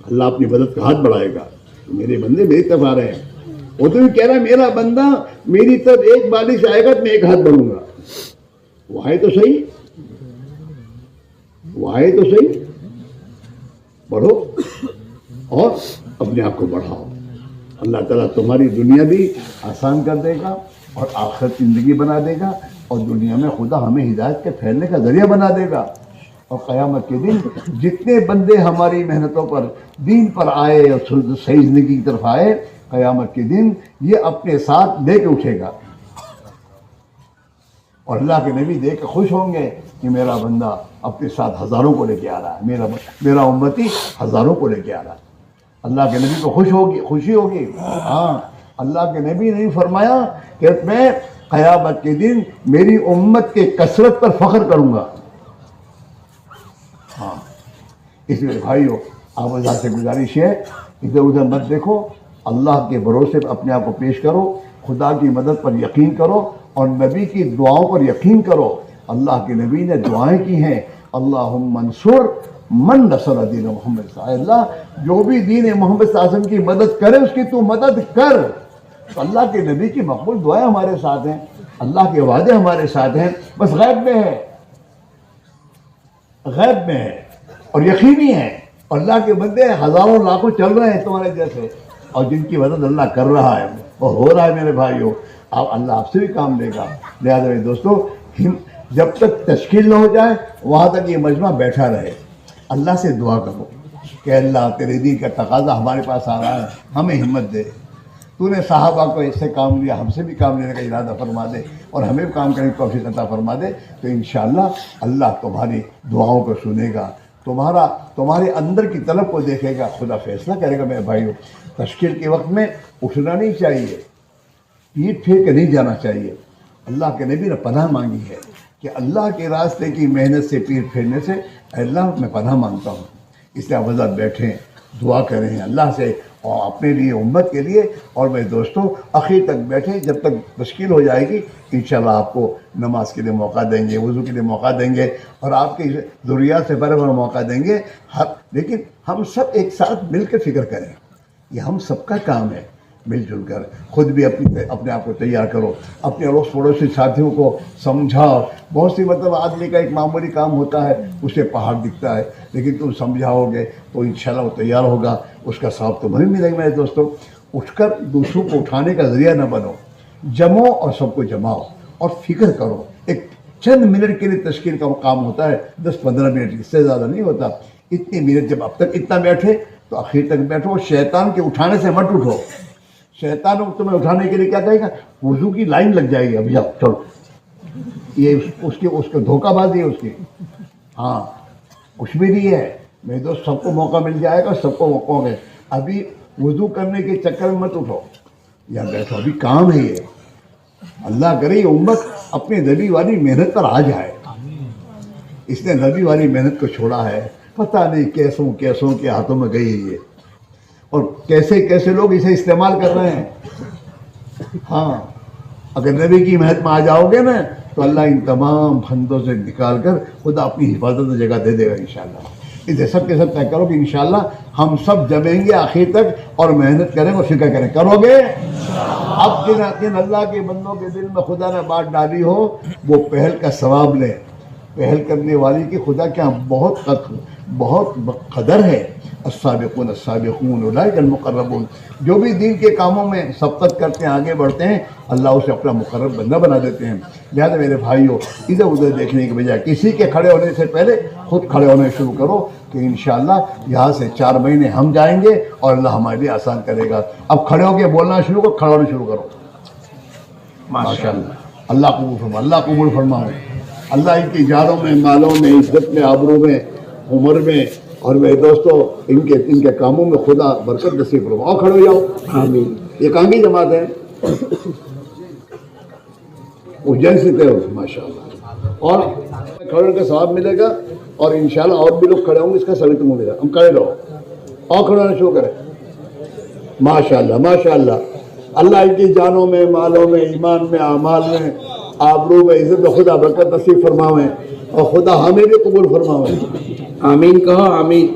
اللہ اپنی مدد کا ہاتھ بڑھائے گا۔ میرے بندے میری طرف آ رہے ہیں، وہ تو کہہ رہا ہے میرا بندہ میری طرف ایک بالی سے آئے گا تو میں ایک ہاتھ بڑھوں گا۔ وہ آئے تو صحیح، بڑھو اور اپنے آپ کو بڑھاؤ۔ اللہ تعالیٰ تمہاری دنیا بھی آسان کر دے گا اور آخرت زندگی بنا دے گا، اور دنیا میں خدا ہمیں ہدایت کے پھیلنے کا ذریعہ بنا دے گا۔ اور قیامت کے دن جتنے بندے ہماری محنتوں پر دین پر آئے اور صحیح زندگی کی طرف آئے، قیامت کے دن یہ اپنے ساتھ لے کے اٹھے گا، اور اللہ کے نبی دیکھ کے خوش ہوں گے کہ میرا بندہ اپنے ساتھ ہزاروں کو لے کے آ رہا ہے، میرا امتی ہزاروں کو لے کے آ رہا ہے۔ اللہ کے نبی کو خوشی ہوگی۔ ہاں، اللہ کے نبی نے فرمایا کہ میں قیامت کے دن میری امت کے کثرت پر فخر کروں گا۔ ہاں، اس لیے بھائیو، آپ اللہ سے گزارش ہے ادھر ادھر مت دیکھو، اللہ کے بھروسے پر اپنے آپ کو پیش کرو، خدا کی مدد پر یقین کرو اور نبی کی دعاؤں پر یقین کرو۔ اللہ کے نبی نے دعائیں کی ہیں، اللہم منصور من نصر دین محمد صلی اللہ علیہ وسلم، اللہ جو بھی دین محمد صلی اللہ علیہ وسلم کی مدد کرے اس کی تو مدد کر۔ تو اللہ کے نبی کی مقبول دعائیں ہمارے ساتھ ہیں، اللہ کے وعدے ہمارے ساتھ ہیں، بس غیب میں ہے اور یقینی ہے۔ اللہ کے بندے ہزاروں لاکھوں چل رہے ہیں تمہارے جیسے، اور جن کی مدد اللہ کر رہا ہے اور ہو رہا ہے میرے بھائیوں، اللہ آپ سے بھی کام لے گا۔ لہٰذا میرے دوستو، جب تک تشکیل نہ ہو جائے وہاں تک یہ مجمع بیٹھا رہے، اللہ سے دعا کرو کہ اللہ تیرے دین کا تقاضا ہمارے پاس آ رہا ہے، ہمیں ہمت دے، تو نے صحابہ کو اس سے کام لیا، ہم سے بھی کام لینے کا ارادہ فرما دے اور ہمیں بھی کام کرنے کی توفیق عطا فرما دے، تو انشاءاللہ اللہ تمہاری دعاؤں کو سنے گا، تمہارے اندر کی طلب کو دیکھے گا، خدا فیصلہ کرے گا۔ میرے بھائیوں، تشکیل کے وقت میں اٹھنا نہیں چاہیے، پیٹ پھیر کے نہیں جانا چاہیے۔ اللہ کے نبی نے پناہ مانگی ہے کہ اللہ کے راستے کی محنت سے، پیٹ پھیرنے سے، اے اللہ میں پناہ مانگتا ہوں۔ اس لیے آپ حضرات بیٹھیں، دعا کریں اللہ سے اور اپنے لیے، امت کے لیے، اور میرے دوستوں آخر تک بیٹھیں جب تک تشکیل ہو جائے گی۔ انشاءاللہ آپ کو نماز کے لیے موقع دیں گے، وضو کے لیے موقع دیں گے، اور آپ کی ضروریات سے بڑے بڑے موقع دیں گے۔ لیکن ہم سب ایک ساتھ مل کے فکر کریں، یہ ہم سب کا کام ہے، مل جل کر خود بھی اپنے آپ کو تیار کرو، اپنے اڑوس پڑوسی ساتھیوں کو سمجھاؤ۔ بہت سی مطلب آدمی کا ایک معمولی کام ہوتا ہے، اسے پہاڑ دکھتا ہے، لیکن تم سمجھاؤ گے تو انشاءاللہ وہ تیار ہوگا، اس کا ثواب تمہیں ملے گا۔ میرے دوستوں، اٹھ کر دوسروں کو اٹھانے کا ذریعہ نہ بنو، جمو اور سب کو جماؤ اور فکر کرو۔ ایک چند منٹ کے لیے تشکیل کا کام ہوتا ہے، 10-15 منٹ، اس سے زیادہ نہیں ہوتا۔ اتنے منٹ جب اب تک اتنا بیٹھے تو آخر تک بیٹھو، شیطان کے اٹھانے سے مت اٹھو۔ شیطان تمہیں اٹھانے کے لیے کیا کہے گا، وضو کی لائن لگ جائے گی، ابھی جاؤ چلو یہ اس کو دھوکہ بازی ہے اس کی. ہاں کچھ بھی نہیں ہے میرے دوست, سب کو موقع مل جائے گا, سب کو موقع ہے. ابھی وضو کرنے کے چکر میں مت اٹھو یا بیٹھو, ابھی کام ہے یہ. اللہ کرے یہ امت اپنی نبی والی محنت پر آ جائے. اس نے نبی والی محنت کو چھوڑا ہے, پتہ نہیں کیسوں کے ہاتھوں میں گئی ہے یہ, اور کیسے لوگ اسے استعمال کر رہے ہیں. ہاں اگر نبی کی محنت میں آ جاؤ گے نا تو اللہ ان تمام پھندوں سے نکال کر خدا اپنی حفاظت میں جگہ دے دے گا انشاءاللہ. اسے سب کے سب طے کرو کہ انشاءاللہ ہم سب جمیں گے آخر تک اور محنت کریں اور فکر کریں. کرو گے؟ اب جن اللہ کے بندوں کے دل میں خدا نے بات ڈالی ہو وہ پہل کا ثواب لیں. پہل کرنے والی کی خدا کیا بہت قدر ہے. السابقون السابقون اولئک المقربون. جو بھی دین کے کاموں میں سبقت کرتے ہیں, آگے بڑھتے ہیں, اللہ اسے اپنا مقرب بندہ بنا دیتے ہیں. لہٰذا میرے بھائیوں, ادھر ادھر دیکھنے کے بجائے کسی کے کھڑے ہونے سے پہلے خود کھڑے ہونے شروع کرو کہ انشاءاللہ یہاں سے 4 مہینے ہم جائیں گے اور اللہ ہمارے لیے آسان کرے گا. اب کھڑے ہو کے بولنا شروع کرو, کھڑے ہونا شروع کرو. ماشاءاللہ. اللہ قبول فرما, اللہ قبول فرماؤ. اللہ ان کی جانوں میں, مالوں میں, عزت میں, آبرو میں, عمر میں, اور میرے دوستوں ان کے کاموں میں خدا برکت نصیب فرمائے. اور کھڑے ہو جاؤ. آمین. یہ کہاں کی جماعت ہے؟ اجین سے تھے ماشاءاللہ. اور کھڑے ہونے کا ثواب ملے گا اور انشاءاللہ اور بھی لوگ کھڑے ہوں گے, اس کا ثواب تمہیں ملے گا. ہم کھڑے رہو اور کھڑے ہونا شروع کریں. ماشاءاللہ ماشاءاللہ. اللہ ان کی جانوں میں, مالوں میں, ایمان میں, اعمال میں, آبرو میں, عزت میں خدا برکت نصیب فرماویں اور خدا ہمیں بھی قبول فرماویں. آمین کہو. آمین.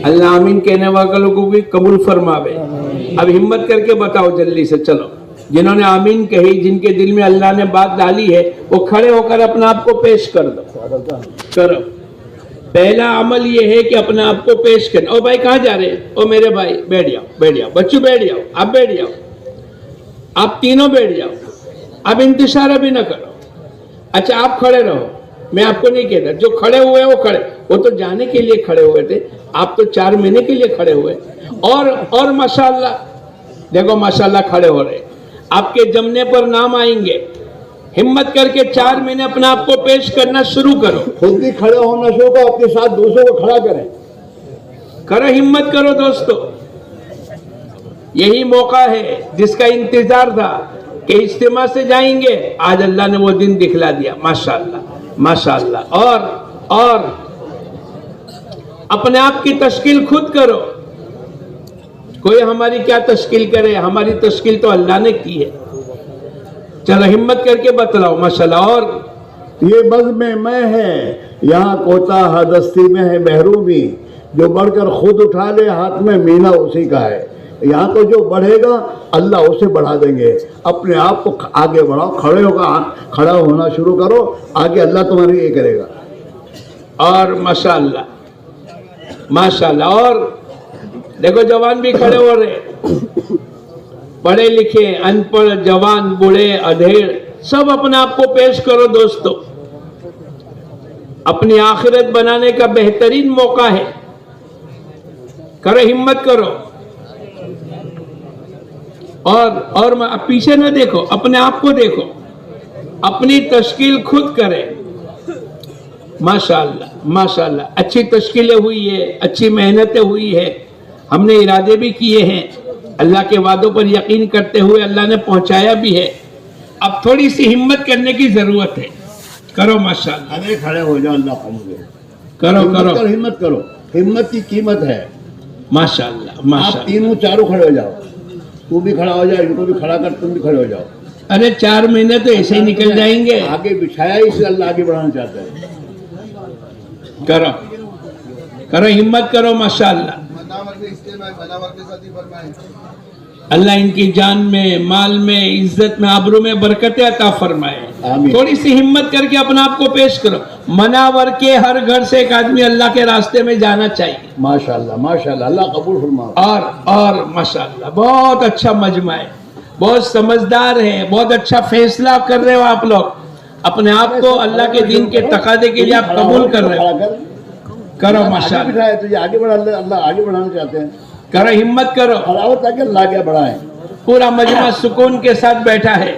اللہ آمین کہنے والوں کو بھی قبول فرماوے. اب ہمت کر کے بتاؤ جلدی سے. چلو جنہوں نے آمین کہی, جن کے دل میں اللہ نے بات ڈالی ہے, وہ کھڑے ہو کر اپنا آپ کو پیش کر دو. کرو. پہلا عمل یہ ہے کہ اپنا آپ کو پیش کرنا. او بھائی کہاں جا رہے ہیں؟ او میرے بھائی بیٹھ جاؤ. بچوں بیٹھ جاؤ. آپ بیٹھ جاؤ. آپ تینوں بیٹھ جاؤ. اب انتشار ابھی نہ کرو. اچھا آپ کھڑے رہو. میں آپ کو نہیں کہتا, جو کھڑے ہوئے وہ کھڑے, وہ تو جانے کے لیے کھڑے ہوئے تھے, آپ تو 4 مہینے کے لیے کھڑے ہوئے. اور ماشاءاللہ دیکھو ماشاءاللہ کھڑے ہو رہے. آپ کے جمنے پر نام آئیں گے. ہمت کر کے 4 مہینے اپنا آپ کو پیش کرنا شروع کرو. خود بھی کھڑے ہونا شروع کرو, اپنے ساتھ دوسروں کو کھڑا کریں. کرو, ہمت کرو دوستو. یہی موقع ہے جس کا انتظار تھا کہ اجتماع سے جائیں گے. آج اللہ نے وہ دن دکھلا دیا. ماشاءاللہ ماشاءاللہ. اور اپنے آپ کی تشکیل خود کرو. کوئی ہماری کیا تشکیل کرے, ہماری تشکیل تو اللہ نے کی ہے. چلو ہمت کر کے بتلاؤ. ماشاءاللہ. اور یہ بزم میں ہے یہاں کوتا دستی میں ہے محرومی, جو بڑھ کر خود اٹھا لے ہاتھ میں مینا اسی کا ہے. یہاں تو جو بڑھے گا اللہ اسے بڑھا دیں گے. اپنے آپ کو آگے بڑھاؤ, کھڑا ہونا شروع کرو, آگے اللہ تمہارے یہ کرے گا. اور ماشاءاللہ ماشاءاللہ. اور دیکھو جوان بھی کھڑے ہو رہے, پڑھے لکھے, ان پڑھ, جوان, بوڑھے, ادھیڑ, سب اپنے آپ کو پیش کرو دوستو. اپنی آخرت بنانے کا بہترین موقع ہے. کرو, ہمت کرو. اور پیچھے نہ دیکھو, اپنے آپ کو دیکھو. اپنی تشکیل خود کرے. ماشاءاللہ ماشاءاللہ. اچھی تشکیلیں ہوئی ہے, اچھی محنتیں ہوئی ہے, ہم نے ارادے بھی کیے ہیں. اللہ کے وعدوں پر یقین کرتے ہوئے اللہ نے پہنچایا بھی ہے. اب تھوڑی سی ہمت کرنے کی ضرورت ہے. کرو ماشاءاللہ. ارے کھڑے ہو جاؤ, اللہ قبول کرو. ہمت کرو. ہمت کی قیمت ہے. ماشاءاللہ آپ ماشاءاللہ. تینوں چاروں کھڑے ہو جاؤ. تو بھی کھڑا ہو جاؤ, ان کو بھی کھڑا کر, تم بھی کھڑے ہو جاؤ. ارے 4 مہینے تو ایسے ہی نکل جائیں گے. آگے بچھایا اس لیے اللہ آگے بڑھانا چاہتا ہے. کرو ہمت کرو. ماشاءاللہ. اللہ ان کی جان میں, مال میں, عزت میں, آبرو میں برکتیں عطا فرمائے. آمین. تھوڑی سی ہمت کر کے اپنا آپ کو پیش کرو. مناور کے ہر گھر سے ایک آدمی اللہ کے راستے میں جانا چاہیے. ماشاءاللہ ماشاءاللہ. اللہ قبول فرمائے. اور ماشاءاللہ بہت اچھا مجمع ہے, بہت سمجھدار ہے, بہت اچھا فیصلہ کر رہے ہو آپ لوگ. اپنے آپ کو اللہ کے دین کے تقاضے کے لیے آپ قبول کر رہے ہو. کرو ماشاءاللہ. تجھے آگے بڑھا, اللہ آگے بڑھانا چاہتے ہیں. کرو, ہمت کرو. تاکہ اللہ آگے بڑھائیں. پورا مجمع سکون کے ساتھ بیٹھا ہے.